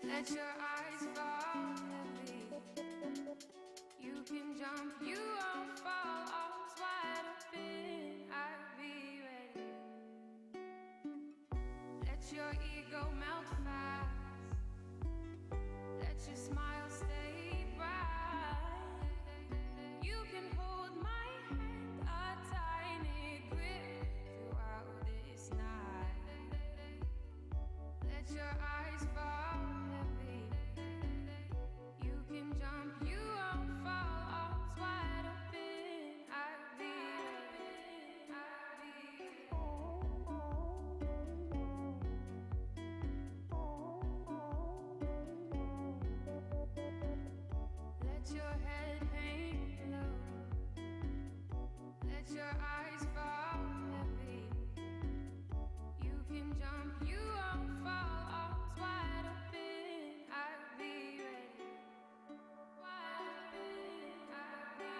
Let your eyes fall heavy. You can jump, you won't fall. Arms wide open, I'll be ready. Let your ego melt fast. Let your smile stay bright. You can hold my hand, a tiny grip throughout this night. Let your eyes fall heavy. You can jump, you won't fall. Arms wide open, I'll be ready. I'll be Let your head hang low. Let your eyes fall heavy. You can jump, you won't fall. Arms wide open, I'll be ready. Wide open, I'll be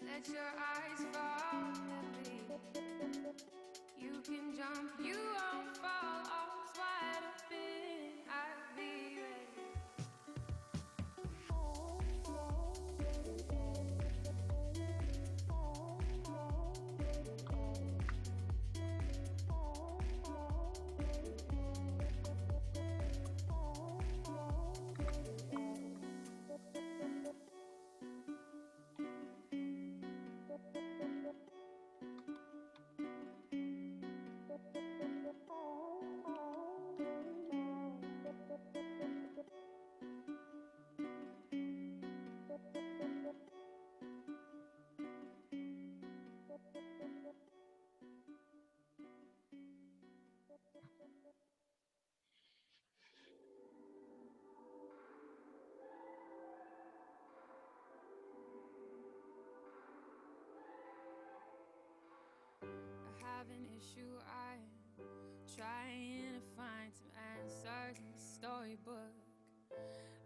Let your eyes fall heavy. You can jump, you won't fall. Arms wide open, I'll be ready. I have an issue, I'm trying to find some answers in the storybook.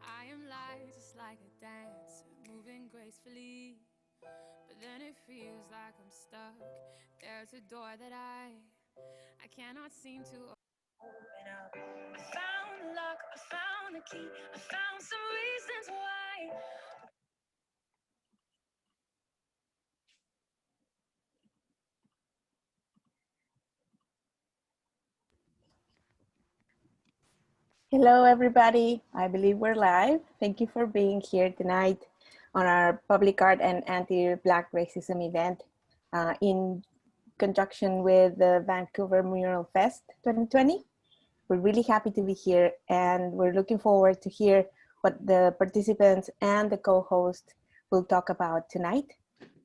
I am light just like a dancer, moving gracefully, but then it feels like I'm stuck. There's a door that I cannot seem to open up. I found luck, I found the key, I found some reasons why. Hello, everybody. I believe we're live. Thank you for being here tonight on our Public Art and Anti-Black Racism event in conjunction with the Vancouver Mural Fest 2020. We're really happy to be here, and we're looking forward to hear what the participants and the co-host will talk about tonight.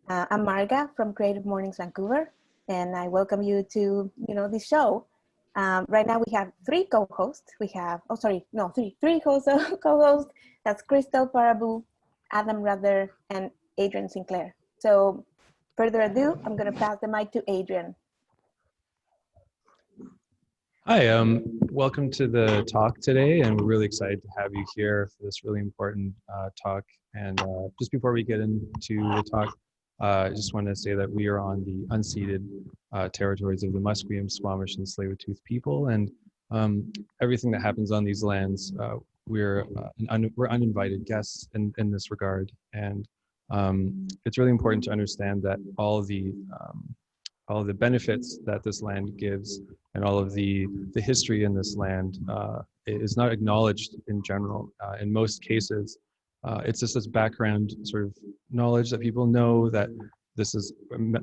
I'm Marga from Creative Mornings Vancouver, and I welcome you to this show. Right now we have three co-hosts. We have, three co-hosts. That's Krystal, Paraboo, Adam Rudder, and Adrian Sinclair. So further ado, I'm gonna pass the mic to Adrian. Hi, welcome to the talk today, and we're really excited to have you here for this really important talk. And just before we get into the talk, I just want to say that we are on the unceded territories of the Musqueam, Squamish, and Tsleil-Waututh people, and everything that happens on these lands, we're uninvited guests in this regard. And it's really important to understand that all of the benefits that this land gives and all of the history in this land is not acknowledged in general. In most cases, it's just this background sort of knowledge that people know that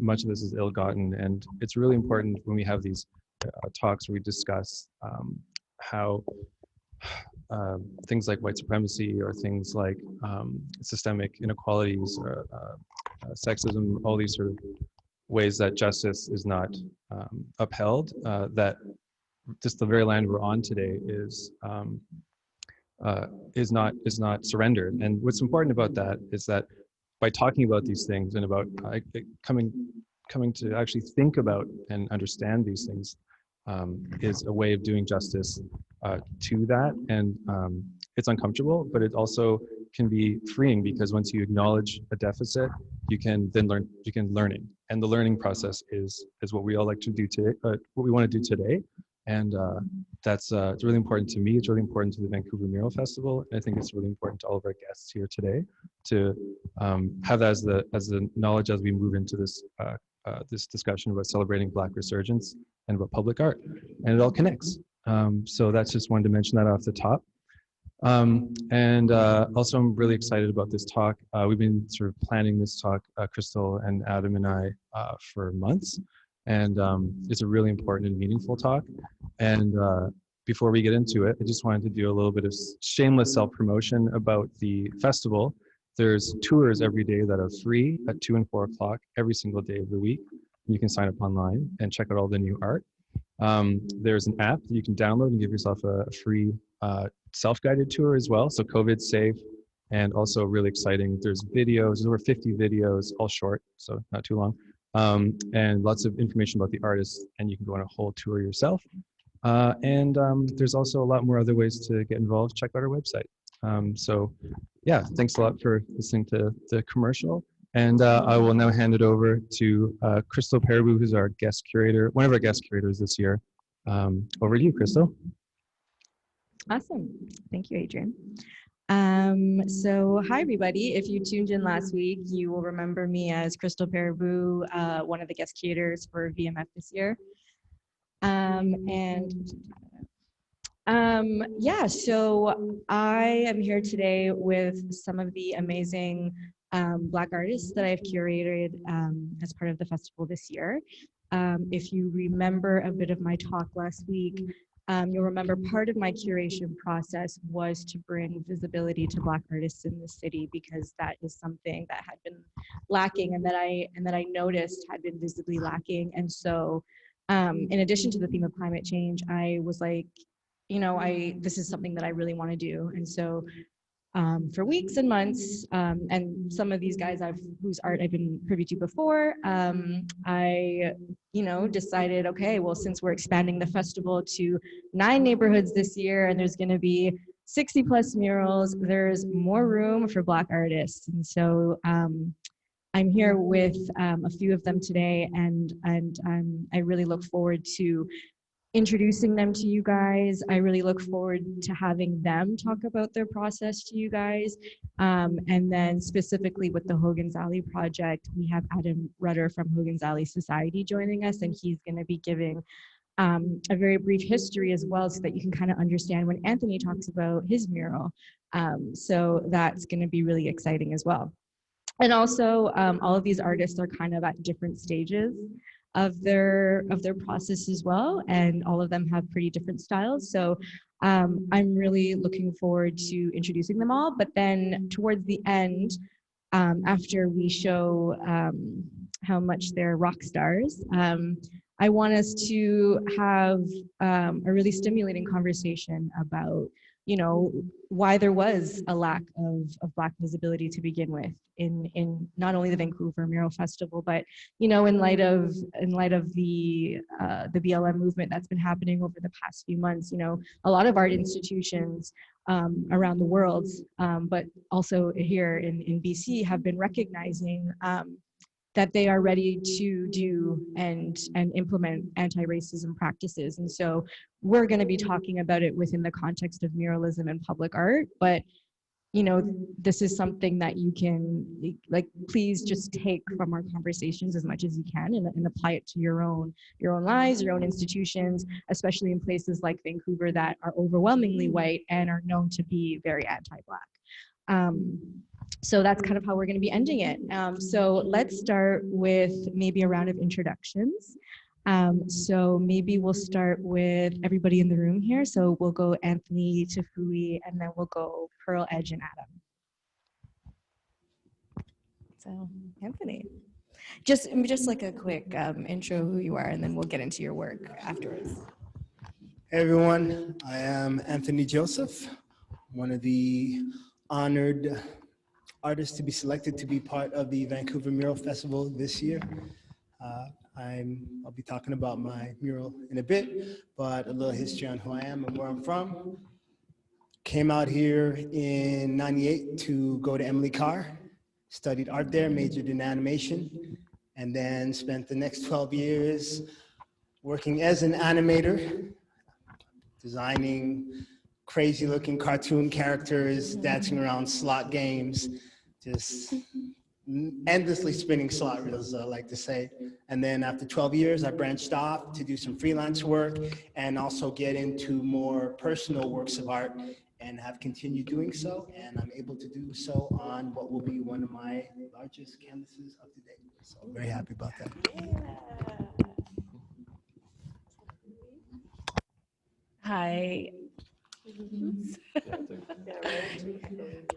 much of this is ill-gotten, and it's really important when we have these talks where we discuss how things like white supremacy or things like systemic inequalities or sexism, all these sort of ways that justice is not upheld, that just the very land we're on today is not surrendered. And what's important about that is that by talking about these things and about coming to actually think about and understand these things is a way of doing justice to that. And it's uncomfortable, but it also can be freeing, because once you acknowledge a deficit, you can then learning. And the learning process is what we all like to do today, what we want to do today. And that's it's really important to me. It's really important to the Vancouver Mural Festival. And I think it's really important to all of our guests here today to have that as the knowledge as we move into this this discussion about celebrating Black resurgence and about public art. And it all connects. So that's just wanted to mention that off the top. And also, I'm really excited about this talk. We've been sort of planning this talk, Krystal and Adam and I, for months. And it's a really important and meaningful talk. And before we get into it, I just wanted to do a little bit of shameless self-promotion about the festival. There's tours every day that are free at 2 and 4 o'clock every single day of the week. You can sign up online and check out all the new art. There's an app that you can download and give yourself a free self-guided tour as well. So COVID safe, and also really exciting. There's videos, there's over 50 videos, all short, so not too long. And lots of information about the artists, and you can go on a whole tour yourself. And there's also a lot more other ways to get involved. Check out our website. So yeah, thanks a lot for listening to the commercial. And I will now hand it over to Krystal Paraboo, who's our guest curator, one of our guest curators this year. Over to you, Krystal. Awesome. Thank you, Adrian. So hi, everybody. If you tuned in last week, you will remember me as Krystal Paraboo, one of the guest curators for VMF this year. Yeah, so I am here today with some of the amazing Black artists that I've curated as part of the festival this year. If you remember a bit of my talk last week, you'll remember part of my curation process was to bring visibility to Black artists in the city, because that is something that had been lacking and that I noticed had been visibly lacking. And so in addition to the theme of climate change, I was like, this is something that I really want to do. And so for weeks and months, and some of these guys whose art I've been privy to before, I decided, okay, well, since we're expanding the festival to 9 neighborhoods this year, and there's going to be 60 plus murals, there's more room for Black artists. And so I'm here with a few of them today, and I really look forward to introducing them to you guys. I really look forward to having them talk about their process to you guys. And then specifically with the Hogan's Alley project, we have Adam Rudder from Hogan's Alley Society joining us, and he's going to be giving a very brief history as well, so that you can kind of understand when Anthony talks about his mural. So that's going to be really exciting as well. And also, all of these artists are kind of at different stages of their process as well, and all of them have pretty different styles. So I'm really looking forward to introducing them all. But then towards the end, after we show how much they're rock stars, I want us to have a really stimulating conversation about why there was a lack of Black visibility to begin with in not only the Vancouver Mural Festival, but in light of the BLM movement that's been happening over the past few months. A lot of art institutions around the world, but also here in BC, have been recognizing that they are ready to do and implement anti-racism practices. And so we're going to be talking about it within the context of muralism and public art, but this is something that you can please just take from our conversations as much as you can and apply it to your own lives, your own institutions, especially in places like Vancouver that are overwhelmingly white and are known to be very anti-Black. So that's kind of how we're going to be ending it. So let's start with maybe a round of introductions. So maybe we'll start with everybody in the room here. So we'll go Anthony, Tafui, and then we'll go Pearl, Edge, and Adam. So Anthony, just like a quick intro who you are, and then we'll get into your work afterwards. Hey everyone, I am Anthony Joseph, one of the honored artists to be selected to be part of the Vancouver Mural Festival this year. I'll be talking about my mural in a bit, but a little history on who I am and where I'm from. Came out here in '98 to go to Emily Carr, studied art there, majored in animation, and then spent the next 12 years working as an animator, designing crazy looking cartoon characters, dancing around slot games, just endlessly spinning slot reels, I like to say. And then after 12 years, I branched off to do some freelance work and also get into more personal works of art, and have continued doing so. And I'm able to do so on what will be one of my largest canvases of the day. So I'm very happy about that. Hi.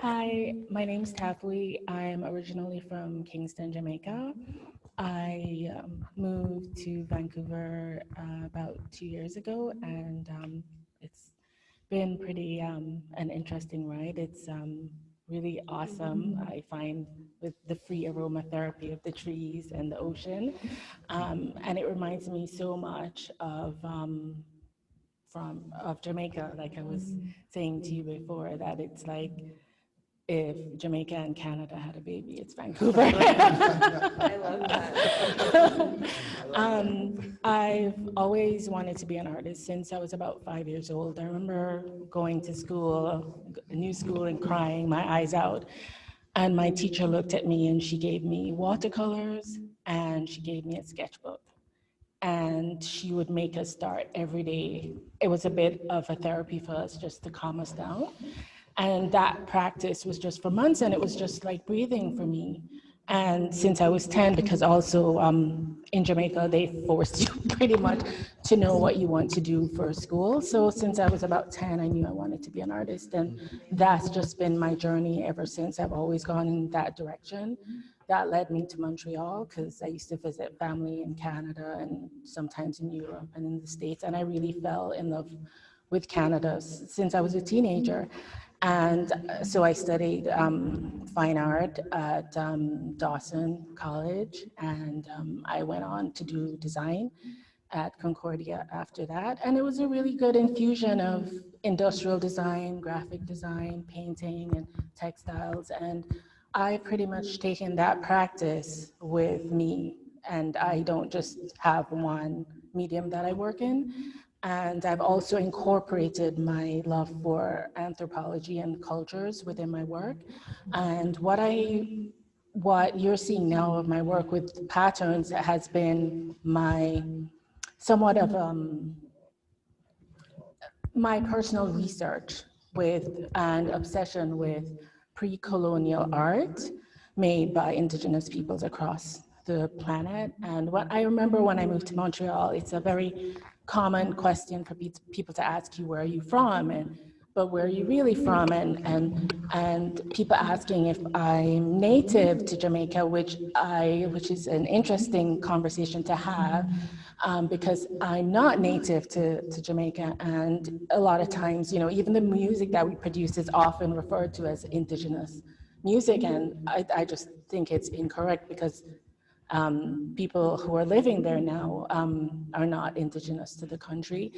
Hi, my name's Tafui. I'm originally from Kingston, Jamaica. I moved to Vancouver about 2 years ago, and it's been pretty an interesting ride. It's really awesome, I find, with the free aromatherapy of the trees and the ocean. And it reminds me so much of Jamaica, like I was saying to you before, that it's like if Jamaica and Canada had a baby, it's Vancouver. I love that. I've always wanted to be an artist since I was about 5 years old. I remember going to school, a new school, and crying my eyes out. And my teacher looked at me and she gave me watercolors and she gave me a sketchbook. And she would make us start every day. It was a bit of a therapy for us just to calm us down. And that practice was just for months, and it was just like breathing for me. And since I was 10, because also in Jamaica, they forced you pretty much to know what you want to do for school. So since I was about 10, I knew I wanted to be an artist. And that's just been my journey ever since. I've always gone in that direction. That led me to Montreal because I used to visit family in Canada and sometimes in Europe and in the States. And I really fell in love with Canada since I was a teenager. And so I studied fine art at Dawson College, and I went on to do design at Concordia after that. And it was a really good infusion of industrial design, graphic design, painting, and textiles. And I've pretty much taken that practice with me, and I don't just have one medium that I work in. And I've also incorporated my love for anthropology and cultures within my work. And what you're seeing now of my work with patterns has been my somewhat of my personal research with and obsession with pre-colonial art made by Indigenous peoples across the planet. And what I remember when I moved to Montreal, it's a very common question for people to ask you, where are you from? But where are you really from? And people asking if I'm native to Jamaica, which is an interesting conversation to have, because I'm not native to Jamaica. And a lot of times, even the music that we produce is often referred to as Indigenous music. And I just think it's incorrect because people who are living there now are not Indigenous to the country.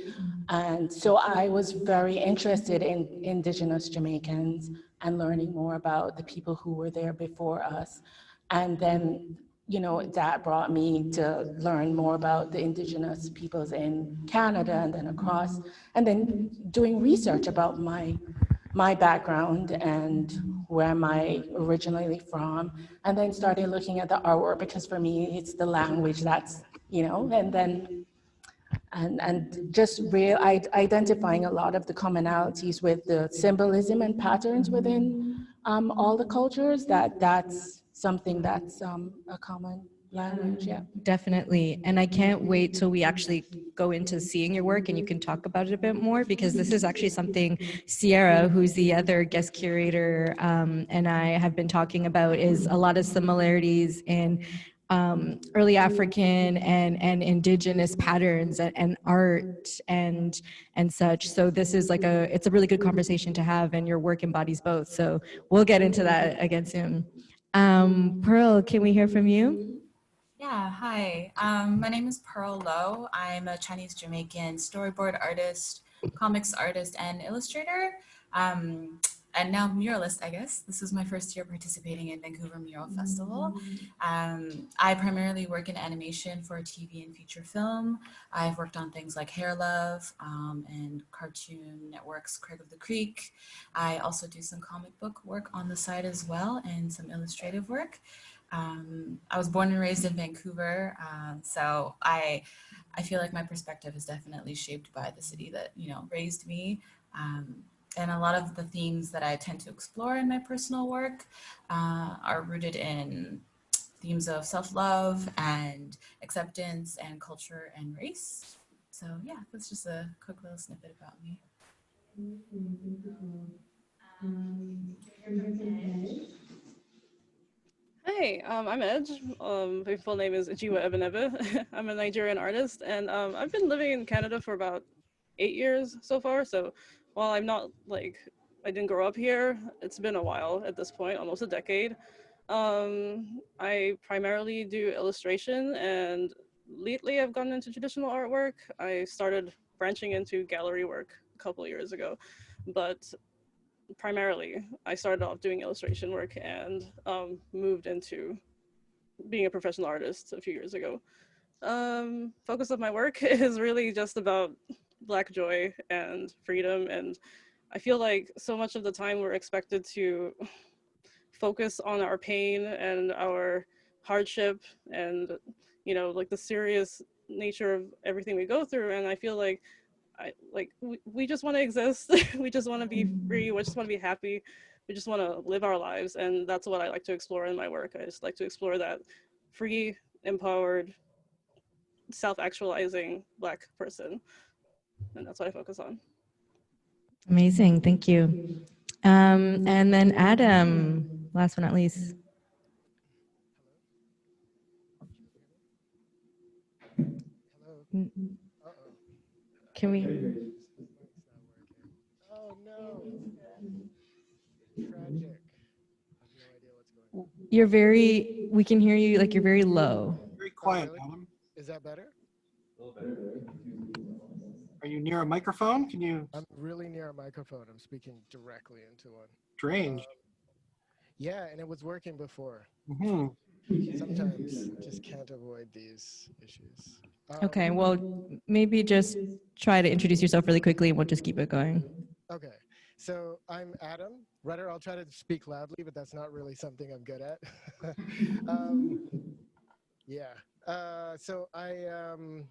And so I was very interested in Indigenous Jamaicans and learning more about the people who were there before us. And then, that brought me to learn more about the Indigenous peoples in Canada and then across, and then doing research about my background and where am I originally from, and then started looking at the artwork, because for me, it's the language that's, and then, and just identifying a lot of the commonalities with the symbolism and patterns within all the cultures, that's something that's a common, language. Yeah. Definitely. And I can't wait till we actually go into seeing your work and you can talk about it a bit more, because this is actually something Sierra, who's the other guest curator, and I have been talking about, is a lot of similarities in early African and indigenous patterns and art and such. So this is like it's a really good conversation to have, and your work embodies both. So we'll get into that again soon. Pearl, can we hear from you? Yeah, hi. My name is Pearl Lowe. I'm a Chinese Jamaican storyboard artist, comics artist, and illustrator. And now muralist, I guess. This is my first year participating in Vancouver Mural Festival. I primarily work in animation for TV and feature film. I've worked on things like Hair Love and Cartoon Network's Craig of the Creek. I also do some comic book work on the side as well, and some illustrative work. I was born and raised in Vancouver, so I feel like my perspective is definitely shaped by the city that, you know, raised me. And a lot of the themes that I tend to explore in my personal work are rooted in themes of self-love and acceptance and culture and race. So yeah, that's just a quick little snippet about me. Hi, I'm Edge. My full name is Ejiwa Ebenebe. I'm a Nigerian artist, and I've been living in Canada for about 8 years so far. So while I'm not like, I didn't grow up here, it's been a while at this point, almost a decade. I primarily do illustration, and lately I've gotten into traditional artwork. I started branching into gallery work a couple of years ago, but primarily I started off doing illustration work and moved into being a professional artist a few years ago. Focus of my work is really just about Black joy and freedom, and I feel like so much of the time we're expected to focus on our pain and our hardship and, you know, like the serious nature of everything we go through, and I feel like we just want to exist. We just want to be free. We just want to be happy. We just want to live our lives. And that's what I like to explore in my work. I just like to explore that free, empowered, self-actualizing Black person. And that's what I focus on. Amazing. Thank you. And then Adam, last but not least. Hello. Can we? Oh no. Tragic. I have no idea what's going on. You're very, we can hear you, like you're very low. Very quiet, Adam. Is that better? A little better. Are you near a microphone? Can you? I'm really near a microphone. I'm speaking directly into one. Strange. Yeah, and it was working before. Mm-hmm. Sometimes just can't avoid these issues. Okay, well, maybe just try to introduce yourself really quickly and we'll just keep it going. Okay, so I'm Adam. Rudder, I'll try to speak loudly, but that's not really something I'm good at. So I am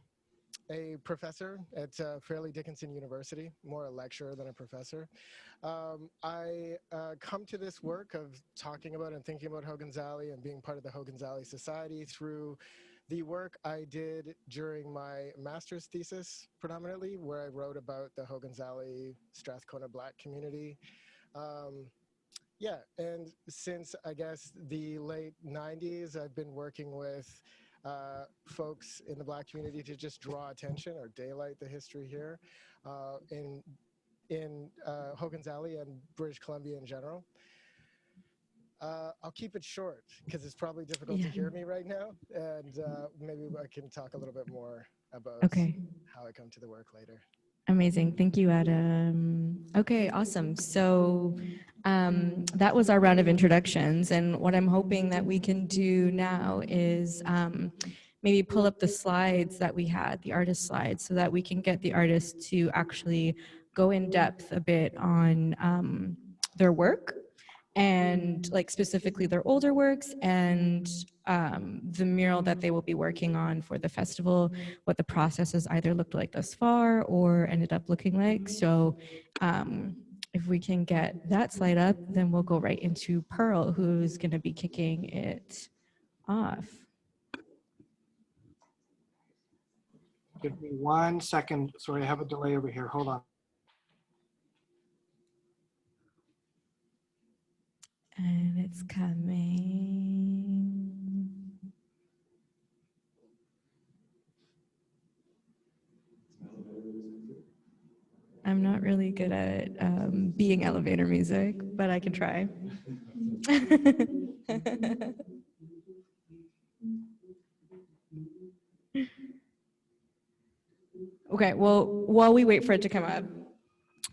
a professor at Fairleigh Dickinson University, more a lecturer than a professor. I come to this work of talking about and thinking about Hogan's Alley and being part of the Hogan's Alley Society through the work I did during my master's thesis, predominantly, where I wrote about the Hogan's Alley Strathcona Black community. And since, I guess, the late 90s, I've been working with folks in the Black community to just draw attention or daylight the history here in Hogan's Alley and British Columbia in general. I'll keep it short because it's probably difficult to hear me right now, and maybe I can talk a little bit more about how I come to the work later. Amazing. Thank you, Adam. Okay, awesome. So that was our round of introductions. And what I'm hoping that we can do now is maybe pull up the slides that we had, the artist slides, so that we can get the artists to actually go in depth a bit on their work, and like specifically their older works and the mural that they will be working on for the festival, what the process has either looked like thus far or ended up looking like. So if we can get that slide up, then we'll go right into Pearl, who's going to be kicking it off. Give me 1 second. Sorry, I have a delay over here. Hold on. And it's coming. I'm not really good at being elevator music, but I can try. Okay, well, while we wait for it to come up,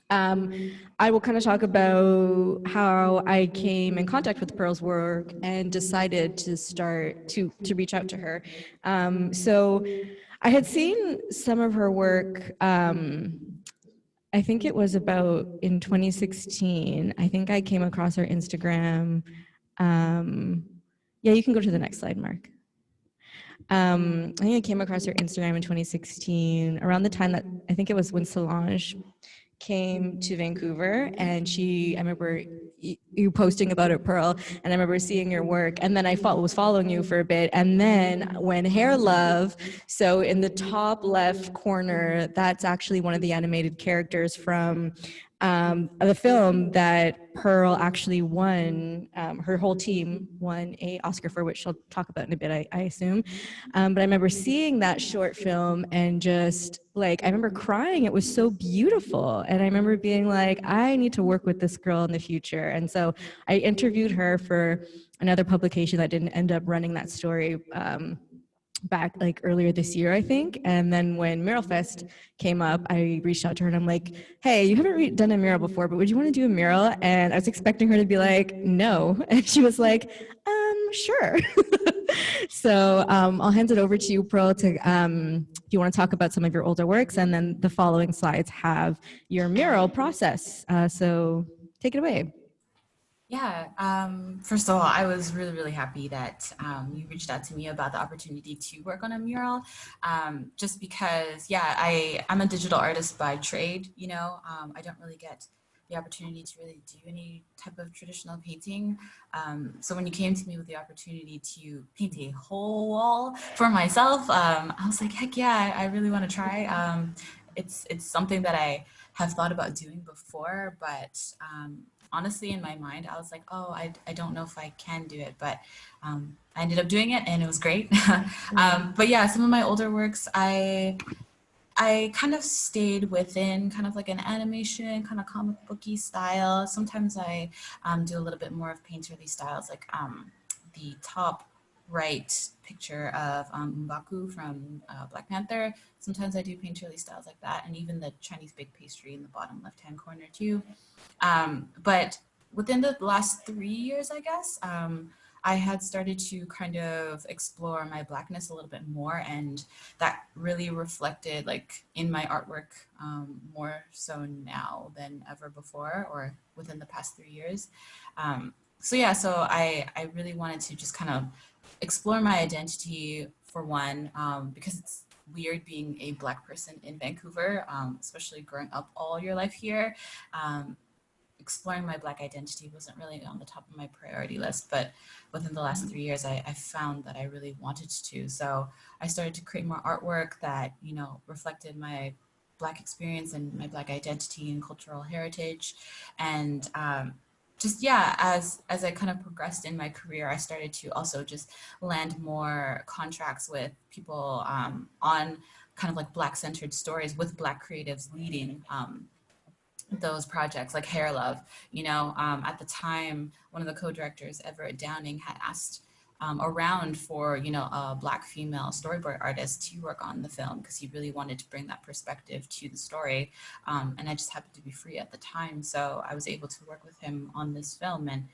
I will kind of talk about how I came in contact with Pearl's work and decided to start to reach out to her. So I had seen some of her work. I think it was about in 2016. I think I came across her Instagram. Yeah, you can go to the next slide, Mark. I think I came across her Instagram in 2016, around the time that I think it was when Solange came to Vancouver, and I remember you posting about it, Pearl, and I remember seeing your work, and then I was following you for a bit, and then when Hair Love, so in the top left corner, that's actually one of the animated characters from the film that Pearl actually won. Her whole team won an Oscar for, which she'll talk about in a bit, I assume. But I remember seeing that short film and just like, I remember crying. It was so beautiful. And I remember being like, I need to work with this girl in the future. And so I interviewed her for another publication that didn't end up running that story back like earlier this year, I think. And then when Mural Fest came up, I reached out to her and I'm like, hey, you haven't done a mural before, but would you want to do a mural? And I was expecting her to be like, no. And she was like, sure. So I'll hand it over to you, Pearl, to if you want to talk about some of your older works, and then the following slides have your mural process. So take it away. Yeah, first of all, I was really, really happy that you reached out to me about the opportunity to work on a mural, just because, yeah, I'm a digital artist by trade, you know, I don't really get the opportunity to really do any type of traditional painting. So when you came to me with the opportunity to paint a whole wall for myself, I was like, heck yeah, I really want to try. It's something that I have thought about doing before, but honestly, in my mind, I was like, oh, I don't know if I can do it, but I ended up doing it and it was great. But yeah, some of my older works, I kind of stayed within kind of like an animation, kind of comic booky style. Sometimes I do a little bit more of painterly styles, like the top right picture of M'Baku from Black Panther. Sometimes I do painterly styles like that, and even the Chinese baked pastry in the bottom left-hand corner too. But within the last 3 years, I guess, I had started to kind of explore my Blackness a little bit more, and that really reflected like in my artwork more so now than ever before, or within the past 3 years. So yeah, so I really wanted to just kind of explore my identity for one, because it's weird being a Black person in Vancouver, especially growing up all your life here. Exploring my Black identity wasn't really on the top of my priority list, but within the last 3 years, I found that I really wanted to. So I started to create more artwork that, you know, reflected my Black experience and my Black identity and cultural heritage. And just, yeah, as I kind of progressed in my career, I started to also just land more contracts with people on kind of like Black-centered stories with Black creatives leading those projects, like Hair Love. You know, at the time, one of the co-directors, Everett Downing, had asked around for, you know, a Black female storyboard artist to work on the film because he really wanted to bring that perspective to the story. And I just happened to be free at the time. So I was able to work with him on this film. And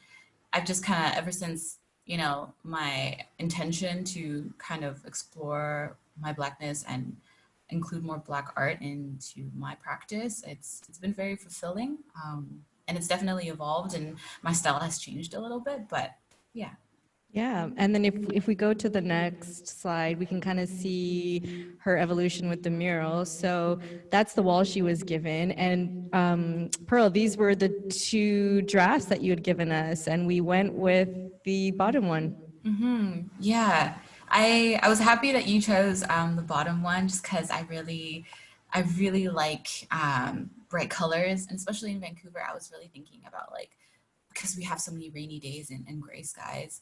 I've just kind of, ever since, you know, my intention to kind of explore my Blackness and include more Black art into my practice, it's been very fulfilling. And it's definitely evolved, and my style has changed a little bit, but yeah. Yeah, and then if we go to the next slide, we can kind of see her evolution with the murals. So that's the wall she was given. And Pearl, these were the 2 drafts that you had given us, and we went with the bottom one. Yeah. I was happy that you chose the bottom one, just because I really like bright colors, and especially in Vancouver, I was really thinking about like, because we have so many rainy days and gray skies,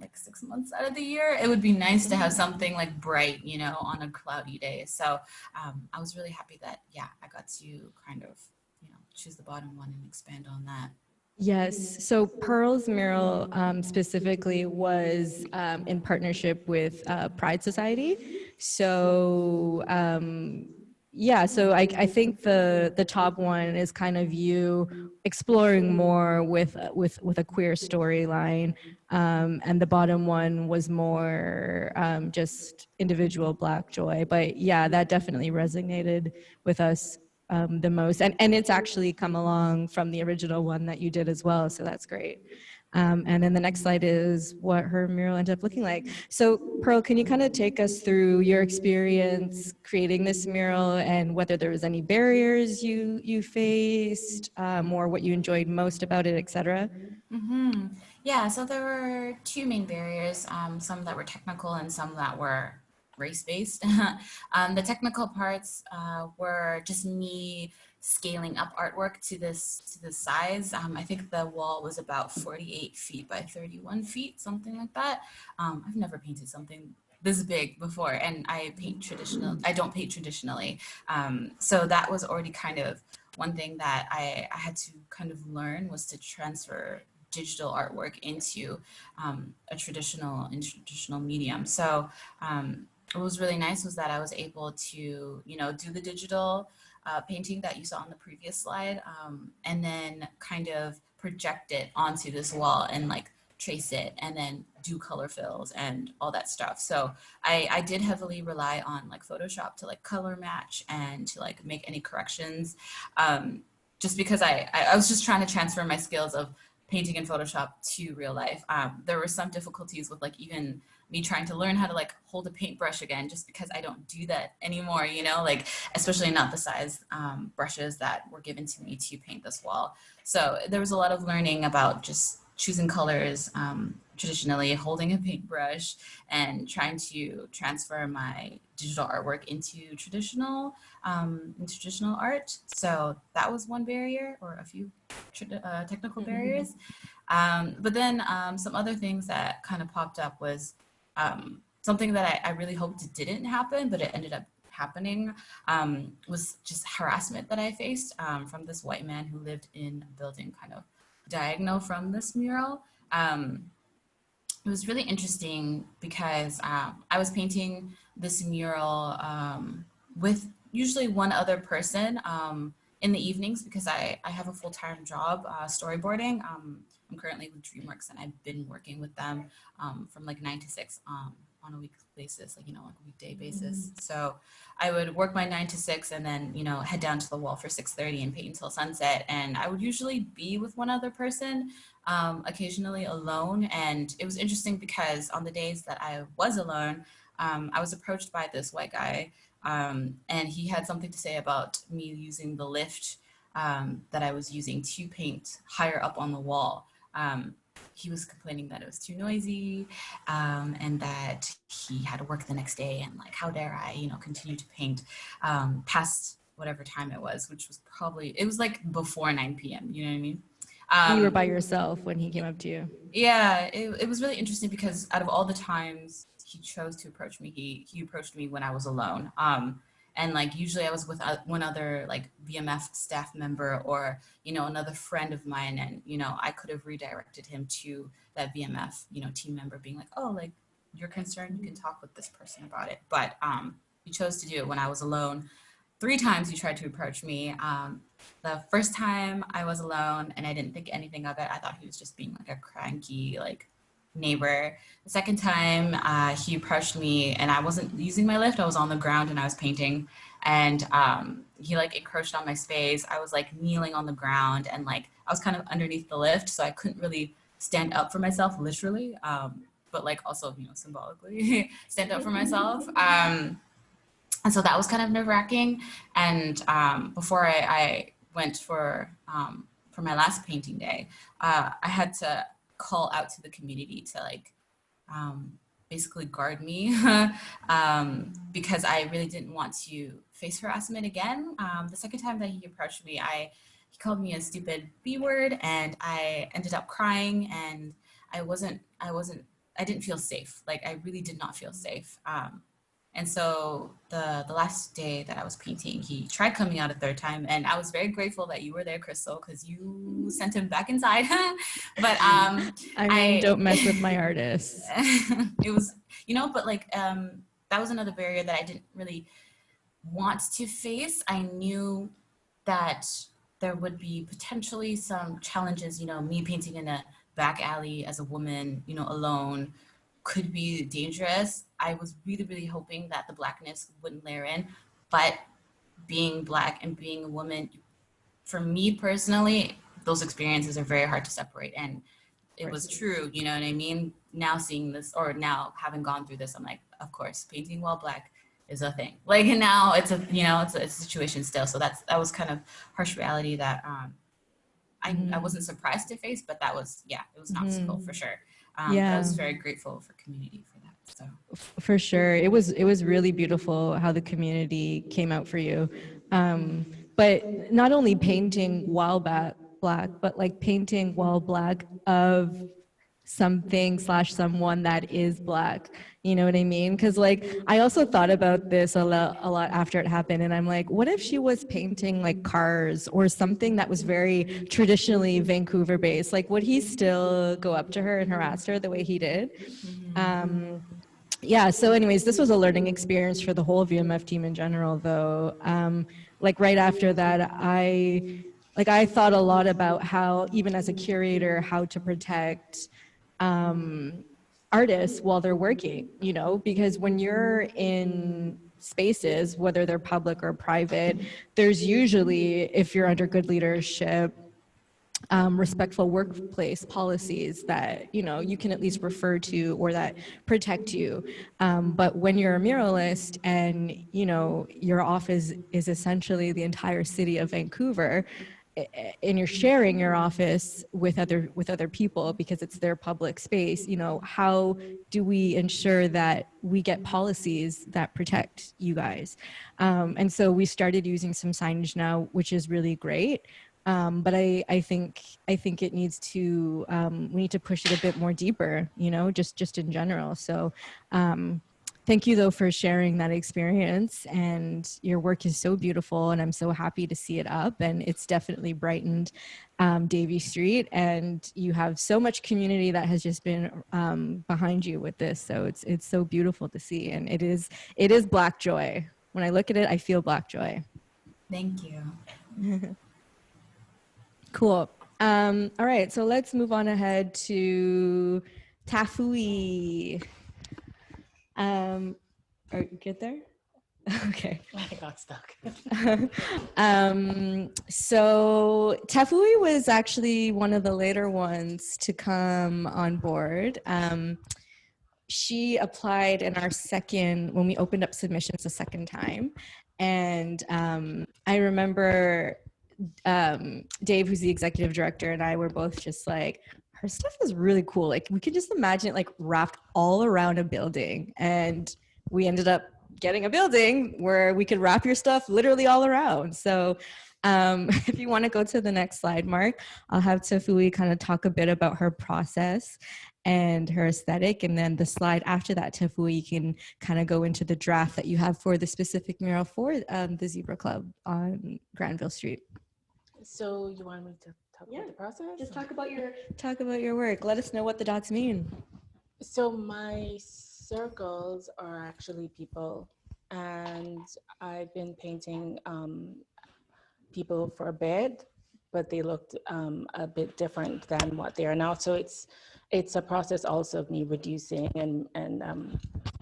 like 6 months out of the year, it would be nice to have something like bright, you know, on a cloudy day. So I was really happy that, yeah, I got to kind of, you know, choose the bottom one and expand on that. Yes. So Pearl's mural specifically was in partnership with Pride Society. So yeah, so I think the top one is kind of you exploring more with a queer storyline, and the bottom one was more just individual Black joy. But yeah, that definitely resonated with us the most, and it's actually come along from the original one that you did as well, so that's great. And then the next slide is what her mural ended up looking like. So Pearl, can you kind of take us through your experience creating this mural and whether there was any barriers you faced, or what you enjoyed most about it, etc.? Mm-hmm. Yeah, so there were two main barriers, some that were technical and some that were race-based. The technical parts were just me scaling up artwork to this size. I think the wall was about 48 feet by 31 feet, something like that. I've never painted something this big before, and I don't paint traditionally. So that was already kind of one thing that I had to kind of learn, was to transfer digital artwork into a traditional medium. So what was really nice was that I was able to, you know, do the digital painting that you saw on the previous slide, and then kind of project it onto this wall and like trace it and then do color fills and all that stuff. So I did heavily rely on like Photoshop to like color match and to like make any corrections, just because I was just trying to transfer my skills of painting in Photoshop to real life. There were some difficulties with like even me trying to learn how to like hold a paintbrush again, just because I don't do that anymore, you know, like especially not the size brushes that were given to me to paint this wall. So there was a lot of learning about just choosing colors traditionally, holding a paintbrush, and trying to transfer my digital artwork into traditional art. So that was one barrier, or a few technical barriers. But then some other things that kind of popped up was something that I really hoped didn't happen, but it ended up happening, was just harassment that I faced from this white man who lived in a building kind of diagonal from this mural. It was really interesting because I was painting this mural with usually one other person in the evenings, because I have a full-time job storyboarding. I'm currently with DreamWorks, and I've been working with them from like 9 to 6 on a weekly basis, like, you know, like a weekday basis. So I would work my 9 to 6 and then, you know, head down to the wall for 6:30 and paint until sunset. And I would usually be with one other person, occasionally alone. And it was interesting because on the days that I was alone, I was approached by this white guy, and he had something to say about me using the lift that I was using to paint higher up on the wall. He was complaining that it was too noisy, and that he had to work the next day, and like, how dare I, you know, continue to paint past whatever time it was, which was probably, it was like before 9 p.m. You know what I mean? You were by yourself when he came up to you. Yeah, it was really interesting because out of all the times he chose to approach me, he approached me when I was alone. And like usually I was with one other like VMF staff member, or, you know, another friend of mine, and, you know, I could have redirected him to that VMF, you know, team member, being like, oh, like, you're concerned, you can talk with this person about it. But he chose to do it when I was alone. 3 times he tried to approach me. The first time I was alone and I didn't think anything of it. I thought he was just being like a cranky like neighbor. The second time he approached me and I wasn't using my lift. I was on the ground and I was painting, and he like encroached on my space. I was like kneeling on the ground, and like I was kind of underneath the lift, so I couldn't really stand up for myself literally, but like also, you know, symbolically stand up for myself. And so that was kind of nerve-wracking. And before I went for my last painting day, I had to call out to the community to like basically guard me because I really didn't want to face harassment again. The second time that he approached me, he called me a stupid B word, and I ended up crying, and I didn't feel safe. Like, I really did not feel safe. And so the last day that I was painting, he tried coming out a third time, and I was very grateful that you were there, Krystal, because you sent him back inside. But I don't mess with my artists. It was, but like that was another barrier that I didn't really want to face. I knew that there would be potentially some challenges, me painting in a back alley as a woman, alone, could be dangerous. I was really, really hoping that the Blackness wouldn't layer in, but being Black and being a woman, for me personally, those experiences are very hard to separate. And it was true, you know what I mean? Now seeing this, or now having gone through this, I'm like, of course, painting while Black is a thing. Like, and now it's a situation still. So that was kind of harsh reality that I wasn't surprised to face, but that was, it was an obstacle for sure. But I was very grateful for community for that. So for sure, it was really beautiful how the community came out for you. But not only painting while Black, but like painting while Black of something / someone that is Black. You know what I mean? Because like I also thought about this a lot after it happened, and I'm like, what if she was painting like cars or something that was very traditionally Vancouver based? Like, would he still go up to her and harass her the way he did? Yeah, so anyways, this was a learning experience for the whole VMF team in general, though. Like right after that, I thought a lot about how, even as a curator, how to protect artists while they're working, because when you're in spaces, whether they're public or private, there's usually, if you're under good leadership, respectful workplace policies that you can at least refer to or that protect you. But when you're a muralist and your office is essentially the entire city of Vancouver, and you're sharing your office with other people because it's their public space, how do we ensure that we get policies that protect you guys? And so we started using some signage now, which is really great. But I think it needs to, we need to push it a bit more deeper, just in general. So thank you though for sharing that experience, and your work is so beautiful, and I'm so happy to see it up, and it's definitely brightened Davie Street, and you have so much community that has just been behind you with this. So it's so beautiful to see, and it is Black joy. When I look at it, I feel Black joy. Thank you. Cool. All right, so let's move on ahead to Tafui. Or get there? Okay. I got stuck. So Tafui was actually one of the later ones to come on board. She applied in our when we opened up submissions the second time. And I remember Dave, who's the executive director, and I were both just like, her stuff is really cool. Like, we could just imagine it like wrapped all around a building, and we ended up getting a building where we could wrap your stuff literally all around. So if you want to go to the next slide, Mark, I'll have Tafui kind of talk a bit about her process and her aesthetic, and then the slide after that, Tafui, you can kind of go into the draft that you have for the specific mural for the Zebra Club on Granville Street. So you want me to talk about the process? Just talk about your work. Let us know what the dots mean. So my circles are actually people, and I've been painting people for a bit, but they looked a bit different than what they are now. So it's a process also of me reducing and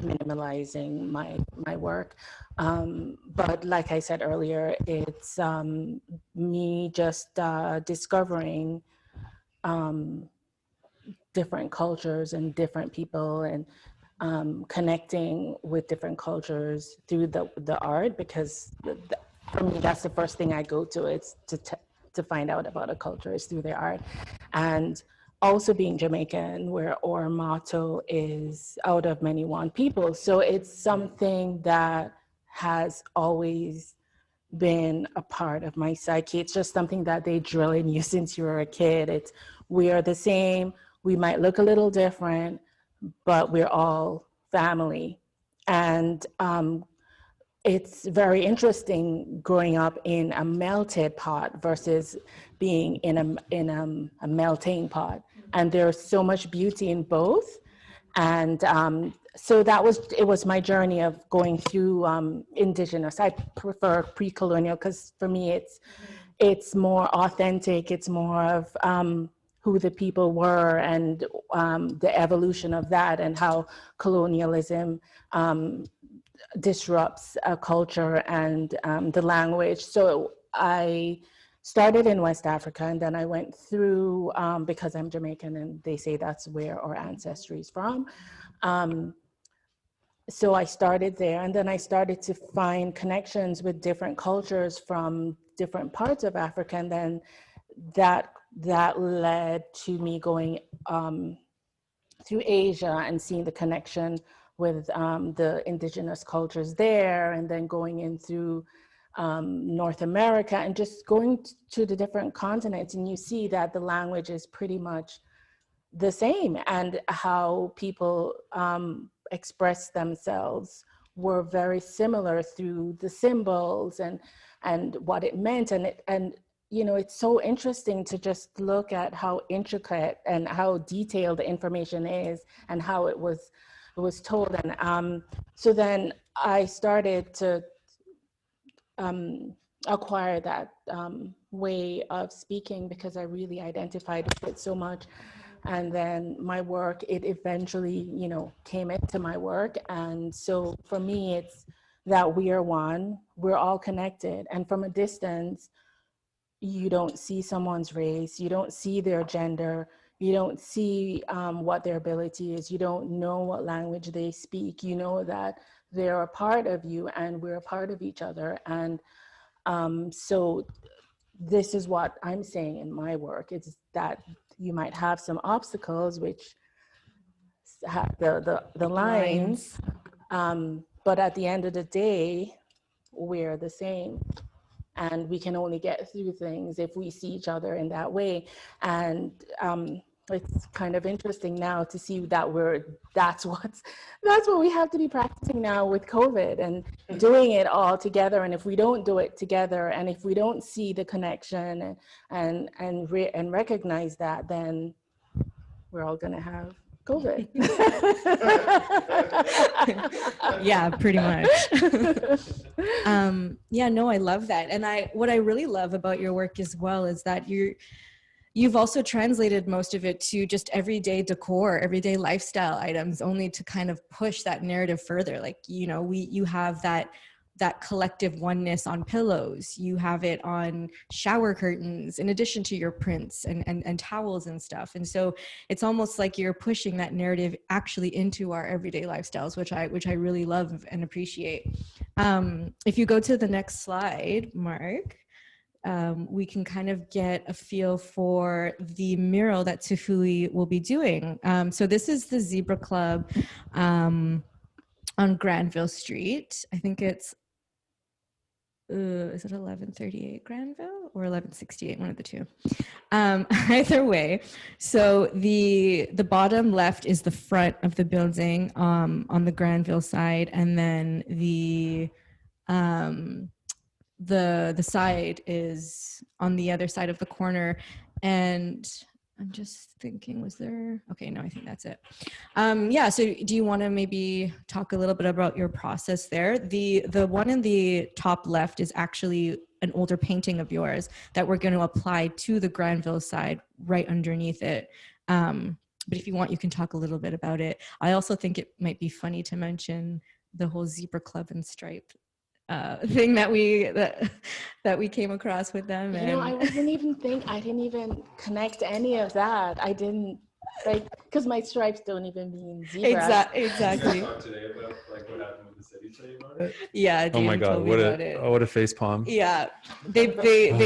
minimalizing my work. But like I said earlier, it's me just discovering different cultures and different people, and connecting with different cultures through the art, because for me, that's the first thing I go to. It's to find out about a culture is through their art. And also being Jamaican, where our motto is out of many one people. So it's something that has always been a part of my psyche. It's just something that they drill in you since you were a kid. It's, we are the same, we might look a little different, but we're all family. And it's very interesting growing up in a melted pot versus being in a melting pot. And there's so much beauty in both. And so it was my journey of going through Indigenous. I prefer pre-colonial because for me it's more authentic. It's more of who the people were and the evolution of that and how colonialism disrupts a culture and the language. So I started in West Africa, and then I went through, because I'm Jamaican and they say that's where our ancestry is from. So I started there, and then I started to find connections with different cultures from different parts of Africa, and then that led to me going through Asia and seeing the connection with the indigenous cultures there, and then going in through North America and just going to the different continents, and you see that the language is pretty much the same, and how people express themselves were very similar through the symbols and what it meant. And you know, it's so interesting to just look at how intricate and how detailed the information is and how it was told. And so then I started to acquire that way of speaking because I really identified with it so much. And then my work, it eventually, you know, came into my work. And so for me, it's that we are one, we're all connected. And from a distance, you don't see someone's race, you don't see their gender, you don't see what their ability is, you don't know what language they speak, you know that they're a part of you and we're a part of each other. And so this is what I'm saying in my work, it's that you might have some obstacles, which have the lines, but at the end of the day, we're the same. And we can only get through things if we see each other in that way. And it's kind of interesting now to see that that's what we have to be practicing now with COVID and doing it all together. And if we don't do it together, and if we don't see the connection and recognize that, then we're all gonna have COVID. Yeah, pretty much. Yeah, no, I love that. And what I really love about your work as well is that you've also translated most of it to just everyday decor, everyday lifestyle items, only to kind of push that narrative further. Like, you know, you have that collective oneness on pillows, you have it on shower curtains, in addition to your prints and towels and stuff. And so it's almost like you're pushing that narrative actually into our everyday lifestyles, which I really love and appreciate. If you go to the next slide, Mark, we can kind of get a feel for the mural that Tafui will be doing. So this is the Zebra Club on Granville Street. I think it's is it 1138 Granville or 1168, one of the two. Either way, so the bottom left is the front of the building on the Granville side, and then the side is on the other side of the corner. And I'm just thinking, was there? Okay, no, I think that's it. Yeah, so do you want to maybe talk a little bit about your process there? The one in the top left is actually an older painting of yours that we're going to apply to the Granville side right underneath it. But if you want, you can talk a little bit about it. I also think it might be funny to mention the whole Zebra Club and Stripe thing that we came across with them. You know, I didn't even connect any of that. I didn't Like, because my stripes don't even mean zebra. Exactly. Talk today about like what happened with the city today about it. Yeah. Oh my Dan God! told me about it. What a face palm. Yeah, they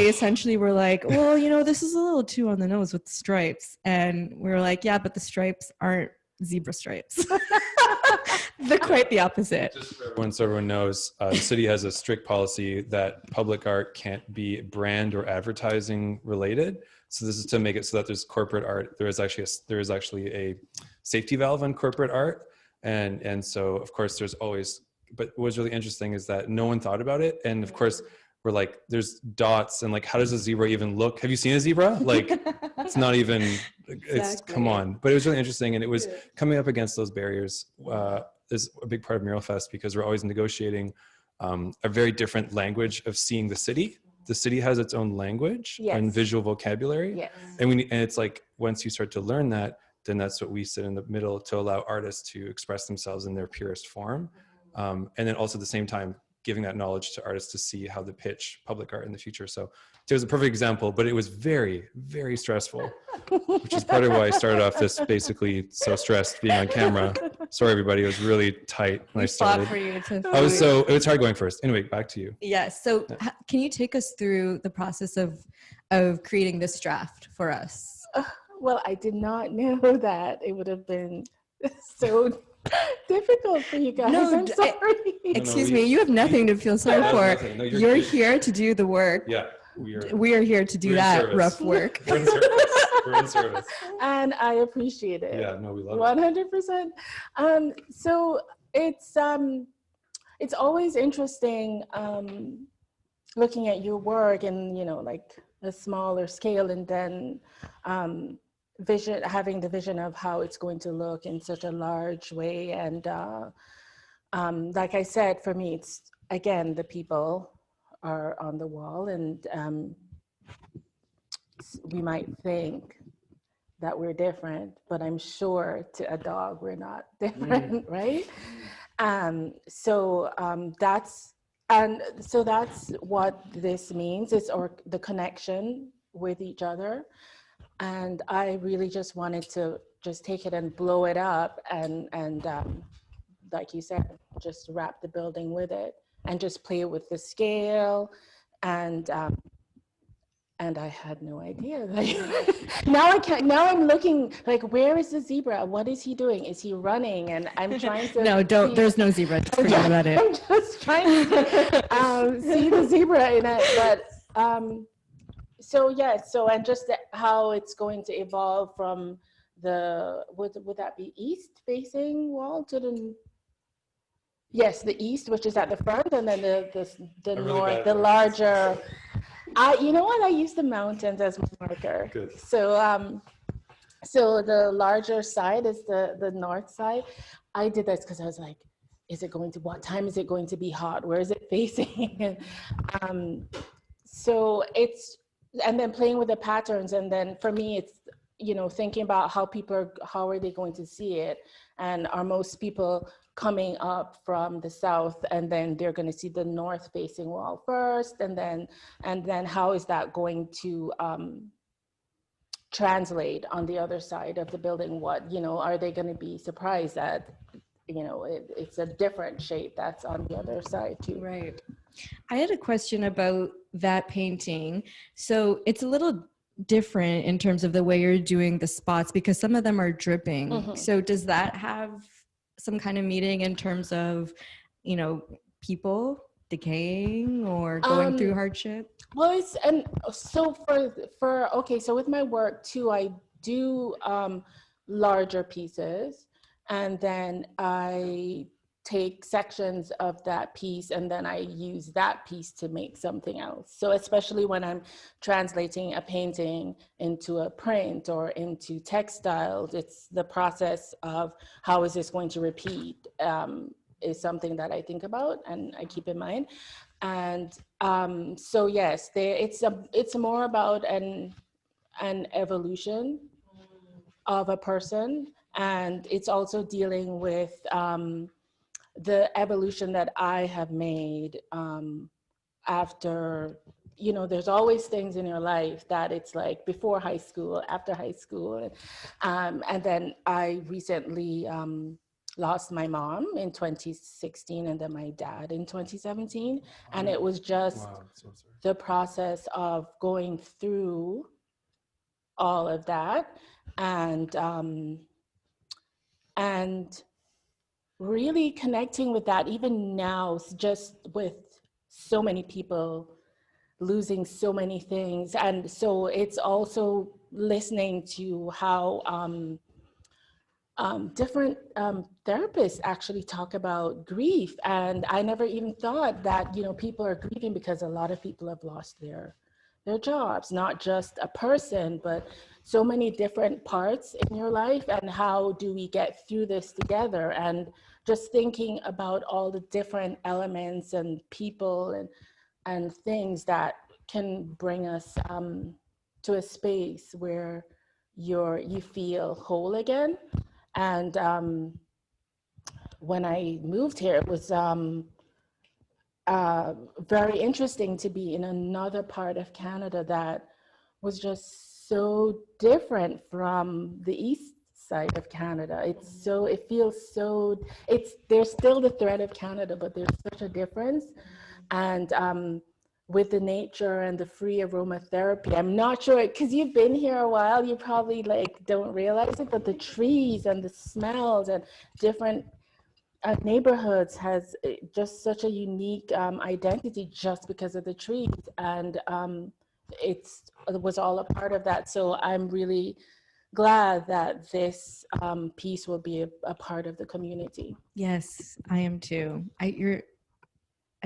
essentially were like, well, this is a little too on the nose with the stripes, and we were like, yeah, but the stripes aren't zebra stripes. They're quite the opposite. Just for everyone, so everyone knows, the city has a strict policy that public art can't be brand or advertising related. So this is to make it so that there's corporate art. There is actually a safety valve on corporate art, and so of course there's always. But what was really interesting is that no one thought about it, and of course we're like, there's dots, and like, how does a zebra even look? Have you seen a zebra? Like, it's not even. It's come on. But it was really interesting, and it was coming up against those barriers. Is a big part of Mural Fest because we're always negotiating a very different language of seeing the city. The city has its own language and visual vocabulary, Yes. and it's like once you start to learn that, then that's what we sit in the middle to allow artists to express themselves in their purest form, and then also at the same time giving that knowledge to artists to see how to pitch public art in the future. So it was a perfect example, but it was very, very stressful, which is part of why I started off this basically so stressed being on camera. Sorry, everybody. It was really tight when I started. For you to It was hard going first. Anyway, back to you. Yes. So can you take us through the process of creating this draft for us? Well, I did not know that it would have been so difficult for you guys. No, I'm sorry. Excuse me, you have nothing to feel sorry for. No, you're here to do the work. Yeah, we are here to do that rough work. We're in service. We're in service. And I appreciate it. Yeah, no, we love it. 100%. So it's always interesting looking at your work and, like a smaller scale, and then having the vision of how it's going to look in such a large way. And like I said, for me, it's, again, the people are on the wall, and we might think that we're different, but I'm sure to a dog we're not different, right? So that's what this means, is the connection with each other. And I really just wanted to just take it and blow it up, and like you said, just wrap the building with it and just play with the scale. And I had no idea. Now I'm looking like, where is the zebra? What is he doing? Is he running? And I'm trying to. No, don't. There's no zebra. Just forget about it. I'm just trying to see the zebra in it, but. And just how it's going to evolve from the, would that be east facing wall to the, yes, the east, which is at the front, and then the north, the larger, you know what, I use the mountains as my marker. Good. So, so the larger side is the north side. I did this because I was like, what time is it going to be hot? Where is it facing? So it's, and then playing with the patterns. And then for me, it's, thinking about how are they going to see it? And are most people coming up from the south, and then they're going to see the north facing wall first? And then how is that going to translate on the other side of the building? What, are they going to be surprised that, it's a different shape that's on the other side too? Right. I had a question about that painting. So it's a little different in terms of the way you're doing the spots, because some of them are dripping. Mm-hmm. So does that have some kind of meaning in terms of, people decaying or going through hardship? Well, and so so with my work too, I do larger pieces, and then I take sections of that piece, and then I use that piece to make something else. So especially when I'm translating a painting into a print or into textiles, it's the process of how is this going to repeat is something that I think about and I keep in mind. And so yes, it's more about an evolution of a person, and it's also dealing with the evolution that I have made after, you know, there's always things in your life that it's like before high school, after high school. And then I recently lost my mom in 2016 and then my dad in 2017. And it was just the process of going through all of that and really connecting with that even now, just with so many people losing so many things. And so it's also listening to how different therapists actually talk about grief. And I never even thought that, you know, people are grieving because a lot of people have lost their jobs, not just a person, but so many different parts in your life. And how do we get through this together? And just thinking about all the different elements and people and things that can bring us to a space where you feel whole again. And when I moved here, it was very interesting to be in another part of Canada that was just so different from the east side of Canada. It feels so, there's still the thread of Canada, but there's such a difference. And with the nature and the free aromatherapy, I'm not sure, because you've been here a while, you probably like don't realize it, but the trees and the smells and different neighborhoods has just such a unique identity just because of the trees. And it was all a part of that. So I'm really glad that this piece will be a part of the community. Yes, I am too. I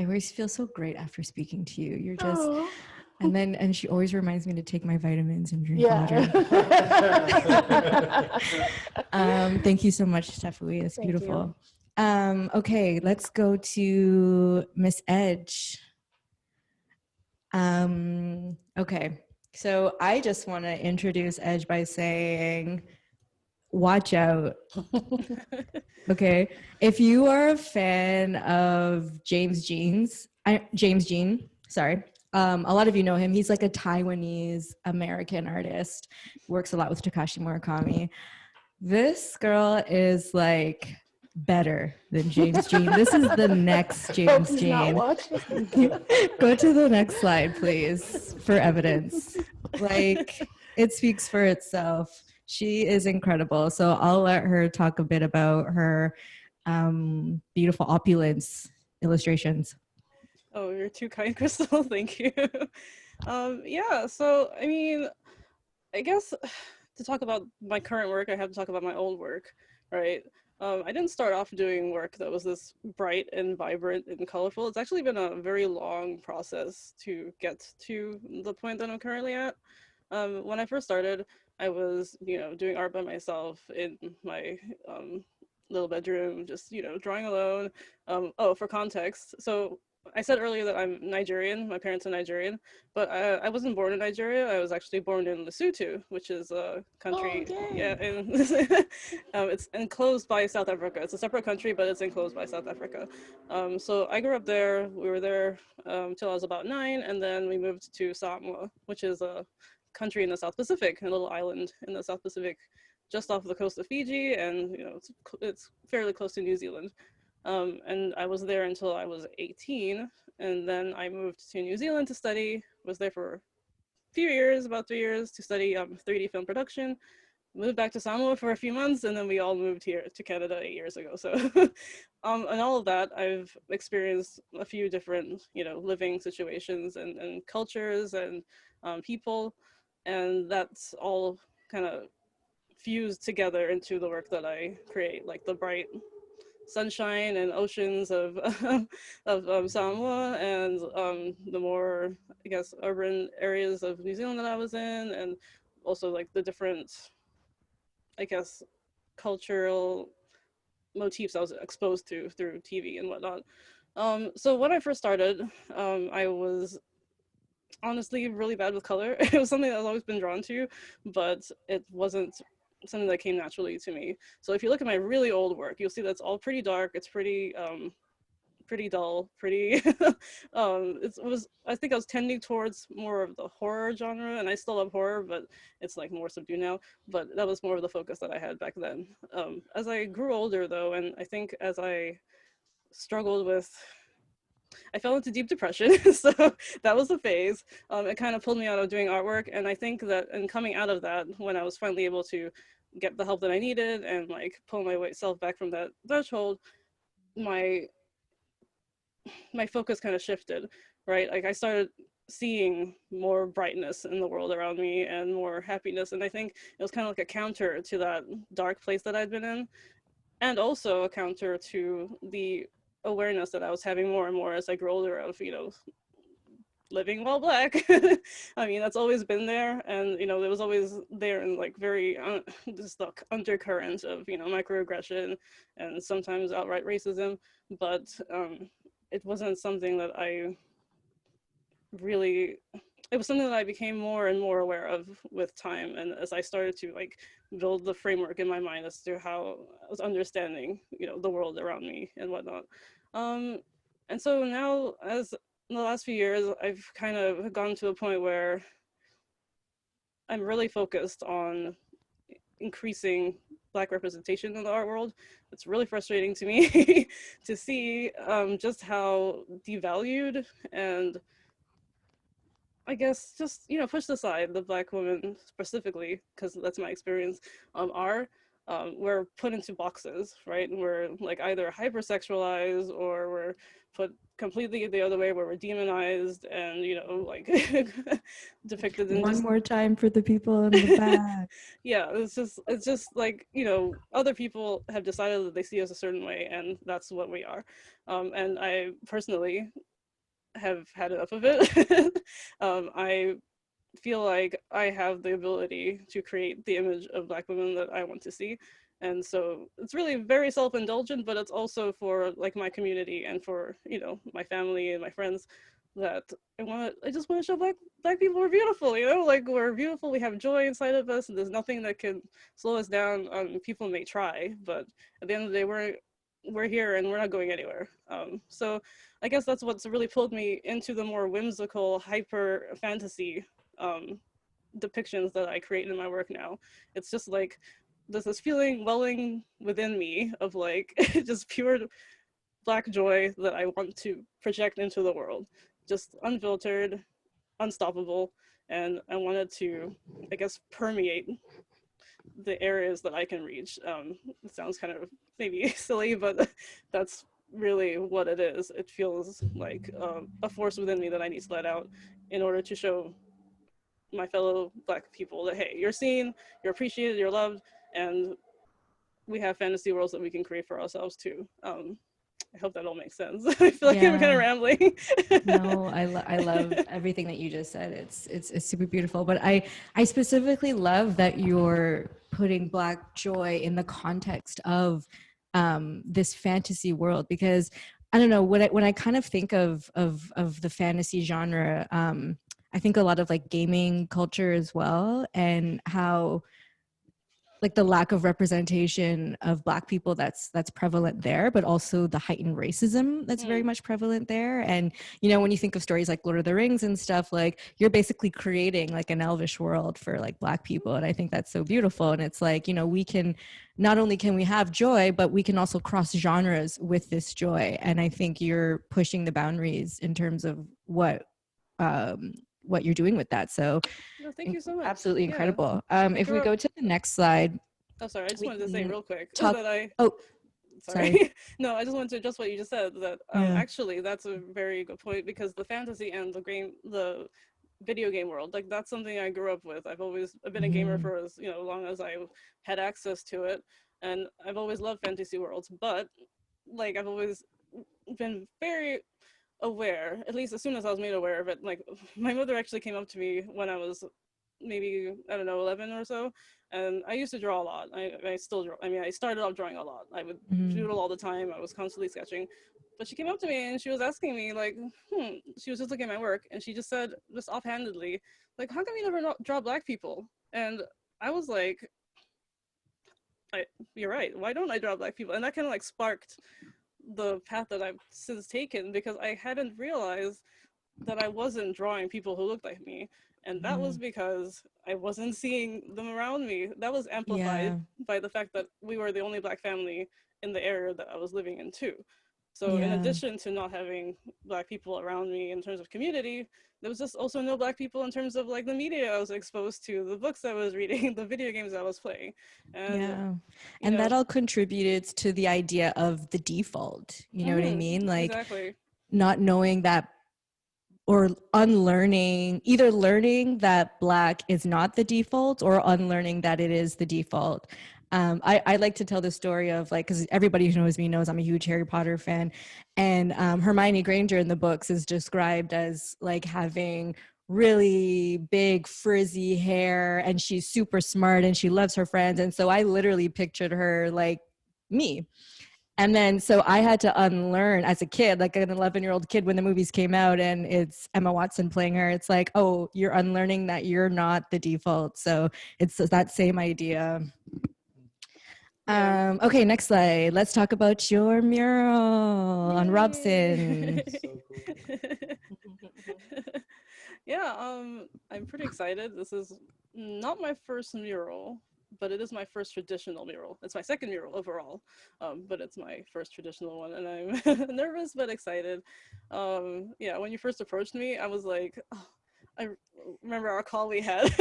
always feel so great after speaking to you. You're just, and she always reminds me to take my vitamins and drink water. Thank you so much, Tafui. It's beautiful. Okay, let's go to Miss Edge. Okay, so I just want to introduce Edge by saying, watch out. Okay, if you are a fan of James Jean, a lot of you know him. He's like a Taiwanese American artist, works a lot with Takashi Murakami. This girl is like better than James Jean. This is the next James Jean. Go to the next slide, please, for evidence. Like, it speaks for itself. She is incredible. So I'll let her talk a bit about her beautiful opulence illustrations. Oh, you're too kind, Krystal. Thank you. Yeah, so I mean, I guess to talk about my current work, I have to talk about my old work, right? I didn't start off doing work that was this bright and vibrant and colorful. It's actually been a very long process to get to the point that I'm currently at. When I first started, I was, doing art by myself in my little bedroom, just, drawing alone. For context, so I said earlier that I'm Nigerian. My parents are Nigerian, but I wasn't born in Nigeria. I was actually born in Lesotho, which is a country. It's enclosed by South Africa. It's a separate country, but it's enclosed by South Africa. So I grew up there. We were there till I was about 9, and then we moved to Samoa, which is a country in the South Pacific, a little island in the South Pacific, just off the coast of Fiji, and it's fairly close to New Zealand. And I was there until I was 18, and then I moved to New Zealand to study. Was there for a few years, about 3 years, to study 3D film production. Moved back to Samoa for a few months, and then we all moved here to Canada 8 years ago. So, and all of that, I've experienced a few different, living situations and cultures and people, and that's all kind of fused together into the work that I create, like the bright sunshine and oceans of Samoa, and the more, I guess, urban areas of New Zealand that I was in, and also like the different, I guess, cultural motifs I was exposed to through TV and whatnot. So when I first started, I was honestly really bad with color. It was something that I've always been drawn to, but it wasn't something that came naturally to me. So if you look at my really old work, you'll see that's all pretty dark. It's pretty pretty dull, pretty it was, I think I was tending towards more of the horror genre, and I still love horror, but it's like more subdued now. But that was more of the focus that I had back then. As I grew older though, and I think as I struggled with, I fell into deep depression. So that was a phase. It kind of pulled me out of doing artwork, and I think that in coming out of that, when I was finally able to get the help that I needed and like pull myself back from that threshold, my focus kind of shifted, right? Like I started seeing more brightness in the world around me and more happiness, and I think it was kind of like a counter to that dark place that I'd been in, and also a counter to the awareness that I was having more and more as I grew older of, you know, living while Black. I mean, that's always been there, and you know, it was always there in like very just the undercurrent of, you know, microaggression and sometimes outright racism, but it wasn't something that I really, it was something that I became more and more aware of with time, and as I started to like build the framework in my mind as to how I was understanding, you know, the world around me and whatnot. And so now, as in the last few years, I've kind of gone to a point where I'm really focused on increasing Black representation in the art world. It's really frustrating to me to see just how devalued and, I guess, just, you know, pushed aside the Black women specifically, because that's my experience, are. We're put into boxes, right? We're like either hypersexualized or we're put completely the other way, where we're demonized and, you know, like depicted in One more time for the people in the back. yeah, it's just like, you know, other people have decided that they see us a certain way, and that's what we are. And I personally have had enough of it. I feel like I have the ability to create the image of Black women that I want to see. And so it's really very self-indulgent, but it's also for like my community and for, you know, my family and my friends, that I just want to show black people are beautiful, you know, like we're beautiful, we have joy inside of us, and there's nothing that can slow us down. People may try, but at the end of the day, we're here and we're not going anywhere. So I guess that's what's really pulled me into the more whimsical, hyper fantasy depictions that I create in my work now. It's just like there's this feeling welling within me of like just pure Black joy that I want to project into the world, just unfiltered, unstoppable, and I wanted to, I guess, permeate the areas that I can reach. It sounds kind of maybe silly, but that's really what it is. It feels like a force within me that I need to let out in order to show my fellow Black people that, hey, you're seen, you're appreciated, you're loved, and we have fantasy worlds that we can create for ourselves too. I hope that all makes sense. I feel like I'm kind of rambling. No, I love everything that you just said. It's super beautiful. But I specifically love that you're putting Black joy in the context of this fantasy world, because I don't know, when I kind of think of the fantasy genre, I think a lot of like gaming culture as well, and how like the lack of representation of Black people that's prevalent there, but also the heightened racism that's very much prevalent there. And, you know, when you think of stories like Lord of the Rings and stuff, like you're basically creating like an elvish world for like Black people. And I think that's so beautiful. And it's like, you know, we can, not only can we have joy, but we can also cross genres with this joy. And I think you're pushing the boundaries in terms of what you're doing with that. So No, thank you so much. Absolutely incredible. Yeah. If we go to the next slide. Oh, sorry, I just wanted to say real quick that sorry. No, I just wanted to adjust what you just said, that actually that's a very good point, because the fantasy and the video game world, like that's something I grew up with. I've been a gamer for as, you know, long as I had access to it, and I've always loved fantasy worlds, but like I've always been very aware, at least as soon as I was made aware of it. Like my mother actually came up to me when I was maybe, I don't know, 11 or so, and I used to draw a lot. I still draw. I mean, I started off drawing a lot. I would doodle all the time. I was constantly sketching. But she came up to me and she was asking me like, she was just looking at my work, and she just said, just offhandedly, like, how come you never draw Black people? And I was like, you're right, why don't I draw Black people? And that kind of like sparked the path that I've since taken, because I hadn't realized that I wasn't drawing people who looked like me. And that was because I wasn't seeing them around me. That was amplified by the fact that we were the only Black family in the area that I was living in too. So in addition to not having Black people around me in terms of community, there was just also no Black people in terms of like the media I was exposed to, the books I was reading, the video games I was playing. And, and that all contributed to the idea of the default. You know what I mean? Like not knowing that, or unlearning, either learning that Black is not the default or unlearning that it is the default. I like to tell the story of like, because everybody who knows me knows I'm a huge Harry Potter fan, and Hermione Granger in the books is described as like having really big frizzy hair, and she's super smart and she loves her friends, and so I literally pictured her like me. And then, so I had to unlearn as a kid, like an 11-year-old kid, when the movies came out and it's Emma Watson playing her, it's like, oh, you're unlearning that you're not the default. So it's that same idea. Okay, next slide. Let's talk about your mural on Robson. I'm pretty excited. This is not my first mural, but it is my first traditional mural. It's my second mural overall, but it's my first traditional one, and I'm nervous but excited. When you first approached me, I was like, oh, I remember our call we had.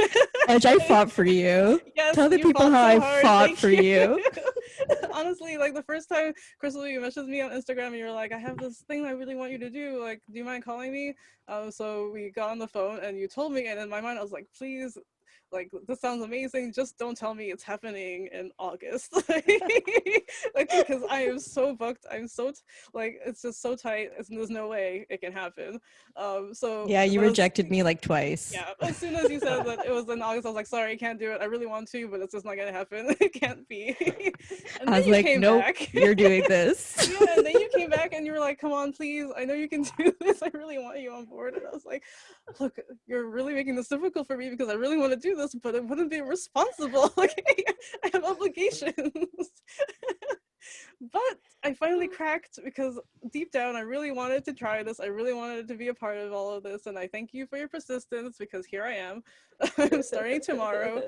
Edge, I fought for you. Yes, tell the people how so I fought for you. Honestly, like the first time, Krystal, you messaged me on Instagram and you were like, I have this thing I really want you to do. Like, do you mind calling me? So we got on the phone and you told me, and in my mind, I was like, please, like, this sounds amazing. Just don't tell me it's happening in August. Like, because I am so booked. I'm so, like, it's just so tight. There's no way it can happen. Yeah, you rejected me like twice. Yeah, as soon as you said that it was in August, I was like, sorry, I can't do it. I really want to, but it's just not going to happen. It can't be. And I was like, nope, you're doing this. Yeah, and then you came back and you were like, come on, please. I know you can do this. I really want you on board. And I was like, look, you're really making this difficult for me because I really want to do this, but it wouldn't be responsible. Like, I have obligations. But I finally cracked because deep down I really wanted to try this. I really wanted to be a part of all of this, and I thank you for your persistence because here I am. I'm starting tomorrow.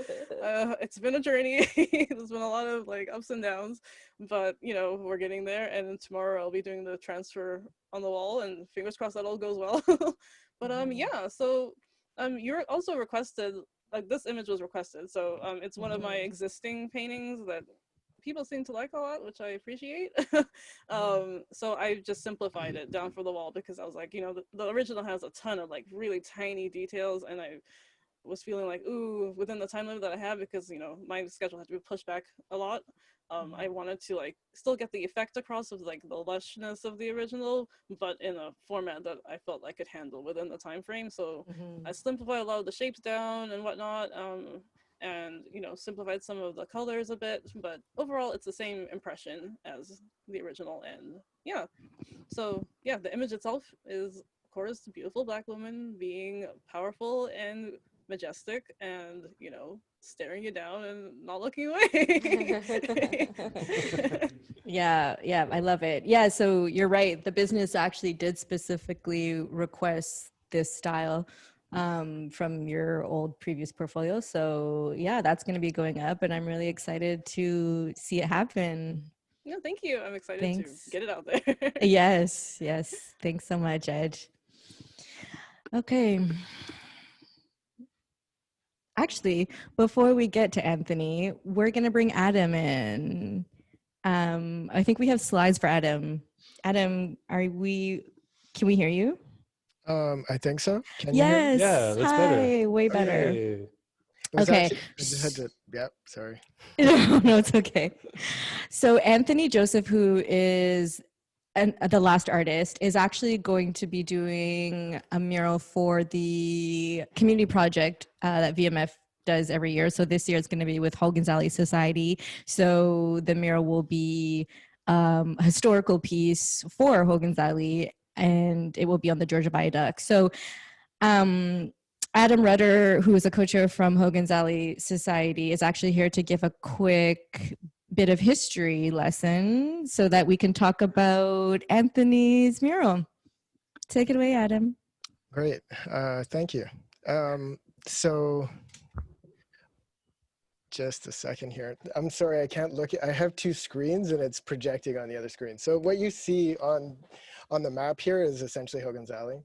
It's been a journey. There's been a lot of like ups and downs, but you know, we're getting there, and tomorrow I'll be doing the transfer on the wall, and fingers crossed that all goes well. But you're also requested, like this image was requested, so it's one of my existing paintings that people seem to like a lot, which I appreciate. So I just simplified it down for the wall because I was like, you know, the original has a ton of like really tiny details, and I was feeling like, ooh, within the time limit that I have, because you know my schedule had to be pushed back a lot. I wanted to like still get the effect across of like the lushness of the original, but in a format that I felt I could handle within the time frame. So I simplified a lot of the shapes down and whatnot. And you know, simplified some of the colors a bit, but overall it's the same impression as the original. And yeah, so yeah, the image itself is of course a beautiful Black woman being powerful and majestic and, you know, staring you down and not looking away. Yeah, I love it. Yeah, so you're right, the business actually did specifically request this style from your old previous portfolio. So yeah, that's going to be going up, and I'm really excited to see it happen. No, thank you. I'm excited to get it out there. Yes. Thanks so much, Edge. Okay. Actually, before we get to Anthony, we're going to bring Adam in. I think we have slides for Adam. Adam, can we hear you? I think so. Can yes. You hear me? Yeah, that's better. Way better. Hey. Okay. I just had to, yep, sorry. No, it's okay. So Anthony Joseph, who is the last artist, is actually going to be doing a mural for the community project that VMF does every year. So this year it's going to be with Hogan's Alley Society. So the mural will be a historical piece for Hogan's Alley, and it will be on the Georgia Viaduct. So Adam Rudder, who is a co-chair from Hogan's Alley Society, is actually here to give a quick bit of history lesson so that we can talk about Anthony's mural. Take it away, Adam. Great, thank you. So just a second here. I'm sorry, I can't look. I have two screens and it's projecting on the other screen. So what you see on the map here is essentially Hogan's Alley.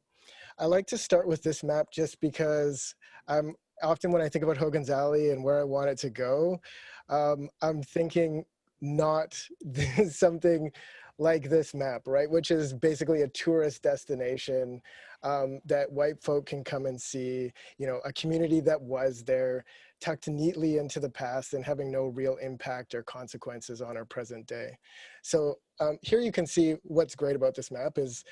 I like to start with this map just because often when I think about Hogan's Alley and where I want it to go, I'm thinking not something like this map, right? Which is basically a tourist destination that white folk can come and see, you know, a community that was there, tucked neatly into the past and having no real impact or consequences on our present day. So here you can see what's great about this map is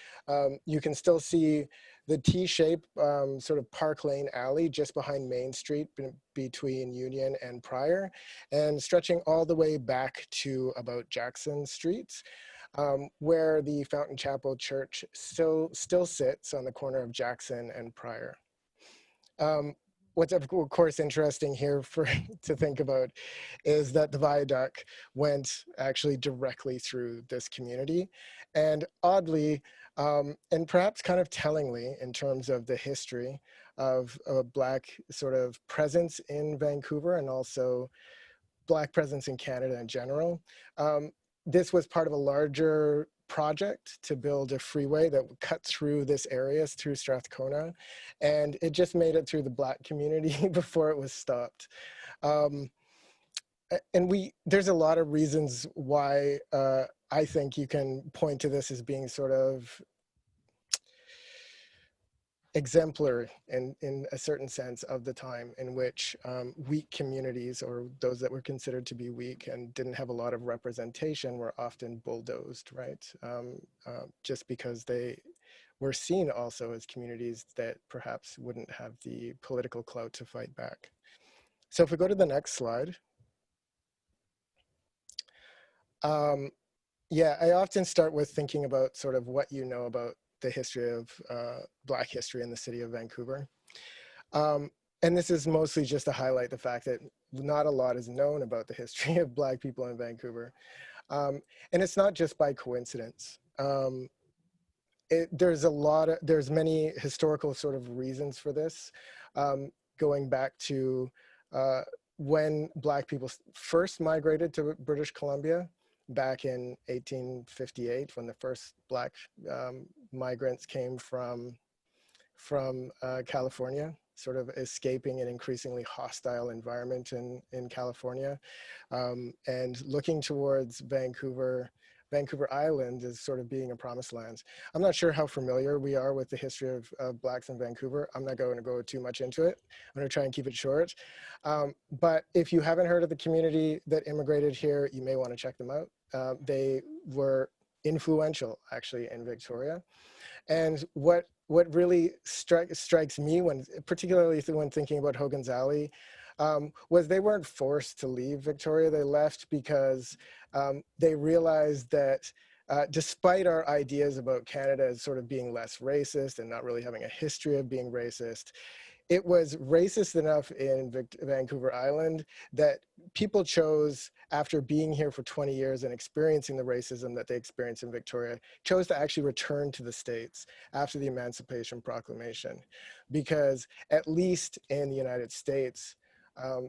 you can still see the T-shape sort of Park Lane alley just behind Main Street between Union and Pryor, and stretching all the way back to about Jackson Street, where the Fountain Chapel Church still sits on the corner of Jackson and Pryor. What's of course interesting here to think about is that the viaduct went actually directly through this community. And oddly, and perhaps kind of tellingly in terms of the history of Black sort of presence in Vancouver and also Black presence in Canada in general, this was part of a larger project to build a freeway that would cut through this area through Strathcona, and it just made it through the Black community before it was stopped. And there's a lot of reasons why I think you can point to this as being sort of exemplary in a certain sense of the time in which weak communities, or those that were considered to be weak and didn't have a lot of representation, were often bulldozed, right? Just because they were seen also as communities that perhaps wouldn't have the political clout to fight back. So if we go to the next slide. Yeah, I often start with thinking about sort of what you know about the history of Black history in the city of Vancouver. And this is mostly just to highlight the fact that not a lot is known about the history of Black people in Vancouver. And it's not just by coincidence. There's many historical sort of reasons for this, going back to when Black people first migrated to British Columbia back in 1858, when the first Black migrants came from California, sort of escaping an increasingly hostile environment in California, and looking towards Vancouver Island as sort of being a promised land. I'm not sure how familiar we are with the history of Blacks in Vancouver. I'm not going to go too much into it. I'm going to try and keep it short. But if you haven't heard of the community that immigrated here, you may want to check them out. They were influential, actually, in Victoria. And what really strikes me, particularly when thinking about Hogan's Alley, was they weren't forced to leave Victoria. They left because they realized that despite our ideas about Canada as sort of being less racist and not really having a history of being racist, it was racist enough in Vancouver Island that people chose, after being here for 20 years and experiencing the racism that they experienced in Victoria, chose to actually return to the States after the Emancipation Proclamation. Because at least in the United States,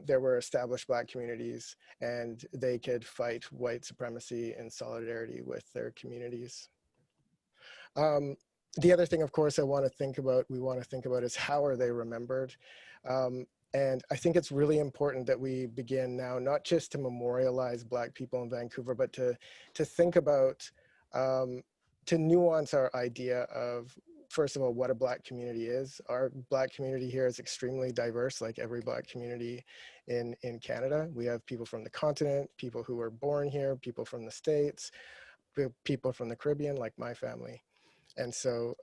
there were established Black communities and they could fight white supremacy in solidarity with their communities. The other thing, of course, we want to think about is how are they remembered? And I think it's really important that we begin now, not just to memorialize Black people in Vancouver, but to think about, to nuance our idea of, first of all, what a Black community is. Our Black community here is extremely diverse, like every Black community in Canada. We have people from the continent, people who were born here, people from the States, people from the Caribbean, like my family. And so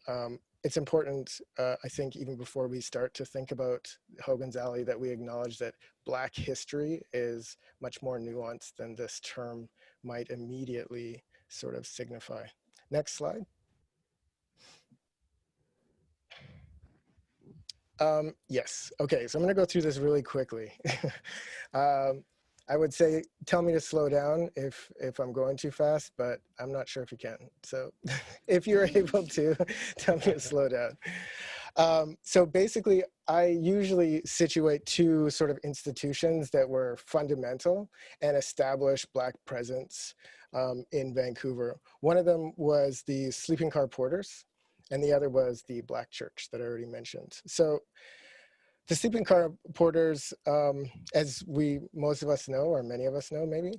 it's important, I think, even before we start to think about Hogan's Alley, that we acknowledge that Black history is much more nuanced than this term might immediately sort of signify. Next slide. Yes, okay, so I'm gonna go through this really quickly. I would say, tell me to slow down if I'm going too fast, but I'm not sure if you can. So if you're able to, tell me to slow down. So basically, I usually situate two sort of institutions that were fundamental and established Black presence in Vancouver. One of them was the sleeping car porters, and the other was the Black church that I already mentioned. So the sleeping car porters, as most of us know, or many of us know maybe,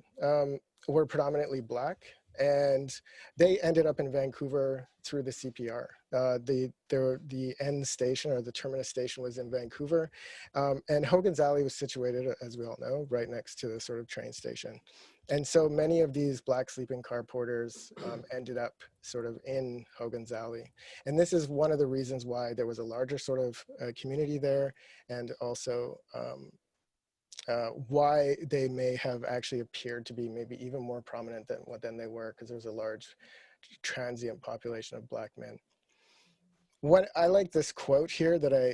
were predominantly Black, and they ended up in Vancouver through the CPR. The end station, or the terminus station, was in Vancouver, and Hogan's Alley was situated, as we all know, right next to the sort of train station. And so many of these Black sleeping car porters ended up sort of in Hogan's Alley. And this is one of the reasons why there was a larger sort of community there, and also why they may have actually appeared to be maybe even more prominent than they were, because there was a large transient population of Black men. What I like this quote here that I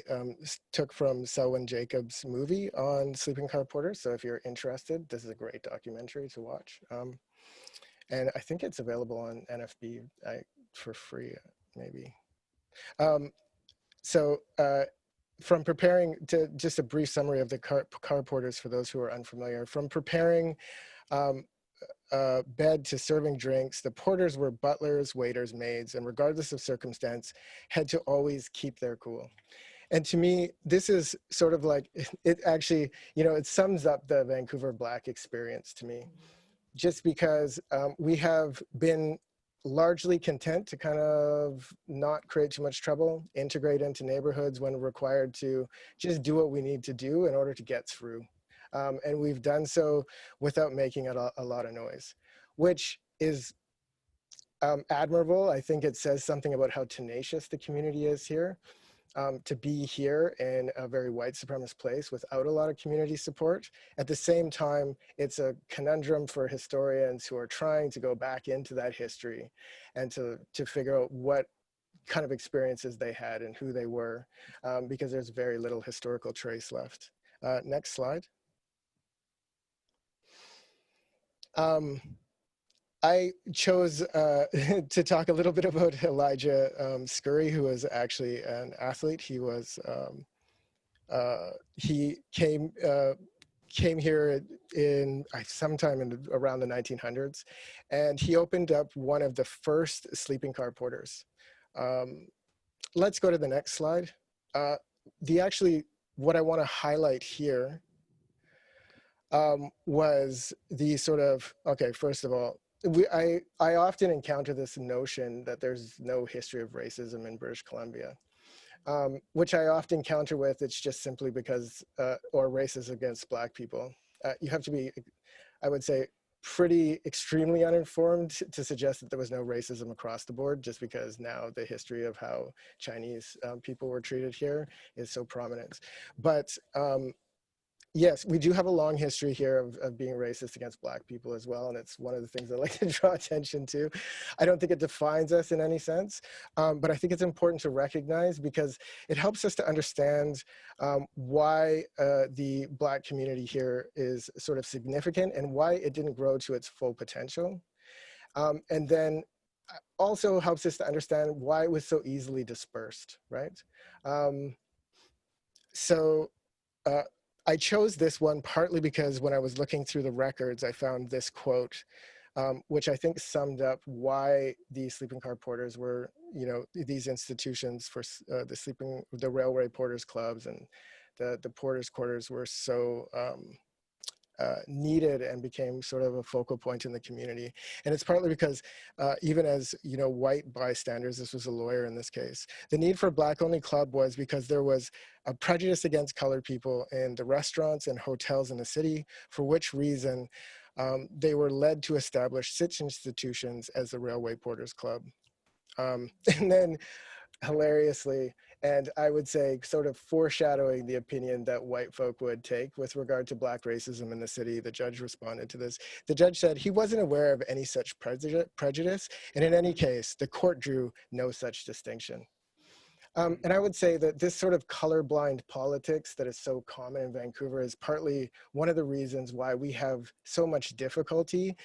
took from Selwyn Jacobs' movie on sleeping car porters. So if you're interested, this is a great documentary to watch. And I think it's available on NFB for free, maybe. From preparing, to just a brief summary of the car porters for those who are unfamiliar, from preparing bed to serving drinks, the porters were butlers, waiters, maids, and regardless of circumstance, had to always keep their cool. And to me, this is sort of like, it actually, it sums up the Vancouver Black experience to me, just because we have been largely content to kind of not create too much trouble, integrate into neighborhoods when required to just do what we need to do in order to get through. And we've done so without making a lot of noise, which is admirable. I think it says something about how tenacious the community is here. To be here in a very white supremacist place without a lot of community support. At the same time, it's a conundrum for historians who are trying to go back into that history and to figure out what kind of experiences they had and who they were, because there's very little historical trace left. Next slide. I chose to talk a little bit about Elijah Scurry, who was actually an athlete. He was he came here in sometime around the 1900s, and he opened up one of the first sleeping car porters. Let's go to the next slide. What I want to highlight here was the sort of, okay, first of all, I often encounter this notion that there's no history of racism in British Columbia, which I often counter with, it's just simply because, or racism against Black people. You have to be, I would say, pretty extremely uninformed to suggest that there was no racism across the board, just because now the history of how Chinese people were treated here is so prominent. But yes, we do have a long history here of being racist against Black people as well, and it's one of the things I like to draw attention to. I don't think it defines us in any sense, but I think it's important to recognize, because it helps us to understand why the Black community here is sort of significant and why it didn't grow to its full potential. And then also helps us to understand why it was so easily dispersed, right? I chose this one partly because when I was looking through the records, I found this quote, which I think summed up why the sleeping car porters were, these institutions for the railway porters clubs and the porters quarters were so needed and became sort of a focal point in the community. And it's partly because even as, white bystanders, this was a lawyer in this case, the need for a Black-only club was because there was a prejudice against colored people in the restaurants and hotels in the city, for which reason they were led to establish such institutions as the Railway Porters Club. And then hilariously, and I would say sort of foreshadowing the opinion that white folk would take with regard to Black racism in the city, the judge responded to this. The judge said he wasn't aware of any such prejudice, and in any case, the court drew no such distinction. And I would say that this sort of colorblind politics that is so common in Vancouver is partly one of the reasons why we have so much difficulty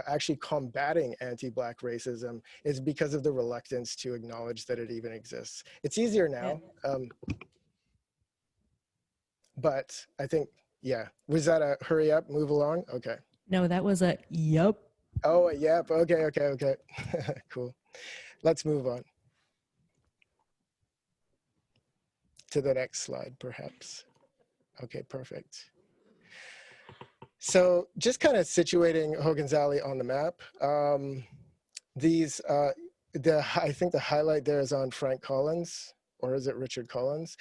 actually combating anti-Black racism, is because of the reluctance to acknowledge that it even exists. It's easier now, but I think, yeah. Was that a hurry up, move along? Okay. No, that was a yup. Oh, yep. Okay. Cool. Let's move on to the next slide, perhaps. Okay, perfect. So just kind of situating Hogan's Alley on the map. I think the highlight there is on Frank Collins, or is it Richard Collins,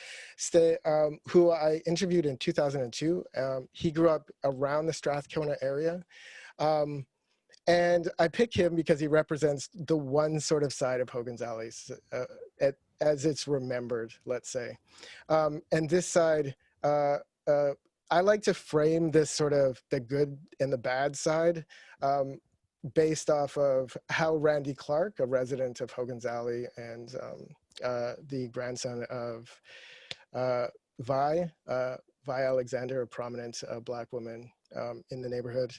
who I interviewed in 2002. He grew up around the Strathcona area. And I pick him because he represents the one sort of side of Hogan's Alley as it's remembered, let's say. And this side, I like to frame this sort of the good and the bad side based off of how Randy Clark, a resident of Hogan's Alley and the grandson of Vi Alexander, a prominent Black woman in the neighborhood,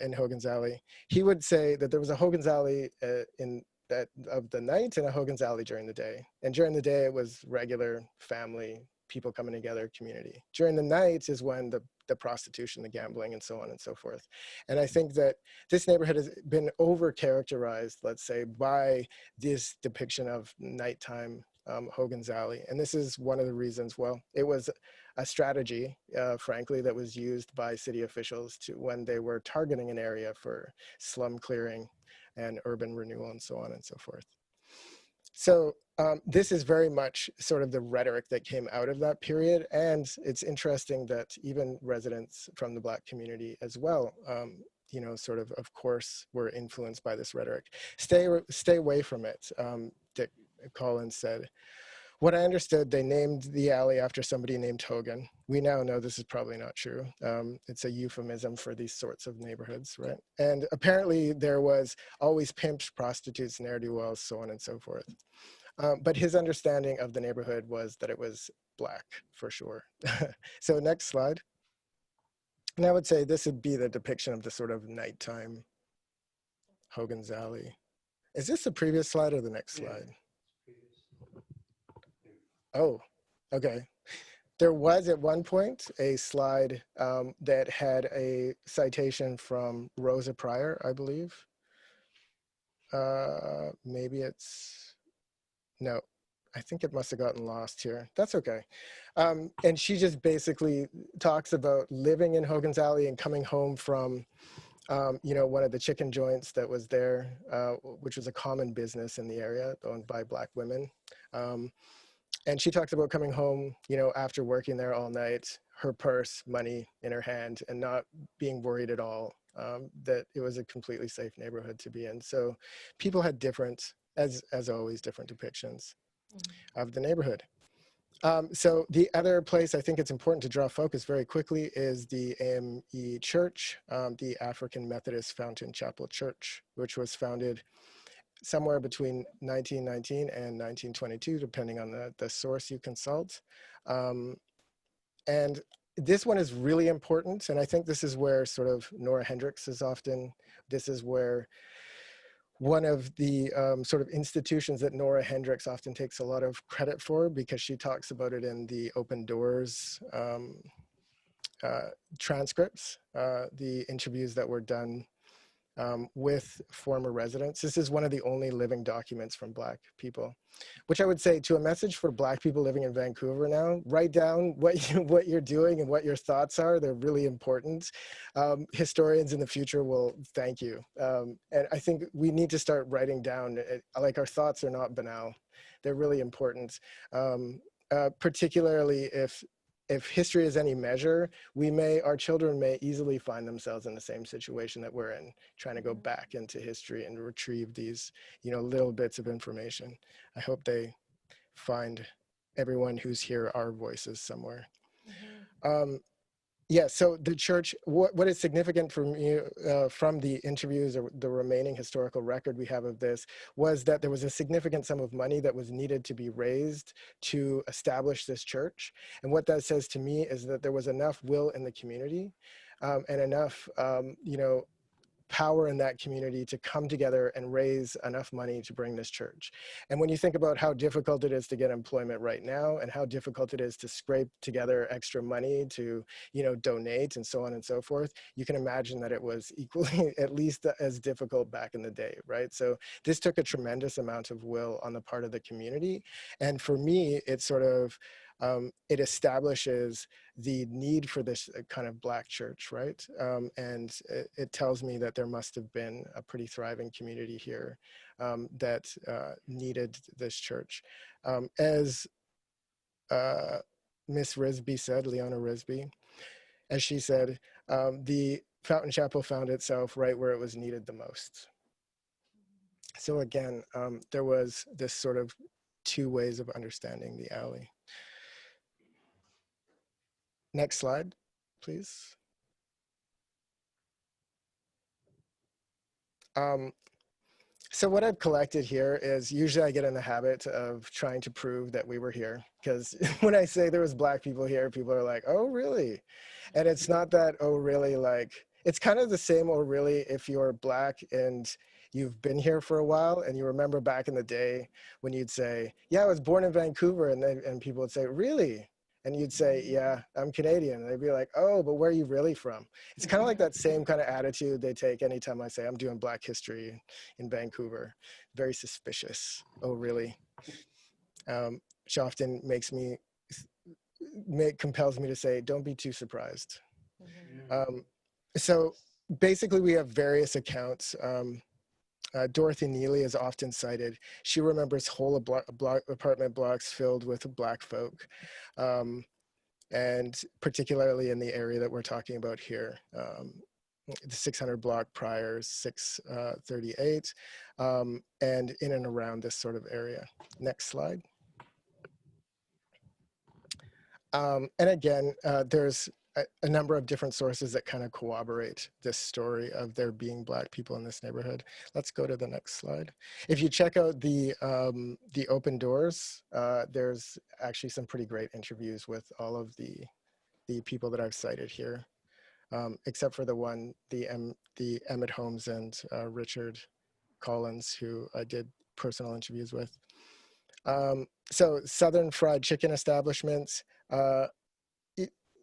in Hogan's Alley, he would say that there was a Hogan's Alley of the night and a Hogan's Alley during the day. And during the day, it was regular family, people coming together, community. During the night is when the prostitution, the gambling, and so on and so forth. And I think that this neighborhood has been over-characterized, let's say, by this depiction of nighttime Hogan's Alley. And this is one of the reasons, well, it was a strategy, frankly, that was used by city officials when they were targeting an area for slum clearing and urban renewal and so on and so forth. So this is very much sort of the rhetoric that came out of that period. And it's interesting that even residents from the Black community as well, sort of course, were influenced by this rhetoric. Stay away from it, Dick Collins said. What I understood, they named the alley after somebody named Hogan. We now know this is probably not true. It's a euphemism for these sorts of neighborhoods, right? And apparently there was always pimps, prostitutes, ne'er-do-wells, so on and so forth. But his understanding of the neighborhood was that it was Black, for sure. So next slide. And I would say this would be the depiction of the sort of nighttime Hogan's Alley. Is this the previous slide or the next slide? Oh, okay. There was at one point a slide that had a citation from Rosa Pryor, I believe. Maybe it's, no, I think it must have gotten lost here. That's okay. And she just basically talks about living in Hogan's Alley and coming home from one of the chicken joints that was there, which was a common business in the area owned by Black women. And she talks about coming home, after working there all night, her purse, money in her hand, and not being worried at all that it was a completely safe neighborhood to be in. So people had different, as always, different depictions of the neighborhood. So the other place I think it's important to draw focus very quickly is the AME Church, the African Methodist Fountain Chapel Church, which was founded somewhere between 1919 and 1922, depending on the source you consult. And this one is really important. And I think this is where sort of Nora Hendricks is often, this is where one of the sort of institutions that Nora Hendricks often takes a lot of credit for, because she talks about it in the Open Doors transcripts, the interviews that were done with former residents. This is one of the only living documents from Black people, which I would say to a message for Black people living in Vancouver now, write down what you're doing and what your thoughts are. They're really important. Historians in the future will thank you. And I think we need to start writing down, like, our thoughts are not banal. They're really important, particularly if history is any measure, our children may easily find themselves in the same situation that we're in, trying to go back into history and retrieve these, little bits of information. I hope they find everyone who's here our voices somewhere. Yeah, so the church, what is significant for me from the interviews or the remaining historical record we have of this was that there was a significant sum of money that was needed to be raised to establish this church. And what that says to me is that there was enough will in the community and enough, power in that community to come together and raise enough money to bring this church. And when you think about how difficult it is to get employment right now and how difficult it is to scrape together extra money to, donate and so on and so forth, you can imagine that it was equally, at least as difficult back in the day, right? So this took a tremendous amount of will on the part of the community. And for me, it sort of, it establishes the need for this kind of Black church, right? And it tells me that there must have been a pretty thriving community here that needed this church. As Miss Risby said, Leona Risby, as she said, the Fountain Chapel found itself right where it was needed the most. So again, there was this sort of two ways of understanding the alley. Next slide, please. So what I've collected here is usually I get in the habit of trying to prove that we were here, because when I say there was Black people here, people are like, oh, really? And it's not that, oh, really, like, it's kind of the same, oh, really, if you're Black and you've been here for a while and you remember back in the day when you'd say, yeah, I was born in Vancouver, and people would say, really? And you'd say, yeah, I'm Canadian. And they'd be like, oh, but where are you really from? It's kind of like that same kind of attitude they take anytime I say I'm doing Black history in Vancouver. Very suspicious. Oh, really? Which often compels me to say, don't be too surprised. So basically we have various accounts. Dorothy Neely is often cited. She remembers whole apartment blocks filled with Black folk, and particularly in the area that we're talking about here, the 600 block prior 638, and in and around this sort of area. Next slide. And again, there's a number of different sources that kind of corroborate this story of there being Black people in this neighborhood. Let's go to the next slide. If you check out the open doors, there's actually some pretty great interviews with all of the people that I've cited here, except for the Emmett Holmes and Richard Collins, who I did personal interviews with. So Southern fried chicken establishments,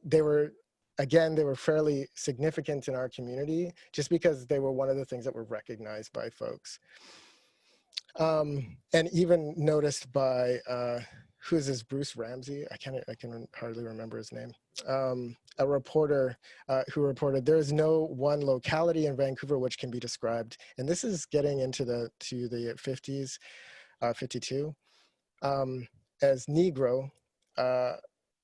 they were fairly significant in our community just because they were one of the things that were recognized by folks. And even noticed by, who's this, Bruce Ramsey? I can hardly remember his name. A reporter who reported, there is no one locality in Vancouver which can be described. And this is getting into the 50s, 52, as Negro.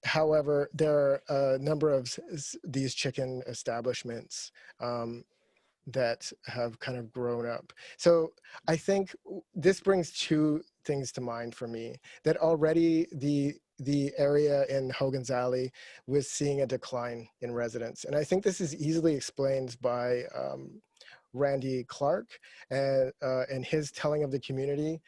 However, there are a number of these chicken establishments that have kind of grown up. So I think this brings two things to mind for me, that already the area in Hogan's Alley was seeing a decline in residents. And I think this is easily explained by Randy Clark and his telling of the community.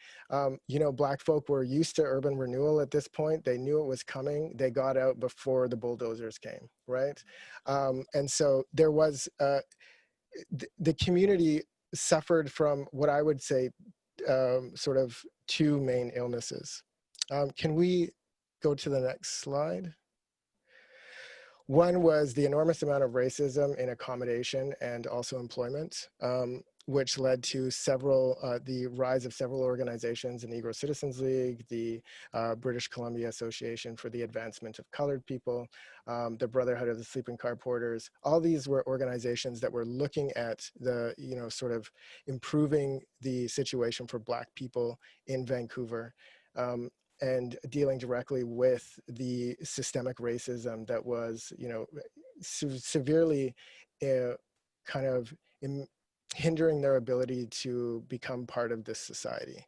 Black folk were used to urban renewal at this point. They knew it was coming. They got out before the bulldozers came, right? And so there was, the community suffered from what I would say sort of two main illnesses. Can we go to the next slide? One was the enormous amount of racism in accommodation and also employment, which led to the rise of several organizations, the Negro Citizens League, the British Columbia Association for the Advancement of Colored People, the Brotherhood of the Sleeping Car Porters. All these were organizations that were looking at the, sort of improving the situation for Black people in Vancouver. And dealing directly with the systemic racism that was, severely kind of hindering their ability to become part of this society.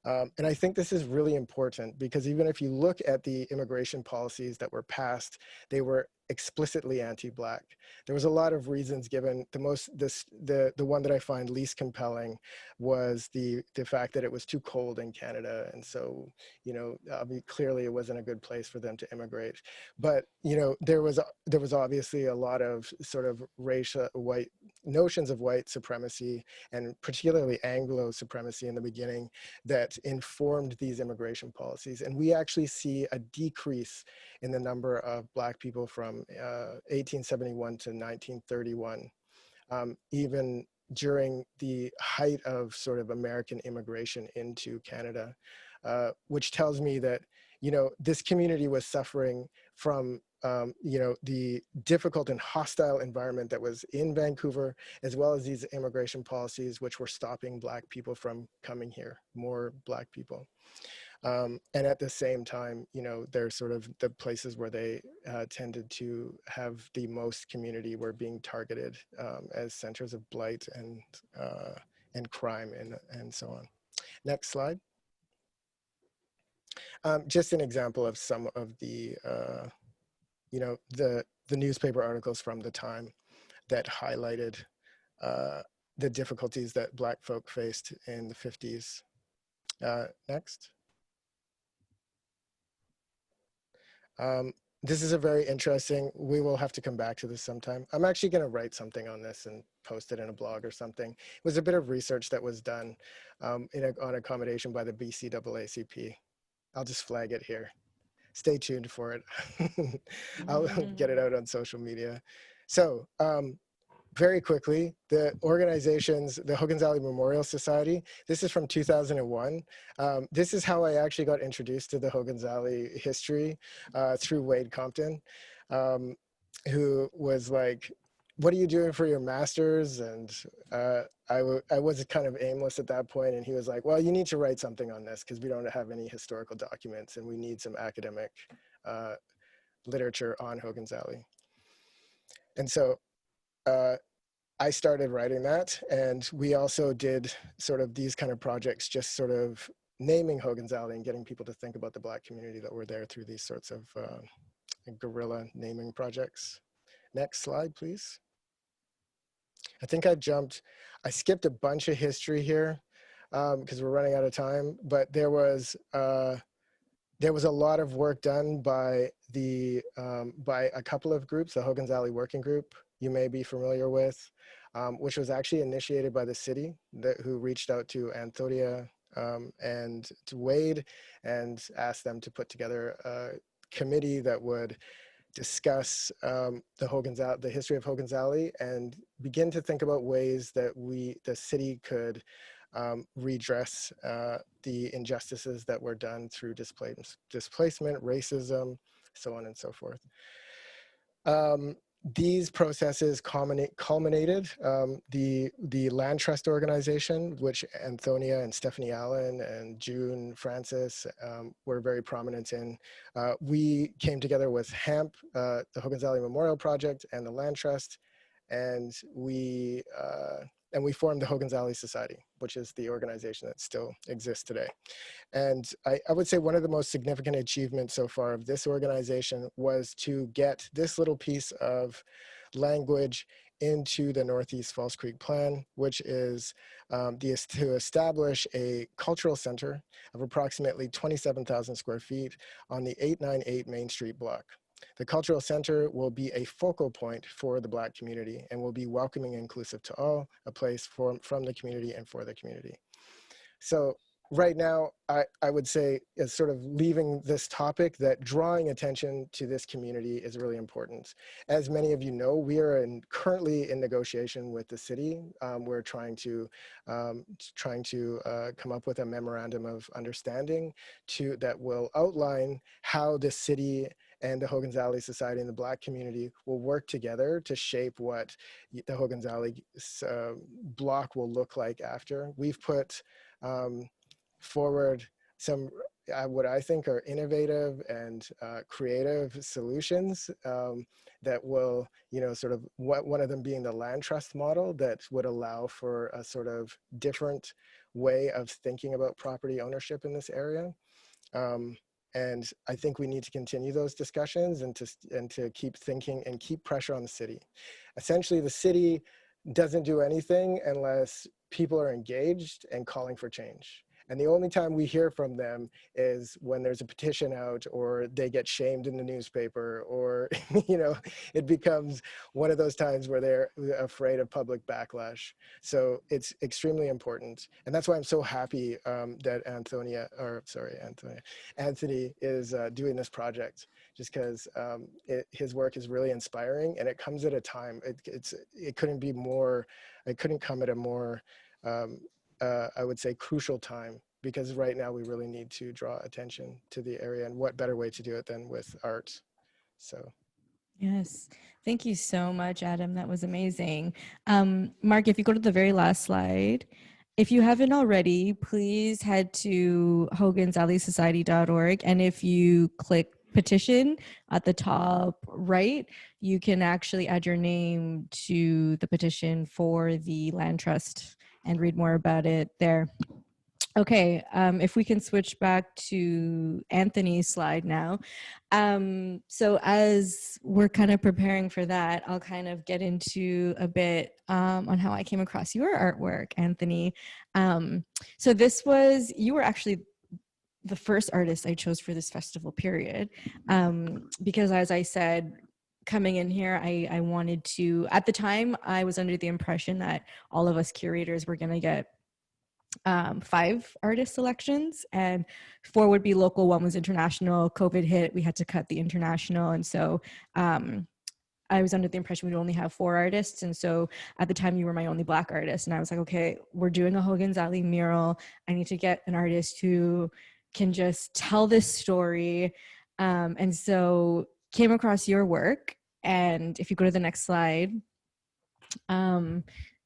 And I think this is really important because even if you look at the immigration policies that were passed, they were explicitly anti-Black. There was a lot of reasons given. The one that I find least compelling was the fact that it was too cold in Canada, and so, you know, I mean, clearly it wasn't a good place for them to immigrate. But, you know, there was obviously a lot of sort of racial white notions of white supremacy, and particularly Anglo supremacy in the beginning, that informed these immigration policies. And we actually see a decrease in the number of Black people from 1871 to 1931, even during the height of sort of American immigration into Canada, which tells me that, you know, this community was suffering from, you know, the difficult and hostile environment that was in Vancouver, as well as these immigration policies, which were stopping Black people from coming here, more Black people. And at the same time, you know, they're sort of the places where they tended to have the most community were being targeted as centers of blight and crime and so on. Next slide. Just an example of some of the, you know, the newspaper articles from the time that highlighted the difficulties that Black folk faced in the 50s. Next. This is a very interesting, we will have to come back to this sometime. I'm actually going to write something on this and post it in a blog or something. It was a bit of research that was done on accommodation by the BCAACP. I'll just flag it here. Stay tuned for it. I'll get it out on social media. So very quickly, the organizations, the Hogan's Alley Memorial Society, this is from 2001. This is how I actually got introduced to the Hogan's Alley history through Wade Compton, who was like, what are you doing for your master's? And I was kind of aimless at that point, and he was like, well, you need to write something on this because we don't have any historical documents and we need some academic literature on Hogan's Alley. And so I started writing that, and we also did sort of these kind of projects, just sort of naming Hogan's Alley and getting people to think about the Black community that were there through these sorts of guerrilla naming projects. Next slide, please. I think I skipped a bunch of history here because we're running out of time, but there was a lot of work done by a couple of groups, the Hogan's Alley Working Group, you may be familiar with, which was actually initiated by the city who reached out to Antonia and to Wade and asked them to put together a committee that would discuss the history of Hogan's Alley and begin to think about ways that the city could redress the injustices that were done through displacement, racism, so on and so forth. These processes culminated the Land Trust Organization, which Antonia and Stephanie Allen and June Francis were very prominent in. We came together with HAMP, the Hogan's Alley Memorial Project, and the Land Trust, and we formed the Hogan's Alley Society, which is the organization that still exists today. And I would say one of the most significant achievements so far of this organization was to get this little piece of language into the Northeast False Creek Plan, which is to establish a cultural center of approximately 27,000 square feet on the 898 Main Street block. The cultural center will be a focal point for the Black community and will be welcoming and inclusive to all, a place from the community and for the community. So right now, I would say, is sort of leaving this topic, that drawing attention to this community is really important. As many of you know, we are currently in negotiation with the city. We're trying to come up with a memorandum of understanding that will outline how the city and the Hogan's Alley Society and the Black community will work together to shape what the Hogan's Alley block will look like after. We've put forward some what I think are innovative and creative solutions that will, sort of one of them being the land trust model that would allow for a sort of different way of thinking about property ownership in this area. And I think we need to continue those discussions and to keep thinking and keep pressure on the city. Essentially, the city doesn't do anything unless people are engaged and calling for change. And the only time we hear from them is when there's a petition out, or they get shamed in the newspaper, or, you know, it becomes one of those times where they're afraid of public backlash. So it's extremely important. And that's why I'm so happy that Anthony is doing this project, just because his work is really inspiring, and it comes at a time, it couldn't come at a more, I would say, crucial time, because right now we really need to draw attention to the area, and what better way to do it than with art. So Yes, thank you so much, Adam. That was amazing. Mark, if you go to the very last slide, if you haven't already, please head to hogansalley.society.org, and if you click petition at the top right, you can actually add your name to the petition for the land trust and read more about it there. Okay, if we can switch back to Anthony's slide now. So as we're kind of preparing for that, I'll kind of get into a bit on how I came across your artwork, Anthony. So you were actually the first artist I chose for this festival period, because as I said, coming in here, I wanted to, at the time, I was under the impression that all of us curators were going to get 5 artist selections, and 4 would be local, 1 was international. COVID hit, we had to cut the international, and so I was under the impression we'd only have 4 artists. And so at the time, you were my only Black artist, and I was like, okay, we're doing a Hogan's Alley mural. I need to get an artist who can just tell this story. And so came across your work, and if you go to the next slide,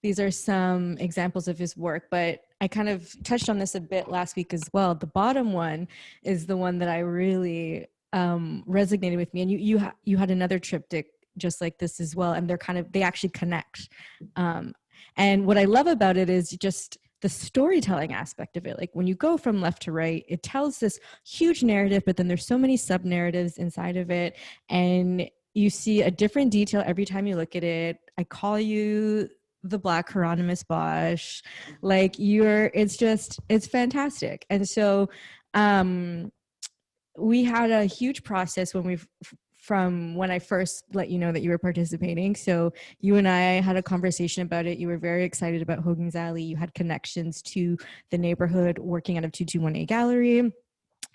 these are some examples of his work, but I kind of touched on this a bit last week as well. The bottom one is the one that I really resonated with me, and you had another triptych just like this as well, and they actually connect. And what I love about it is just the storytelling aspect of it. Like when you go from left to right, it tells this huge narrative, but then there's so many sub narratives inside of it, and you see a different detail every time you look at it. I call you the Black Hieronymus Bosch. Like it's fantastic. And so we had a huge process from when I first let you know that you were participating. So you and I had a conversation about it. You were very excited about Hogan's Alley. You had connections to the neighborhood working out of 221A Gallery.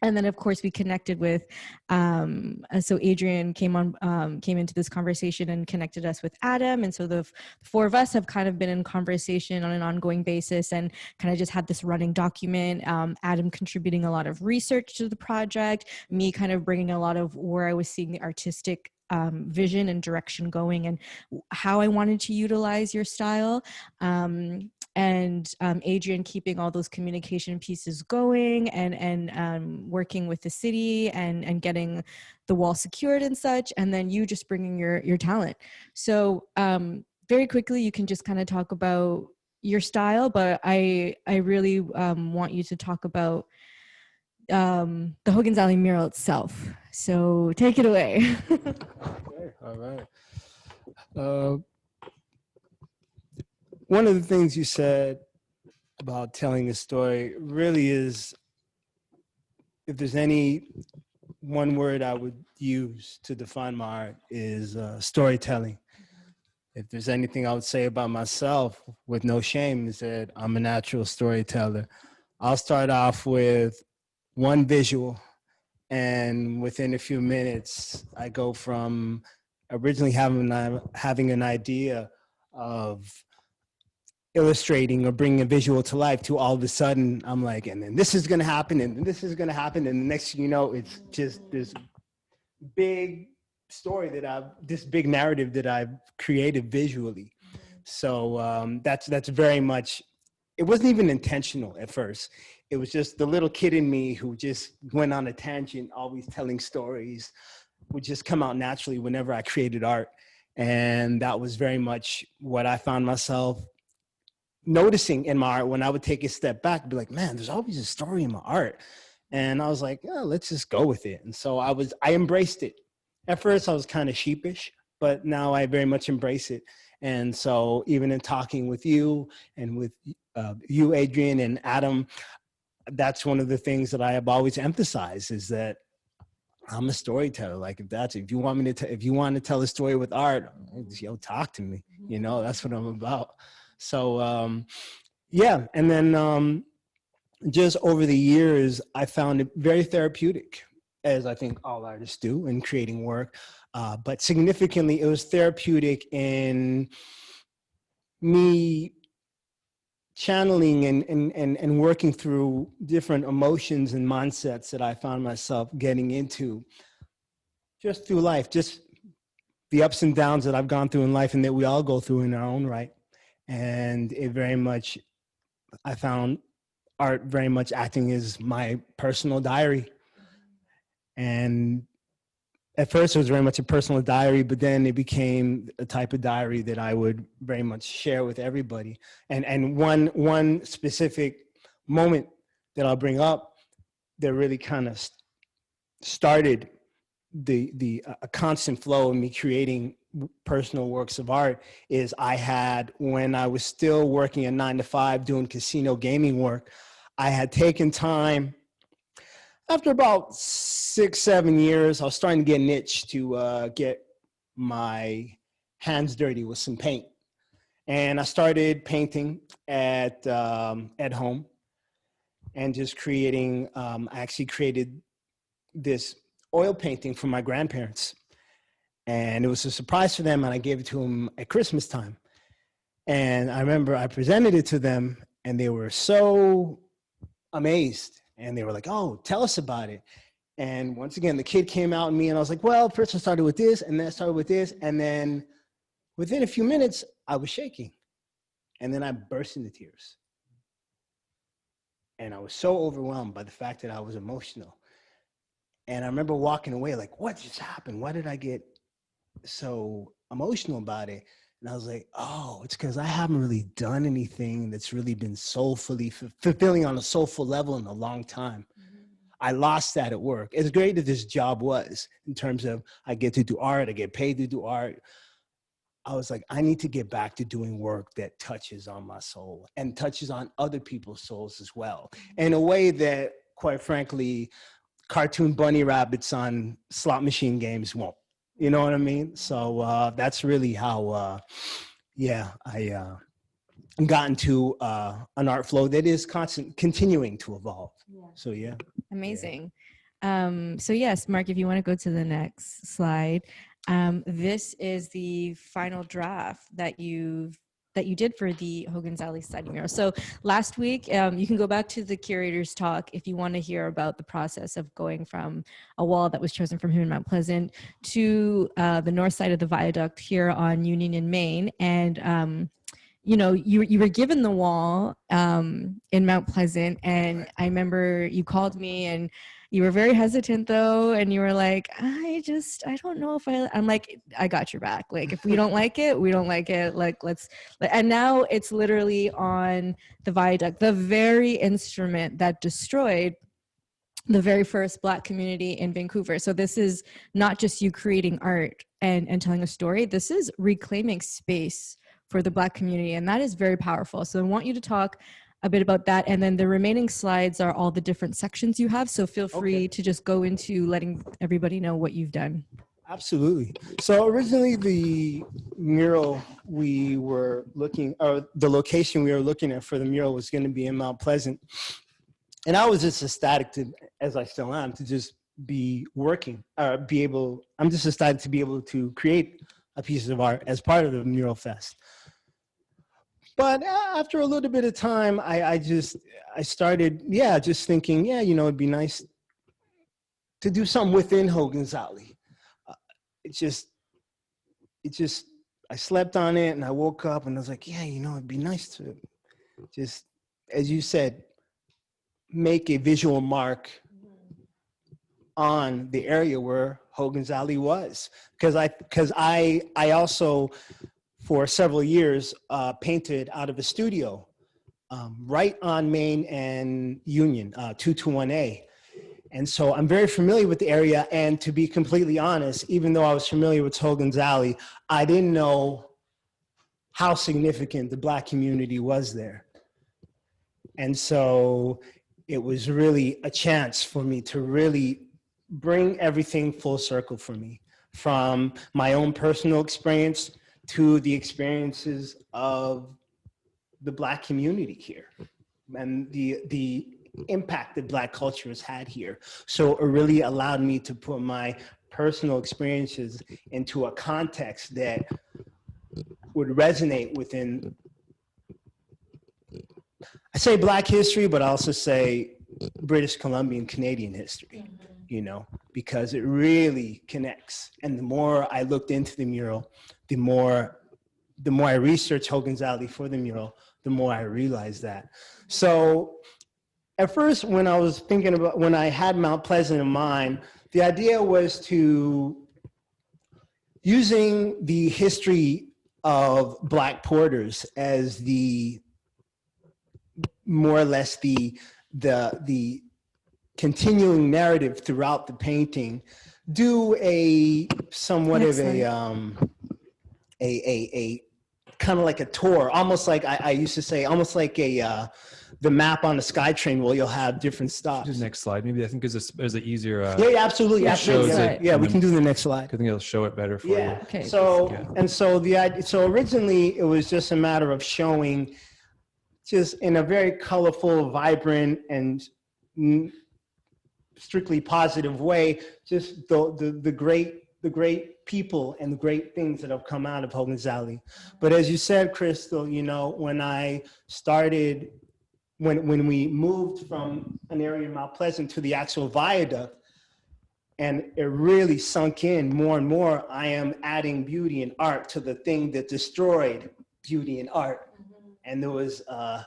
And then, of course, we connected with, so Adrian came into this conversation and connected us with Adam. And so the 4 of us have kind of been in conversation on an ongoing basis and kind of just had this running document. Adam contributing a lot of research to the project, me kind of bringing a lot of where I was seeing the artistic vision and direction going, and how I wanted to utilize your style. And Adrian keeping all those communication pieces going, and working with the city and getting the wall secured and such, and then you just bringing your talent. So very quickly, you can just kind of talk about your style, but I really want you to talk about the Hogan's Alley mural itself. So take it away. Okay, all right. One of the things you said about telling a story really is, if there's any one word I would use to define my art, is storytelling. If there's anything I would say about myself with no shame, is that I'm a natural storyteller. I'll start off with one visual, and within a few minutes, I go from originally having an idea of illustrating or bringing a visual to life, to all of a sudden I'm like, and then this is going to happen, and then this is going to happen, and the next thing you know, it's just this big story this big narrative that I've created visually. So that's very much, it wasn't even intentional at first. It was just the little kid in me who just went on a tangent, always telling stories, would just come out naturally whenever I created art. And that was very much what I found myself noticing in my art when I would take a step back and be like, man, there's always a story in my art. And I was like, oh, let's just go with it. And so I embraced it. At first I was kind of sheepish, but now I very much embrace it. And so even in talking with you and with you, Adrian, and Adam, that's one of the things that I have always emphasized, is that I'm a storyteller. Like if you want to tell a story with art, talk to me, that's what I'm about. So, yeah. And then, just over the years, I found it very therapeutic, as I think all artists do in creating work. But significantly, it was therapeutic in me channeling and working through different emotions and mindsets that I found myself getting into just through life, just the ups and downs that I've gone through in life and that we all go through in our own right. And it very much, I found art very much acting as my personal diary. And at first it was very much a personal diary, but then it became a type of diary that I would very much share with everybody. And one specific moment that I'll bring up that really kind of started a constant flow of me creating personal works of art is I had, when I was still working a 9-to-5 doing casino gaming work, I had taken time after about 6-7 years. I was starting to get an itch to get my hands dirty with some paint. And I started painting at home and just creating, I actually created this oil painting for my grandparents. And it was a surprise for them, and I gave it to them at Christmas time. And I remember I presented it to them, and they were so amazed. And they were like, oh, tell us about it. And once again, the kid came out in me, and I was like, well, first I started with this, and then I started with this. And then within a few minutes, I was shaking. And then I burst into tears. And I was so overwhelmed by the fact that I was emotional. And I remember walking away like, what just happened? Why did I get so emotional about it? And I was like, oh, it's because I haven't really done anything that's really been soulfully fulfilling on a soulful level in a long time. Mm-hmm. I lost that at work. As great as this job was, in terms of I get to do art, I get paid to do art, I was like, I need to get back to doing work that touches on my soul and touches on other people's souls as well, in a way that, quite frankly, cartoon bunny rabbits on slot machine games won't. You know what I mean? So that's really how, I got into an art flow that is continuing to evolve. Yeah. So yeah. Amazing. Yeah. So yes, Mark, if you want to go to the next slide, this is the final draft that you did for the Hogan's Alley Siding Mural. So last week, you can go back to the curator's talk if you want to hear about the process of going from a wall that was chosen from here in Mount Pleasant to the north side of the viaduct here on Union and Main. And you were given the wall in Mount Pleasant, and I remember you called me and you were very hesitant though, and you were like, I don't know if I'm like, I got your back. Like, if we don't like it, we don't like it. Like, and now it's literally on the viaduct, the very instrument that destroyed the very first Black community in Vancouver. So this is not just you creating art and telling a story. This is reclaiming space for the Black community, and that is very powerful. So I want you to talk a bit about that, and then the remaining slides are all the different sections you have, so feel free to just go into letting everybody know what you've done. Absolutely. So originally the mural we were looking, or the location we were looking at for the mural was going to be in Mount Pleasant, and I was just ecstatic to, as I still am, to just be working, I'm just ecstatic to be able to create a piece of art as part of the Mural Fest. But after a little bit of time, I started, just thinking, it'd be nice to do something within Hogan's Alley. I slept on it and I woke up and I was like, it'd be nice to just, as you said, make a visual mark on the area where Hogan's Alley was. Because I also, for several years, painted out of a studio right on Main and Union, 221A. And so I'm very familiar with the area. And to be completely honest, even though I was familiar with Hogan's Alley, I didn't know how significant the Black community was there. And so it was really a chance for me to really bring everything full circle for me, from my own personal experience to the experiences of the Black community here and the impact that Black culture has had here. So it really allowed me to put my personal experiences into a context that would resonate within, I say Black history, but I also say British Columbian Canadian history, you know, because it really connects. And the more I looked into the mural, the more I researched Hogan's Alley for the mural, the more I realized that. So at first, when I was thinking about, when I had Mount Pleasant in mind, the idea was to, using the history of Black porters as the, more or less the continuing narrative throughout the painting, do a somewhat of a kind of like a tour, almost like I used to say, almost like the map on a SkyTrain where you'll have different stops. Do the next slide, maybe. I think there's an easier. Yeah, absolutely. Yeah, we can do the next slide. I think it'll show it better for you. Okay. So originally it was just a matter of showing, just in a very colorful, vibrant, and strictly positive way, just the great people and the great things that have come out of Hogan's Alley. But as you said, Krystal, you know, when I started, when we moved from an area in Mount Pleasant to the actual viaduct, and it really sunk in more and more, I am adding beauty and art to the thing that destroyed beauty and art. And there was, I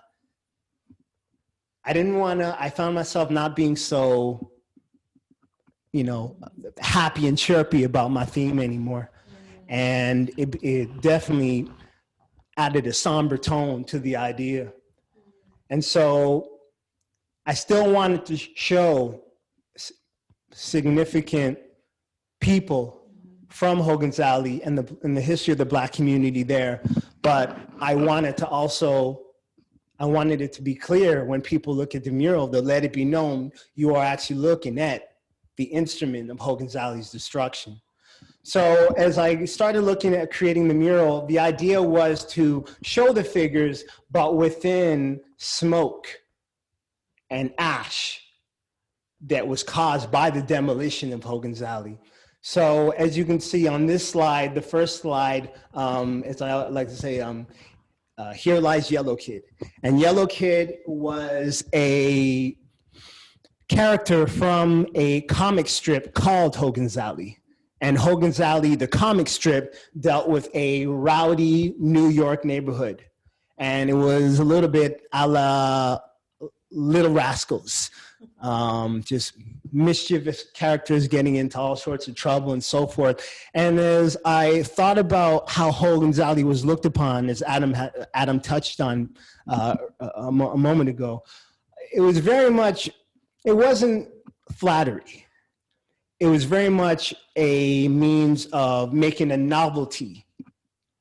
found myself not being so, you know, happy and chirpy about my theme anymore. And it definitely added a somber tone to the idea. And so I still wanted to show significant people from Hogan's Alley and the history of the Black community there. But I wanted it to be clear when people look at the mural, to let it be known you are actually looking at the instrument of Hogan's Alley's destruction. So as I started looking at creating the mural, the idea was to show the figures, but within smoke and ash that was caused by the demolition of Hogan's Alley. So as you can see on this slide, the first slide, as I like to say, here lies Yellow Kid. And Yellow Kid was a character from a comic strip called Hogan's Alley. And Hogan's Alley, the comic strip, dealt with a rowdy New York neighborhood. And it was a little bit a la Little Rascals, just mischievous characters getting into all sorts of trouble and so forth. And as I thought about how Hogan's Alley was looked upon, as Adam touched on a moment ago, it was very much, it wasn't flattery. It was very much a means of making a novelty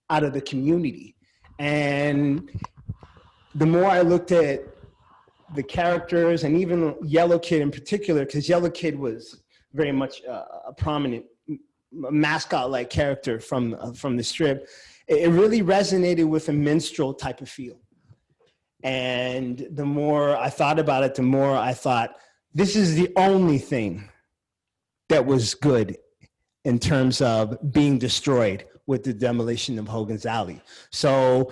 out of the community. And the more I looked at the characters, and even Yellow Kid in particular, because Yellow Kid was very much a prominent mascot-like character from the strip, it really resonated with a minstrel type of feel. And the more I thought about it, the more I thought, this is the only thing that was good in terms of being destroyed with the demolition of Hogan's Alley. So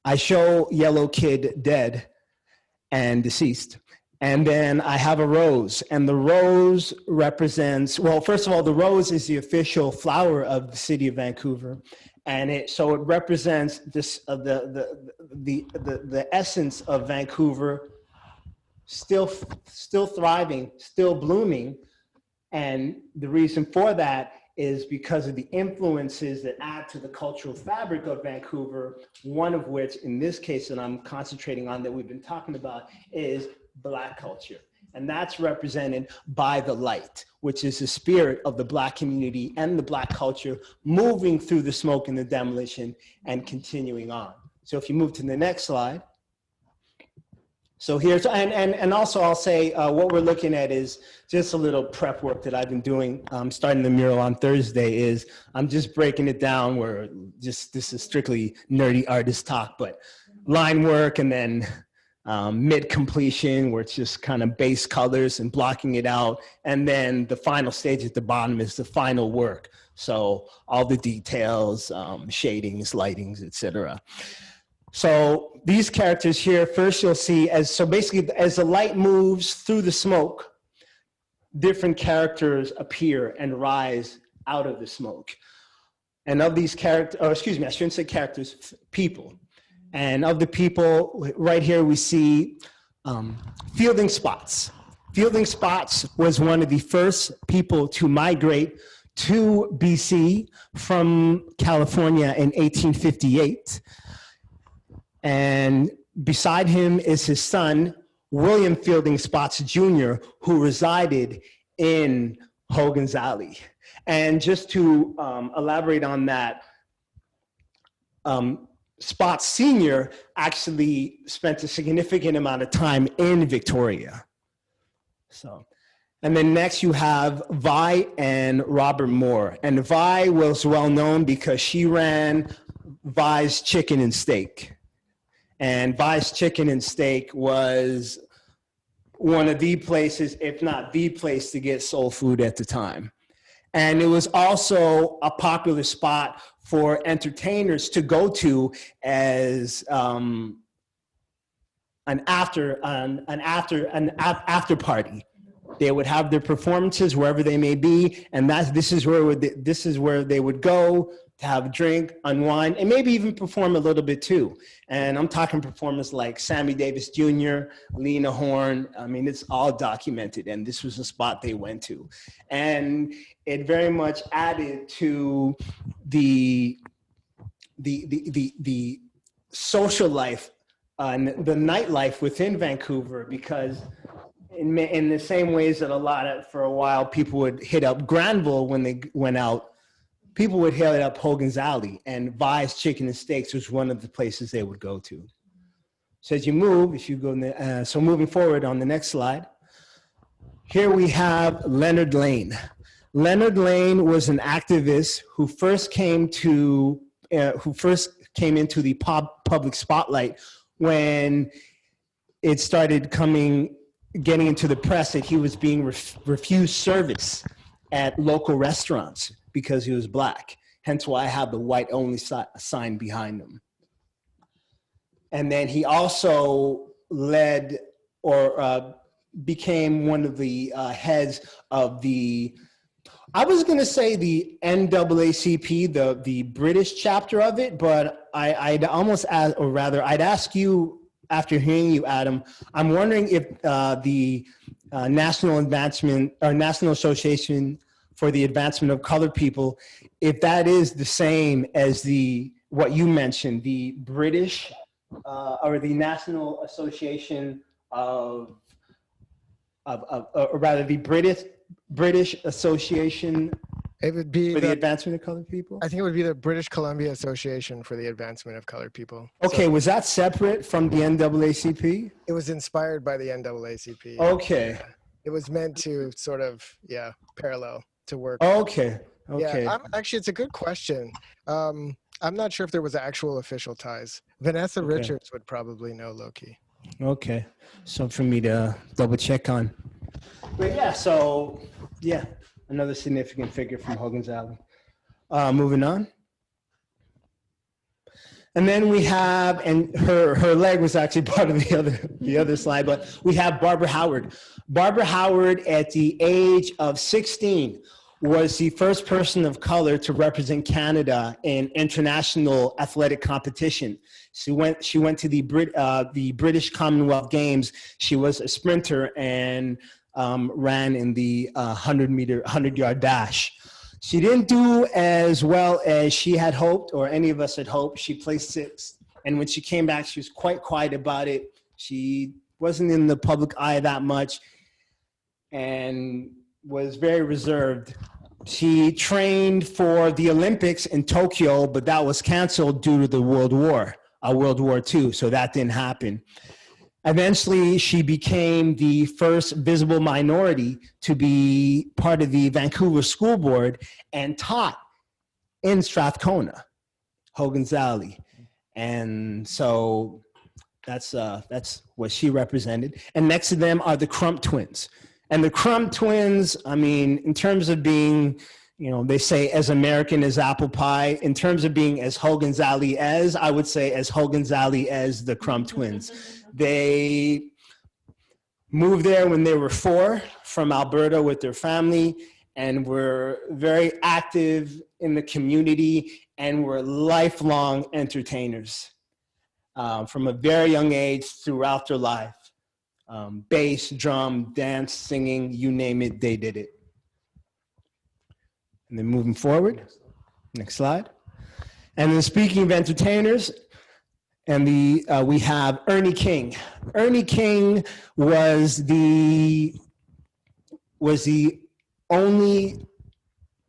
I show Yellow Kid dead and deceased. And then I have a rose, and the rose represents, well, first of all, the rose is the official flower of the city of Vancouver. And so it represents this, the essence of Vancouver still thriving, still blooming. And the reason for that is because of the influences that add to the cultural fabric of Vancouver, one of which, in this case that I'm concentrating on, that we've been talking about, is Black culture. And that's represented by the light, which is the spirit of the Black community and the Black culture moving through the smoke and the demolition and continuing on. So if you move to the next slide. So here's, and also I'll say what we're looking at is just a little prep work that I've been doing, starting the mural on Thursday is, I'm just breaking it down where just, this is strictly nerdy artist talk, but line work and then mid-completion where it's just kind of base colors and blocking it out. And then the final stage at the bottom is the final work. So all the details, shadings, lightings, etc. So these characters here, first you'll see so basically as the light moves through the smoke, different characters appear and rise out of the smoke. And of these characters, or excuse me, I shouldn't say characters, people. And of the people, right here we see Fielding Spots. Fielding Spots was one of the first people to migrate to BC from California in 1858. And beside him is his son, William Fielding Spots Jr., who resided in Hogan's Alley. And just to elaborate on that, Spots Sr. actually spent a significant amount of time in Victoria. So, and then next you have Vi and Robert Moore. And Vi was well known because she ran Vi's Chicken and Steak. And Vi's Chicken and Steak was one of the places, if not the place, to get soul food at the time. And it was also a popular spot for entertainers to go to as an after party. They would have their performances wherever they may be, and this is where they would go to have a drink, unwind, and maybe even perform a little bit too. And I'm talking performers like Sammy Davis Jr., Lena Horne. I mean, it's all documented, and this was a spot they went to. And it very much added to the social life and the nightlife within Vancouver, because in the same ways that for a while, people would hit up Granville when they went out, people would hit up Hogan's Alley, and Vi's Chicken and Steaks was one of the places they would go to. So as you move, so moving forward on the next slide, here we have Leonard Lane. Leonard Lane was an activist who first came into the public spotlight when it started getting into the press that he was being refused service at local restaurants because he was Black. Hence why I have the white only sign behind him. And then he also led or became one of the heads of I was going to say the NAACP, the British chapter of it, but I'd ask you, after hearing you, Adam, I'm wondering if the National Association for the Advancement of Colored People, if that is the same as what you mentioned, the British or the National Association or rather the British Association It would be for the Advancement of Colored People? I think it would be the British Columbia Association for the Advancement of Colored People. Okay, So was that separate from the NAACP? it was inspired by the NAACP. Okay. Yeah. It was meant to sort of, parallel to work. Okay. Okay. Yeah, actually, it's a good question. I'm not sure if there was actual official ties. Vanessa Richards would probably know, Loki. Okay. So for me to double check on. But another significant figure from Hogan's Alley. Moving on. And then we have, and her leg was actually part of the other slide, but we have Barbara Howard. Barbara Howard, at the age of 16, was the first person of color to represent Canada in international athletic competition. She went to the British Commonwealth Games. She was a sprinter and ran in the 100-yard dash. She didn't do as well as she had hoped, or any of us had hoped. She placed 6th, and when she came back, she was quite quiet about it. She wasn't in the public eye that much. and was very reserved. She trained for the Olympics in Tokyo, but that was canceled due to the World War II, so that didn't happen. Eventually, she became the first visible minority to be part of the Vancouver School Board and taught in Strathcona, Hogan's Alley. And so that's what she represented. And next to them are the Crump twins. And the Crump twins, I mean, in terms of being, you know, they say as American as apple pie. In terms of being as Hogan's Alley as, I would say as Hogan's Alley as the Crump twins. They moved there when they were 4 from Alberta with their family and were very active in the community and were lifelong entertainers from a very young age throughout their life. Bass, drum, dance, singing, you name it, they did it. And then moving forward, next slide. And then speaking of entertainers, and we have Ernie King. Ernie King was the only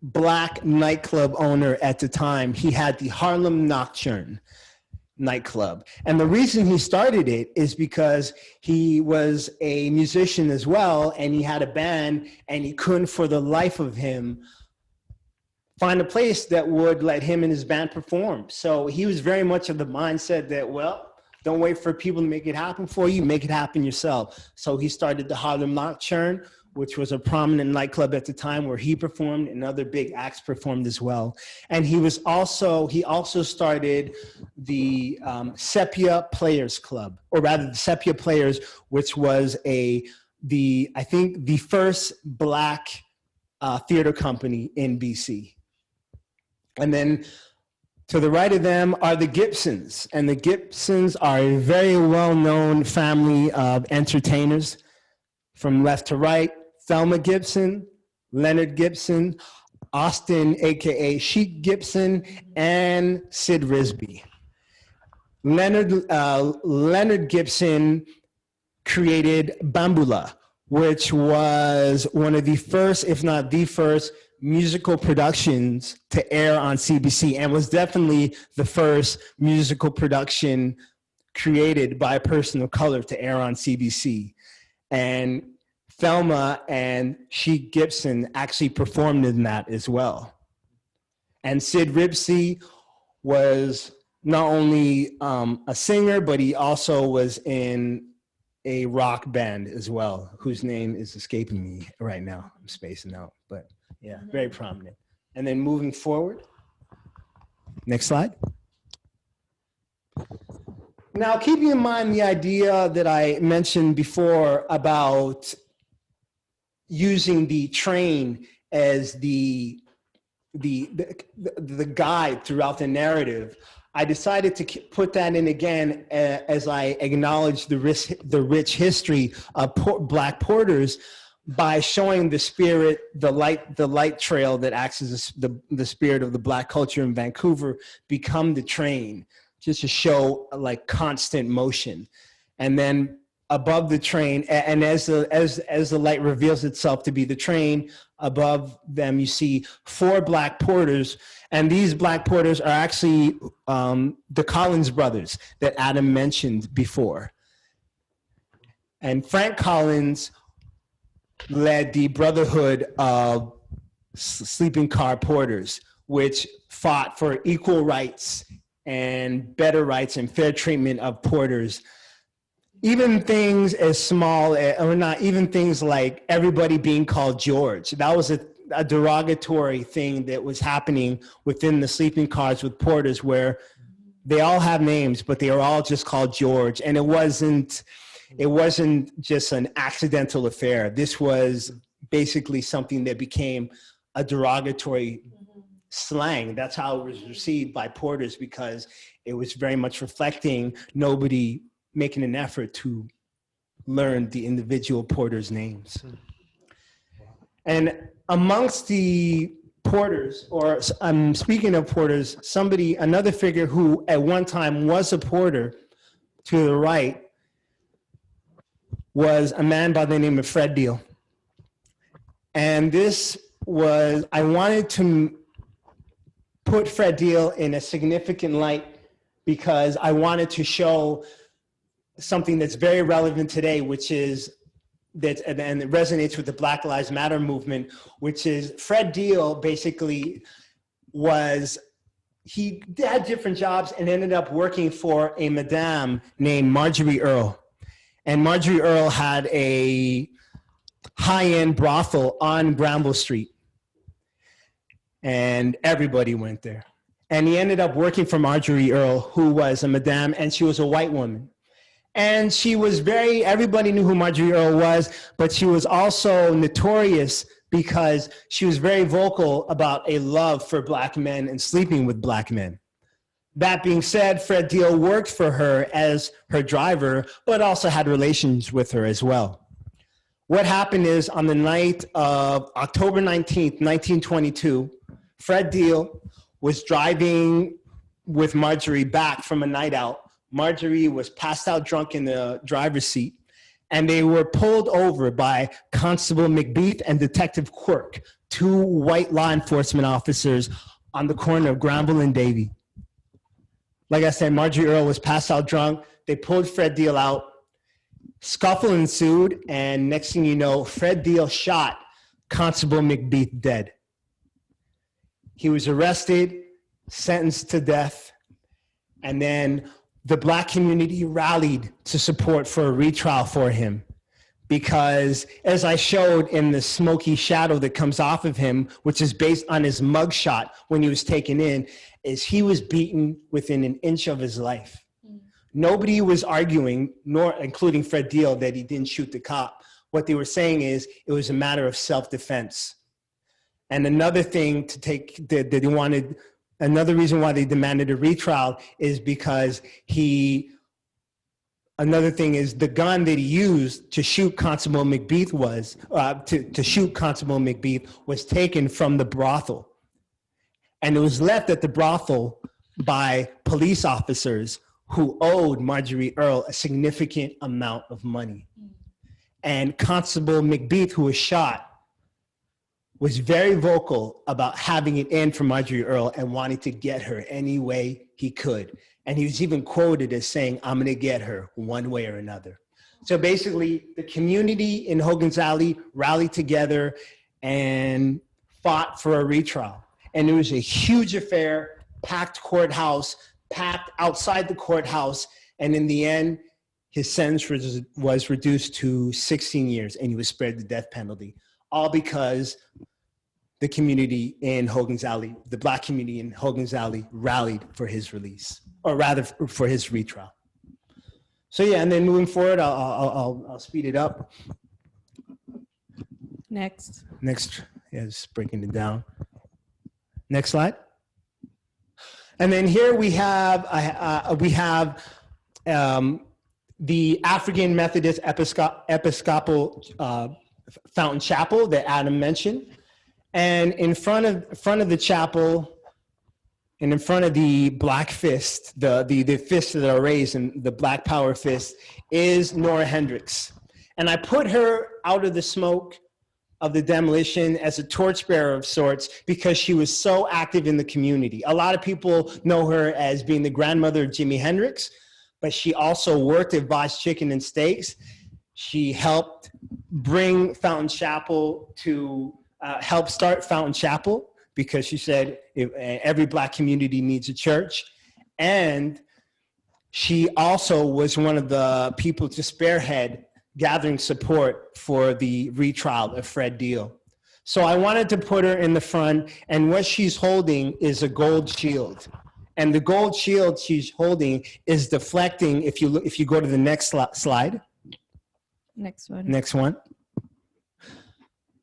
Black nightclub owner at the time. He had the Harlem Nocturne nightclub. And the reason he started it is because he was a musician as well, and he had a band, and he couldn't for the life of him find a place that would let him and his band perform. So he was very much of the mindset that, well, don't wait for people to make it happen for you, make it happen yourself. So he started the Harlem Nocturne, which was a prominent nightclub at the time where he performed and other big acts performed as well. And he also started the Sepia Players Club, or rather the Sepia Players, which was I think the first Black theater company in BC. And then to the right of them are the Gibsons. And the Gibsons are a very well-known family of entertainers. From left to right, Thelma Gibson, Leonard Gibson, Austin, AKA Sheik Gibson, and Sid Risby. Leonard Gibson created Bambula, which was one of the first, if not the first, musical productions to air on CBC, and was definitely the first musical production created by a person of color to air on CBC. And Thelma and Sheik Gibson actually performed in that as well. And Sid Risby was not only a singer, but he also was in a rock band as well, whose name is escaping me right now. I'm spacing out, but yeah, very prominent. And then moving forward, next slide. Now, keeping in mind the idea that I mentioned before about using the train as the guide throughout the narrative, I decided to put that in again as I acknowledge the rich history of Black porters by showing the spirit, the light trail that acts as the spirit of the Black culture in Vancouver become the train, just to show like constant motion. And then above the train, and as the light reveals itself to be the train, above them you see 4 Black porters, and these Black porters are actually the Collins brothers that Adam mentioned before. And Frank Collins led the Brotherhood of Sleeping Car Porters, which fought for equal rights and better rights and fair treatment of porters. Even things as small, or not even things like everybody being called George. That was a derogatory thing that was happening within the sleeping cars with porters, where they all have names, but they are all just called George. And it wasn't just an accidental affair. This was basically something that became a derogatory slang. That's how it was received by porters, because it was very much reflecting nobody making an effort to learn the individual porters' names. And amongst the porters, or speaking of porters, another figure who at one time was a porter to the right was a man by the name of Fred Deal. And this was, I wanted to put Fred Deal in a significant light because I wanted to show something that's very relevant today, which is that, and it resonates with the Black Lives Matter movement, which is Fred Deal basically he had different jobs and ended up working for a madame named Marjorie Earl. And Marjorie Earl had a high-end brothel on Granville Street. And everybody went there. And he ended up working for Marjorie Earl, who was a madame, and she was a white woman. And she was everybody knew who Marjorie Earl was, but she was also notorious because she was very vocal about a love for Black men and sleeping with Black men. That being said, Fred Deal worked for her as her driver, but also had relations with her as well. What happened is on the night of October 19th, 1922, Fred Deal was driving with Marjorie back from a night out. Marjorie was passed out drunk in the driver's seat, and they were pulled over by Constable McBeath and Detective Quirk, two white law enforcement officers on the corner of Granville and Davie. Like I said, Marjorie Earl was passed out drunk. They pulled Fred Deal out. Scuffle ensued, and next thing you know, Fred Deal shot Constable McBeath dead. He was arrested, sentenced to death, and then the Black community rallied to support for a retrial for him because, as I showed in the smoky shadow that comes off of him, which is based on his mugshot when he was taken in, is he was beaten within an inch of his life. Nobody was arguing, nor including Fred Deal, that he didn't shoot the cop. What they were saying is it was a matter of self-defense. And another thing another reason why they demanded a retrial is because another thing is the gun that he used to shoot Constable McBeath was taken from the brothel. And it was left at the brothel by police officers who owed Marjorie Earl a significant amount of money. And Constable McBeath, who was shot, was very vocal about having it in for Marjorie Earl and wanting to get her any way he could. And he was even quoted as saying, "I'm gonna get her one way or another." So basically, the community in Hogan's Alley rallied together and fought for a retrial. And it was a huge affair, packed courthouse, packed outside the courthouse. And in the end, his sentence was reduced to 16 years and he was spared the death penalty, all because the community in Hogan's Alley, the Black community in Hogan's Alley rallied for his release, or rather for his retrial. So yeah, and then moving forward, I'll speed it up. Next, yeah, just breaking it down. Next slide. And then here we have the African Methodist Episcopal Fountain Chapel that Adam mentioned. And in front of the chapel, and in front of the Black fist, the fists that are raised and the Black Power fist, is Nora Hendricks. And I put her out of the smoke of the demolition as a torchbearer of sorts because she was so active in the community. A lot of people know her as being the grandmother of Jimi Hendrix, but she also worked at Voss Chicken and Steaks. She helped bring Fountain Chapel to help start Fountain Chapel because she said every Black community needs a church. And she also was one of the people to spearhead gathering support for the retrial of Fred Deal. So I wanted to put her in the front, and what she's holding is a gold shield. And the gold shield she's holding is deflecting, if you go to the next slide. Next one.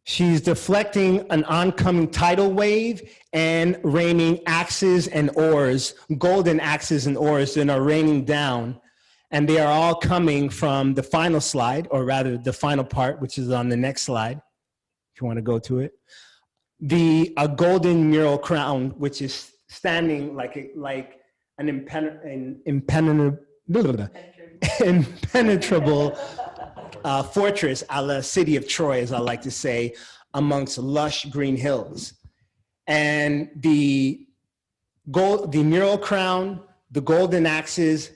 She's deflecting an oncoming tidal wave and raining axes and oars, golden axes and oars that are raining down. And they are all coming from the final slide, or rather the final part, which is on the next slide, if you want to go to it. A golden mural crown, which is standing like an impenetrable fortress a la City of Troy, as I like to say, amongst lush green hills. And the mural crown, the golden axes,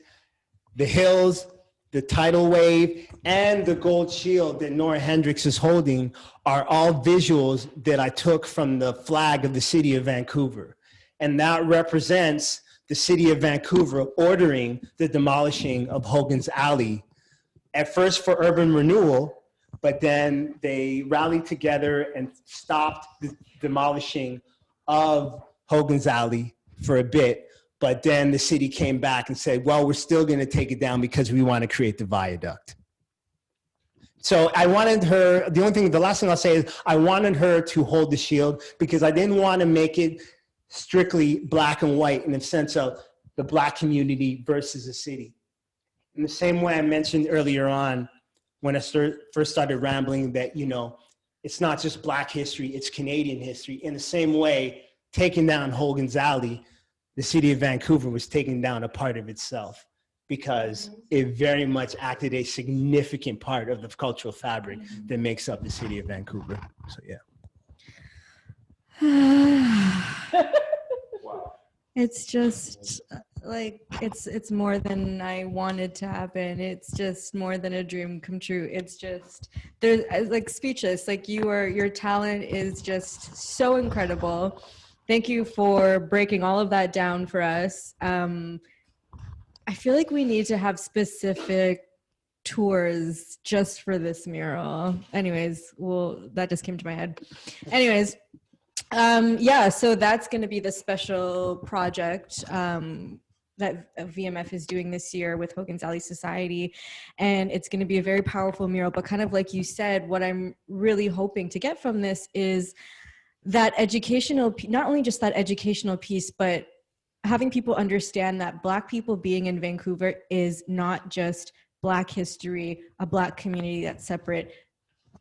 the hills, the tidal wave, and the gold shield that Nora Hendricks is holding are all visuals that I took from the flag of the city of Vancouver. And that represents the city of Vancouver ordering the demolishing of Hogan's Alley, at first for urban renewal, but then they rallied together and stopped the demolishing of Hogan's Alley for a bit. But then the city came back and said, well, we're still going to take it down because we want to create the viaduct. So I wanted her, the last thing I'll say is I wanted her to hold the shield because I didn't want to make it strictly black and white in the sense of the Black community versus the city. In the same way I mentioned earlier on when I first started rambling that, you know, it's not just Black history, it's Canadian history. In the same way, taking down Hogan's Alley, the city of Vancouver was taking down a part of itself because it very much acted a significant part of the cultural fabric that makes up the city of Vancouver. So, yeah. It's just like, it's more than I wanted to happen. It's just more than a dream come true. It's just, there's like speechless, like your talent is just so incredible. Thank you for breaking all of that down for us. I feel like we need to have specific tours just for this mural. Anyways, well, that just came to my head. Anyways, yeah, so that's going to be the special project that VMF is doing this year with Hogan's Alley Society. And it's going to be a very powerful mural, but kind of like you said, what I'm really hoping to get from this is that educational, not only just that educational piece, but having people understand that Black people being in Vancouver is not just Black history, a Black community that's separate.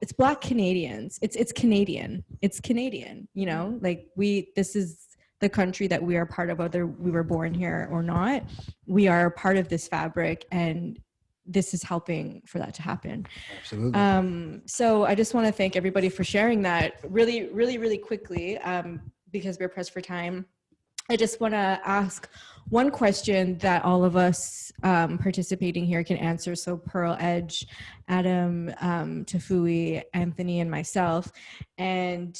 It's Black Canadians. It's Canadian. It's Canadian, you know, like this is the country that we are part of, whether we were born here or not. We are part of this fabric, and this is helping for that to happen. Absolutely. So I just want to thank everybody for sharing that really, really, really quickly, because we're pressed for time. I just want to ask one question that all of us participating here can answer. So Pearl, Edge, Adam, Tafui, Anthony, and myself. And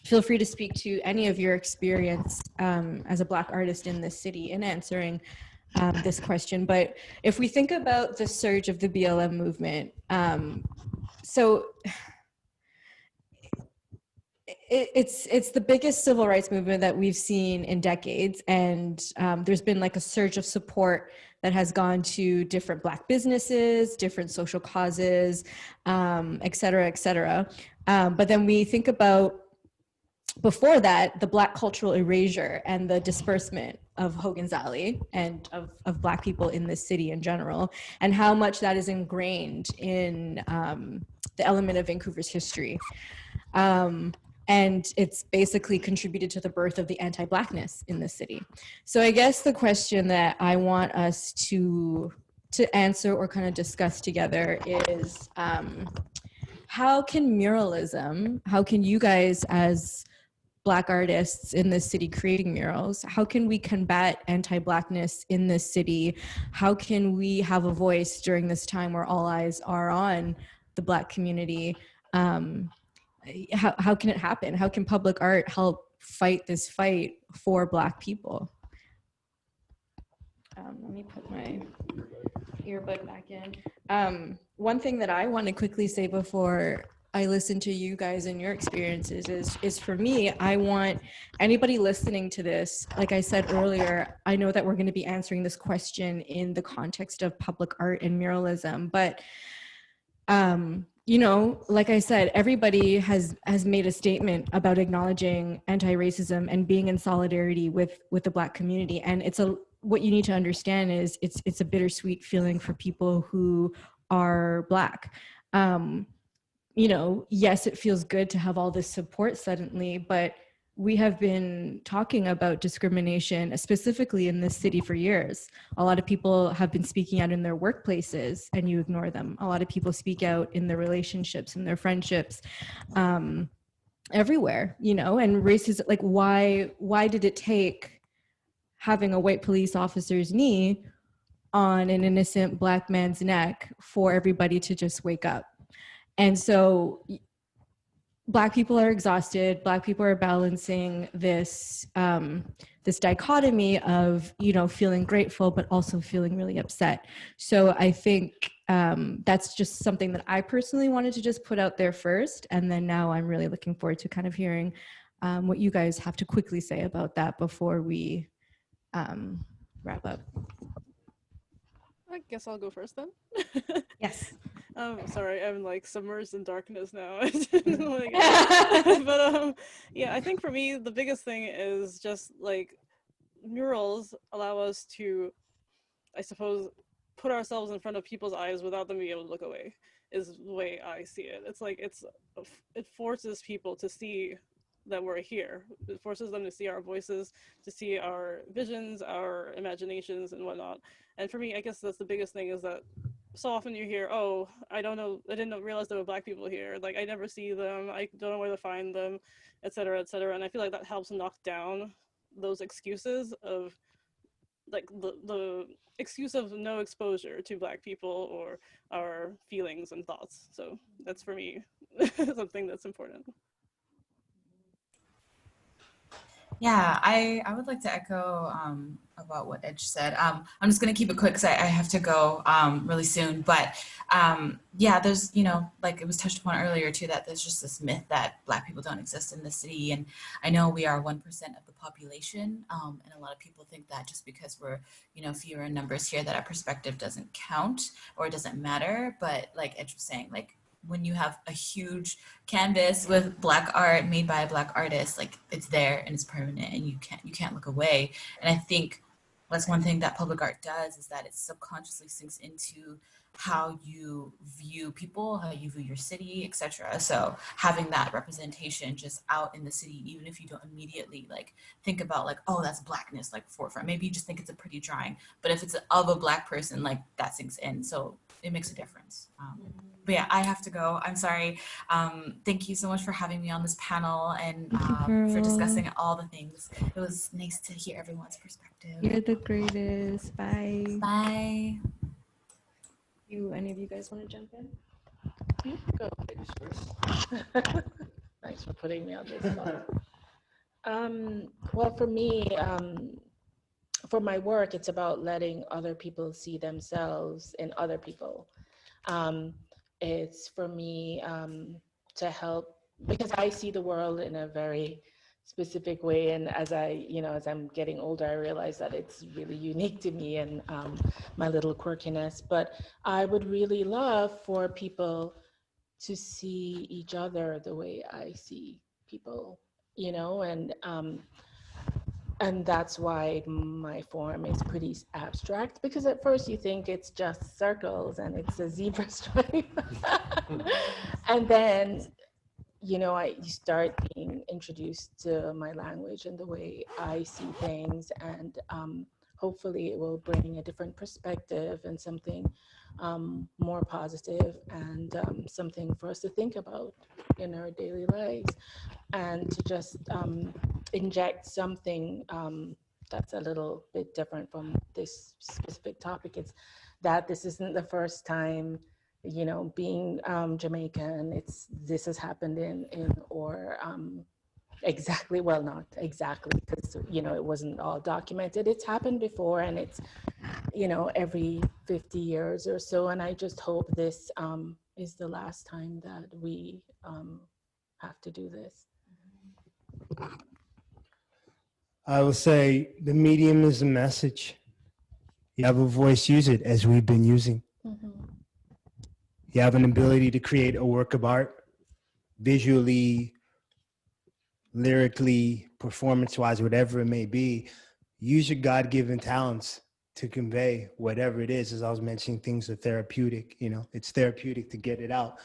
feel free to speak to any of your experience as a Black artist in this city in answering this question. But if we think about the surge of the BLM movement, so it's the biggest civil rights movement that we've seen in decades, and there's been like a surge of support that has gone to different Black businesses, different social causes, et cetera, et cetera. But then we think about, before that, the Black cultural erasure and the disbursement of Hogan's Alley and of Black people in this city in general, and how much that is ingrained in the element of Vancouver's history. And it's basically contributed to the birth of the anti-Blackness in the city. So I guess the question that I want us to answer or kind of discuss together is, how can muralism, how can you guys as Black artists in this city creating murals, how can we combat anti-Blackness in this city? How can we have a voice during this time where all eyes are on the Black community? How can it happen? How can public art help fight this fight for Black people? Let me put my earbud back in. One thing that I want to quickly say before I listen to you guys and your experiences is for me, I want anybody listening to this, like I said earlier, I know that we're going to be answering this question in the context of public art and muralism, but you know, like I said, everybody has made a statement about acknowledging anti-racism and being in solidarity with the Black community. And what you need to understand is it's a bittersweet feeling for people who are Black. You know, yes, it feels good to have all this support suddenly, but we have been talking about discrimination, specifically in this city, for years. A lot of people have been speaking out in their workplaces and you ignore them. A lot of people speak out in their relationships and their friendships, everywhere, you know, and racism, like why did it take having a white police officer's knee on an innocent Black man's neck for everybody to just wake up? And so Black people are exhausted. Black people are balancing this this dichotomy of, you know, feeling grateful but also feeling really upset. So I think that's just something that I personally wanted to just put out there first, and then now I'm really looking forward to kind of hearing what you guys have to quickly say about that before we wrap up. I guess I'll go first then. Yes. Sorry, I'm like submerged in darkness now. Like, but yeah, I think for me the biggest thing is just like murals allow us to, I suppose, put ourselves in front of people's eyes without them being able to look away. Is the way I see it. It's like it forces people to see that we're here. It forces them to see our voices, to see our visions, our imaginations, and whatnot. And for me, I guess that's the biggest thing, is that so often you hear, oh, I don't know, I didn't realize there were Black people here. Like, I never see them, I don't know where to find them, et cetera, et cetera. And I feel like that helps knock down those excuses of, like, the excuse of no exposure to Black people or our feelings and thoughts. So that's, for me, something that's important. Yeah, I would like to echo about what Edge said. I'm just going to keep it quick because I have to go really soon. But yeah, there's, you know, like it was touched upon earlier too, that there's just this myth that Black people don't exist in the city. And I know we are 1% of the population. And a lot of people think that just because we're, you know, fewer in numbers here, that our perspective doesn't count or doesn't matter. But like Edge was saying, like, when you have a huge canvas with Black art made by a Black artist, like, it's there and it's permanent and you can't look away. And I think that's one thing that public art does, is that it subconsciously sinks into how you view people, how you view your city, etc. So having that representation just out in the city, even if you don't immediately like think about like, oh, that's Blackness, like forefront. Maybe you just think it's a pretty drawing, but if it's of a Black person, like that sinks in. So it makes a difference. But yeah, I have to go. I'm sorry. Thank you so much for having me on this panel and for discussing all the things. It was nice to hear everyone's perspective. You're the greatest. Bye. Bye. Any of you guys want to jump in? You go first. Thanks for putting me on this spot. Well, for me, for my work, it's about letting other people see themselves in other people. It's for me to help, because I see the world in a very specific way, and as I'm getting older, I realize that it's really unique to me and my little quirkiness. But I would really love for people to see each other the way I see people, you know, and that's why my form is pretty abstract, because at first you think it's just circles and it's a zebra stripe. And then, you know, you start being introduced to my language and the way I see things, and hopefully it will bring a different perspective and something more positive and something for us to think about in our daily lives, and to just inject something that's a little bit different from this specific topic. It's that this isn't the first time, you know, being Jamaican, this has happened exactly, well, not exactly, because, you know, it wasn't all documented. It's happened before, and it's, you know, every 50 years or so. And I just hope this is the last time that we have to do this. I will say the medium is a message. You have a voice, use it, as we've been using. Mm-hmm. You have an ability to create a work of art, visually, lyrically, performance-wise, whatever it may be. Use your God-given talents to convey whatever it is. As I was mentioning, things are therapeutic, you know, it's therapeutic to get it out.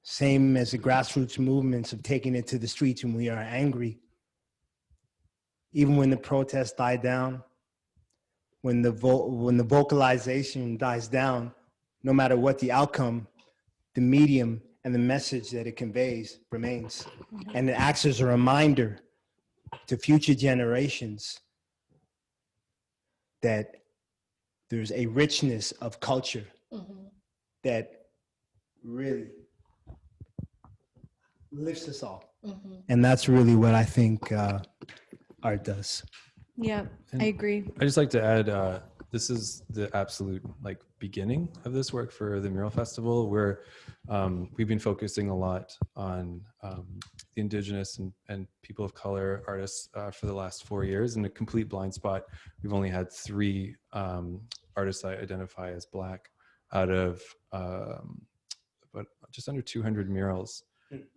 Same as the grassroots movements of taking it to the streets when we are angry. even when the protest died down, when the vocalization dies down, no matter what the outcome, the medium and the message that it conveys remains. And it acts as a reminder to future generations that there's a richness of culture that really lifts us all. And that's really what I think art does. Yeah, And I agree. I just like to add, this is the absolute like beginning of this work for the Mural Festival, where we've been focusing a lot on the Indigenous and people of color artists for the last 4 years. In a complete blind spot, we've only had 3 artists I identify as Black out of but just under 200 murals.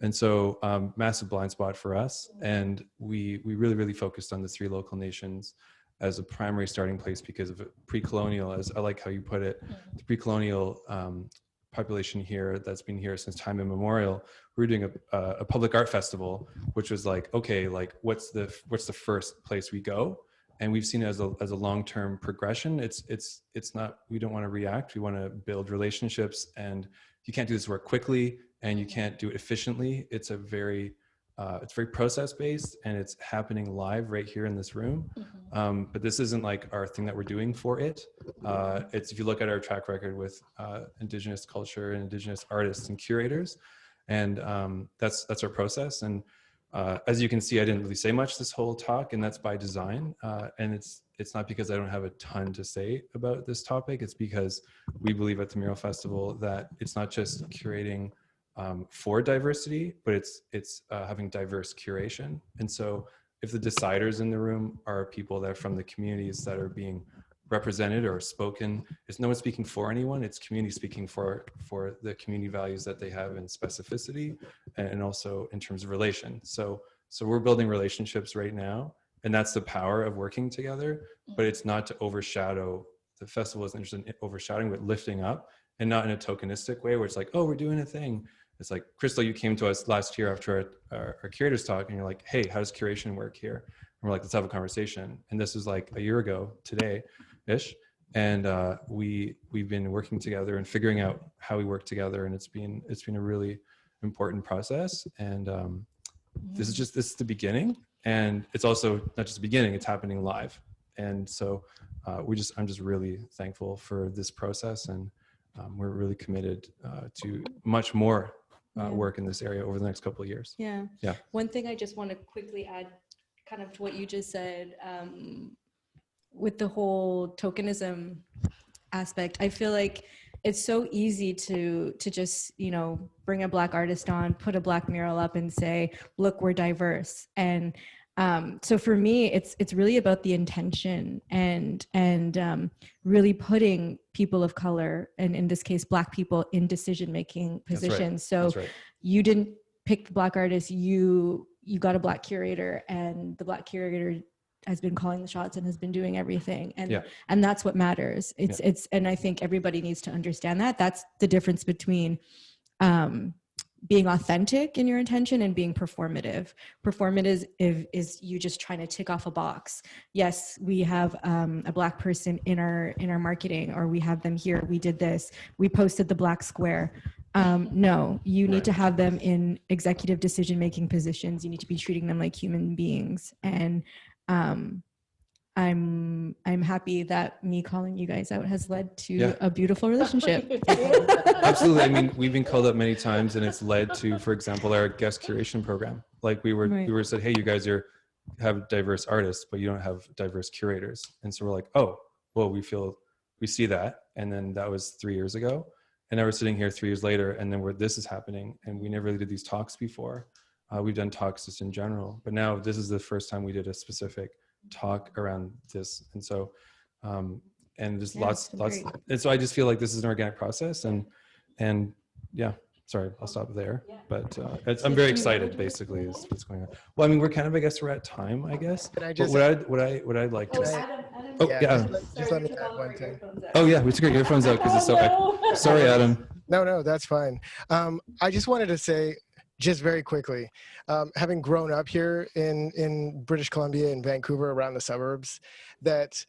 And so massive blind spot for us. And we really focused on the 3 local nations as a primary starting place because of pre-colonial, as I like how you put it, the pre-colonial population here that's been here since time immemorial. We were doing a public art festival, which was like, okay, like what's the first place we go? And we've seen it as a long-term progression. It's not, we don't want to react. We want to build relationships, and you can't do this work quickly and you can't do it efficiently. It's very process-based, and it's happening live right here in this room. But this isn't like our thing that we're doing for it. It's, if you look at our track record with Indigenous culture and Indigenous artists and curators, and that's our process. And as you can see, I didn't really say much this whole talk, and that's by design. And it's not because I don't have a ton to say about this topic. It's because we believe at the Mural Festival that it's not just curating for diversity, but it's having diverse curation. And so if the deciders in the room are people that are from the communities that are being represented or spoken, it's no one speaking for anyone, it's community speaking for the community values that they have in specificity and also in terms of relation. So we're building relationships right now, and that's the power of working together, but it's not to overshadow. The festival is interested in overshadowing, but lifting up, and not in a tokenistic way where it's like, oh, we're doing a thing. It's like, Krystal, you came to us last year after our curators talk, and you're like, hey, how does curation work here? And we're like, let's have a conversation. And this was like a year ago today-ish. And we've been working together and figuring out how we work together. And it's been a really important process. And this is the beginning. And it's also not just the beginning, it's happening live. And so I'm just really thankful for this process. And we're really committed to much more work in this area over the next couple of years. Yeah. Yeah. One thing I just want to quickly add kind of to what you just said, with the whole tokenism aspect, I feel like it's so easy to just, bring a Black artist on, put a Black mural up and say, look, we're diverse. And so for me, it's really about the intention and really putting people of color, and in this case, Black people, in decision-making positions. That's right. You didn't pick the Black artist, you got a Black curator, and the Black curator has been calling the shots and has been doing everything. And that's what matters. And I think everybody needs to understand that. That's the difference between being authentic in your intention and being performative. Performative is you just trying to tick off a box. Yes, we have a Black person in our marketing, or we have them here. We did this. We posted the Black square. No, you need to have them in executive decision-making positions. You need to be treating them like human beings. And I'm happy that me calling you guys out has led to a beautiful relationship. Absolutely. I mean, we've been called up many times, and it's led to, for example, our guest curation program. Like we were said, hey, you guys have diverse artists, but you don't have diverse curators. And so we're like, oh, well, we see that. And then that was 3 years ago. And now we're sitting here 3 years later, and then this is happening. And we never really did these talks before. We've done talks just in general, but now this is the first time we did a specific talk around this. And so, and there's lots. And so I just feel like this is an organic process, and yeah, sorry, I'll stop there. But I'm very excited, basically, is what's going on. Well, I mean, I guess we're at time, I guess. Can I just, what I'd like to say. Adam, oh, yeah. Just let me add one thing. Oh yeah, we took our earphones out because it's so. Sorry, Adam. No, that's fine. I just wanted to say, just very quickly, having grown up here in British Columbia, in Vancouver, around the suburbs, that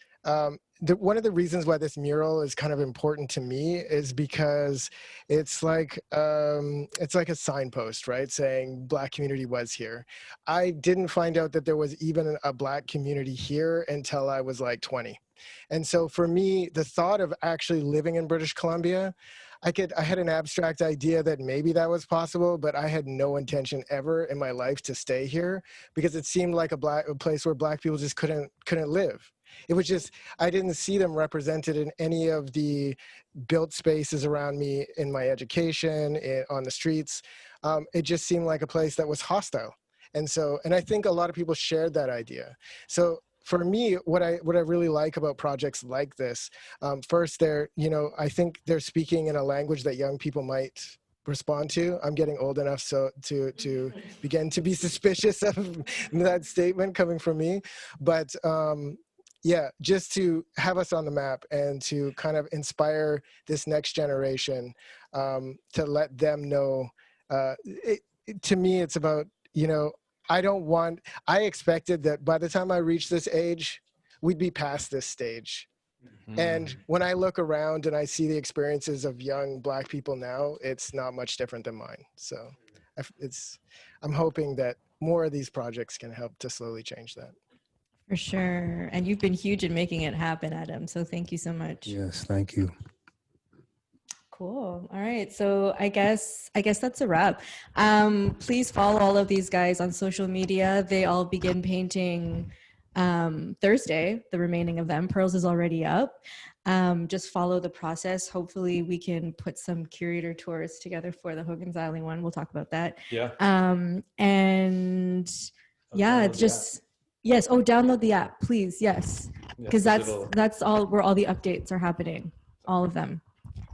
one of the reasons why this mural is kind of important to me is because it's like a signpost, right? Saying Black community was here. I didn't find out that there was even a Black community here until I was like 20. And so for me, the thought of actually living in British Columbia, I had an abstract idea that maybe that was possible, but I had no intention ever in my life to stay here because it seemed like a place where Black people just couldn't live. It was just, I didn't see them represented in any of the built spaces around me in my education, on the streets. It just seemed like a place that was hostile. And I think a lot of people shared that idea. So for me, what I really like about projects like this, first, I think they're speaking in a language that young people might respond to. I'm getting old enough so to begin to be suspicious of that statement coming from me, but yeah, just to have us on the map and to kind of inspire this next generation, to let them know. To me, it's about, I expected that by the time I reached this age, we'd be past this stage. And when I look around and I see the experiences of young Black people now, it's not much different than mine. So I'm hoping that more of these projects can help to slowly change that. For sure. And you've been huge in making it happen, Adam. So thank you so much. Yes, thank you. Cool. All right. So I guess that's a wrap. Please follow all of these guys on social media. They all begin painting Thursday, the remaining of them. Pearls is already up. Just follow the process. Hopefully we can put some curator tours together for the Hogan's Island one. We'll talk about that. Yeah. And yeah, just, yes. Oh, download the app, please. Yes. Because that's all where all the updates are happening. All of them.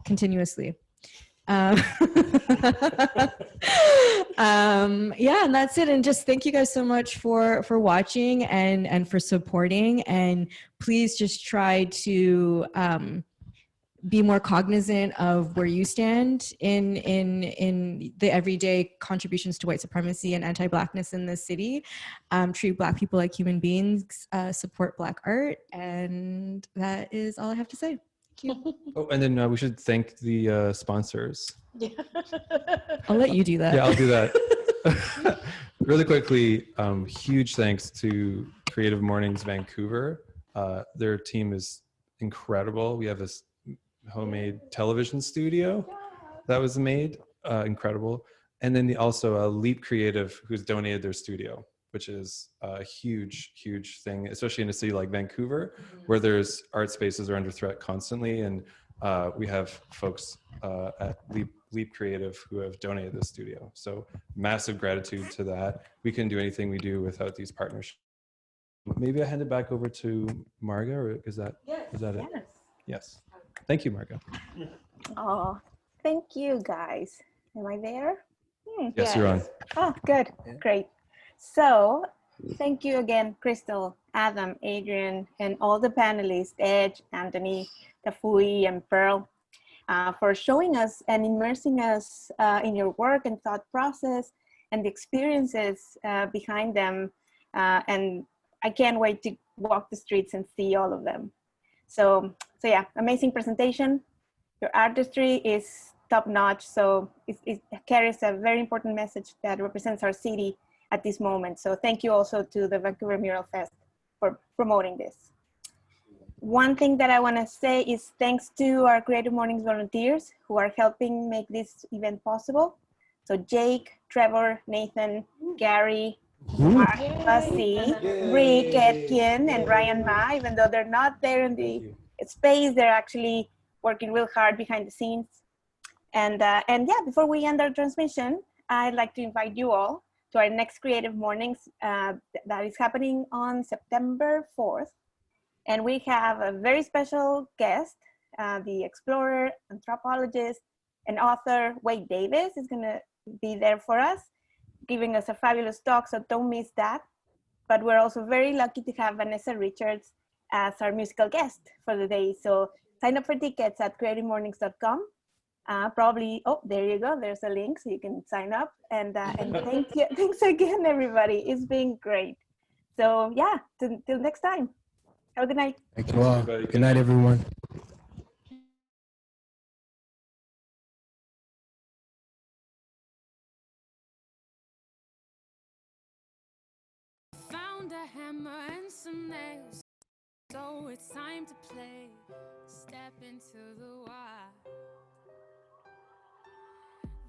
Continuously. Yeah, and that's it. And just thank you guys so much for watching and for supporting. And please just try to be more cognizant of where you stand in the everyday contributions to white supremacy and anti-Blackness in this city. Treat Black people like human beings, support Black art, and that is all I have to say. Oh, and then we should thank the sponsors. Yeah. I'll let you do that. Yeah, I'll do that. Really quickly, huge thanks to Creative Mornings Vancouver. Their team is incredible. We have this homemade television studio that was made, incredible. And then also Leap Creative, who's donated their studio, which is a huge, huge thing, especially in a city like Vancouver, where there's art spaces are under threat constantly. And we have folks at Leap Creative who have donated this studio. So massive gratitude to that. We couldn't do anything we do without these partnerships. Maybe I hand it back over to Marga, or is that it? Yes. Thank you, Marga. Oh, thank you guys. Am I there? Yes, you're on. Oh, good. Great. So thank you again, Krystal, Adam, Adrian, and all the panelists, Edge, Anthony, Tafui, and Pearl, for showing us and immersing us in your work and thought process and the experiences behind them. And I can't wait to walk the streets and see all of them. So yeah, amazing presentation. Your artistry is top notch. So it carries a very important message that represents our city at this moment. So thank you also to the Vancouver Mural Fest for promoting this. One thing that I want to say is thanks to our Creative Mornings volunteers who are helping make this event possible. So Jake, Trevor, Nathan, Gary, Mark, Bussy, Rick, Etkin, and Ryan Ma. Even though they're not there in the space, they're actually working real hard behind the scenes. And yeah, before we end our transmission, I'd like to invite you all to our next Creative Mornings that is happening on September 4th. And we have a very special guest, the explorer, anthropologist, and author Wade Davis is gonna be there for us, giving us a fabulous talk, so don't miss that. But we're also very lucky to have Vanessa Richards as our musical guest for the day. So sign up for tickets at creativemornings.com. Probably, oh, there you go. There's a link so you can sign up. And thank you. Thanks again, everybody. It's been great. So yeah, till next time. Have a good night. Thank you all. Good night, everyone. Found a hammer and some nails, so it's time to play. Step into the wild.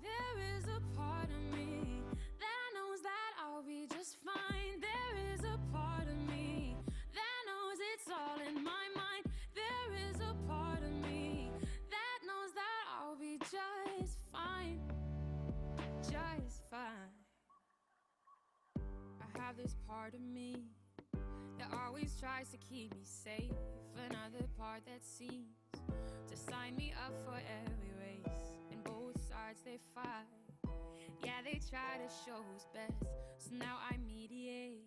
There is a part of me that knows that I'll be just fine. There is a part of me that knows it's all in my mind. There is a part of me that knows that I'll be just fine. Just fine. I have this part of me that always tries to keep me safe. Another part that seems to sign me up for every race. And both sides they fight. Yeah, they try to show who's best. So now I mediate.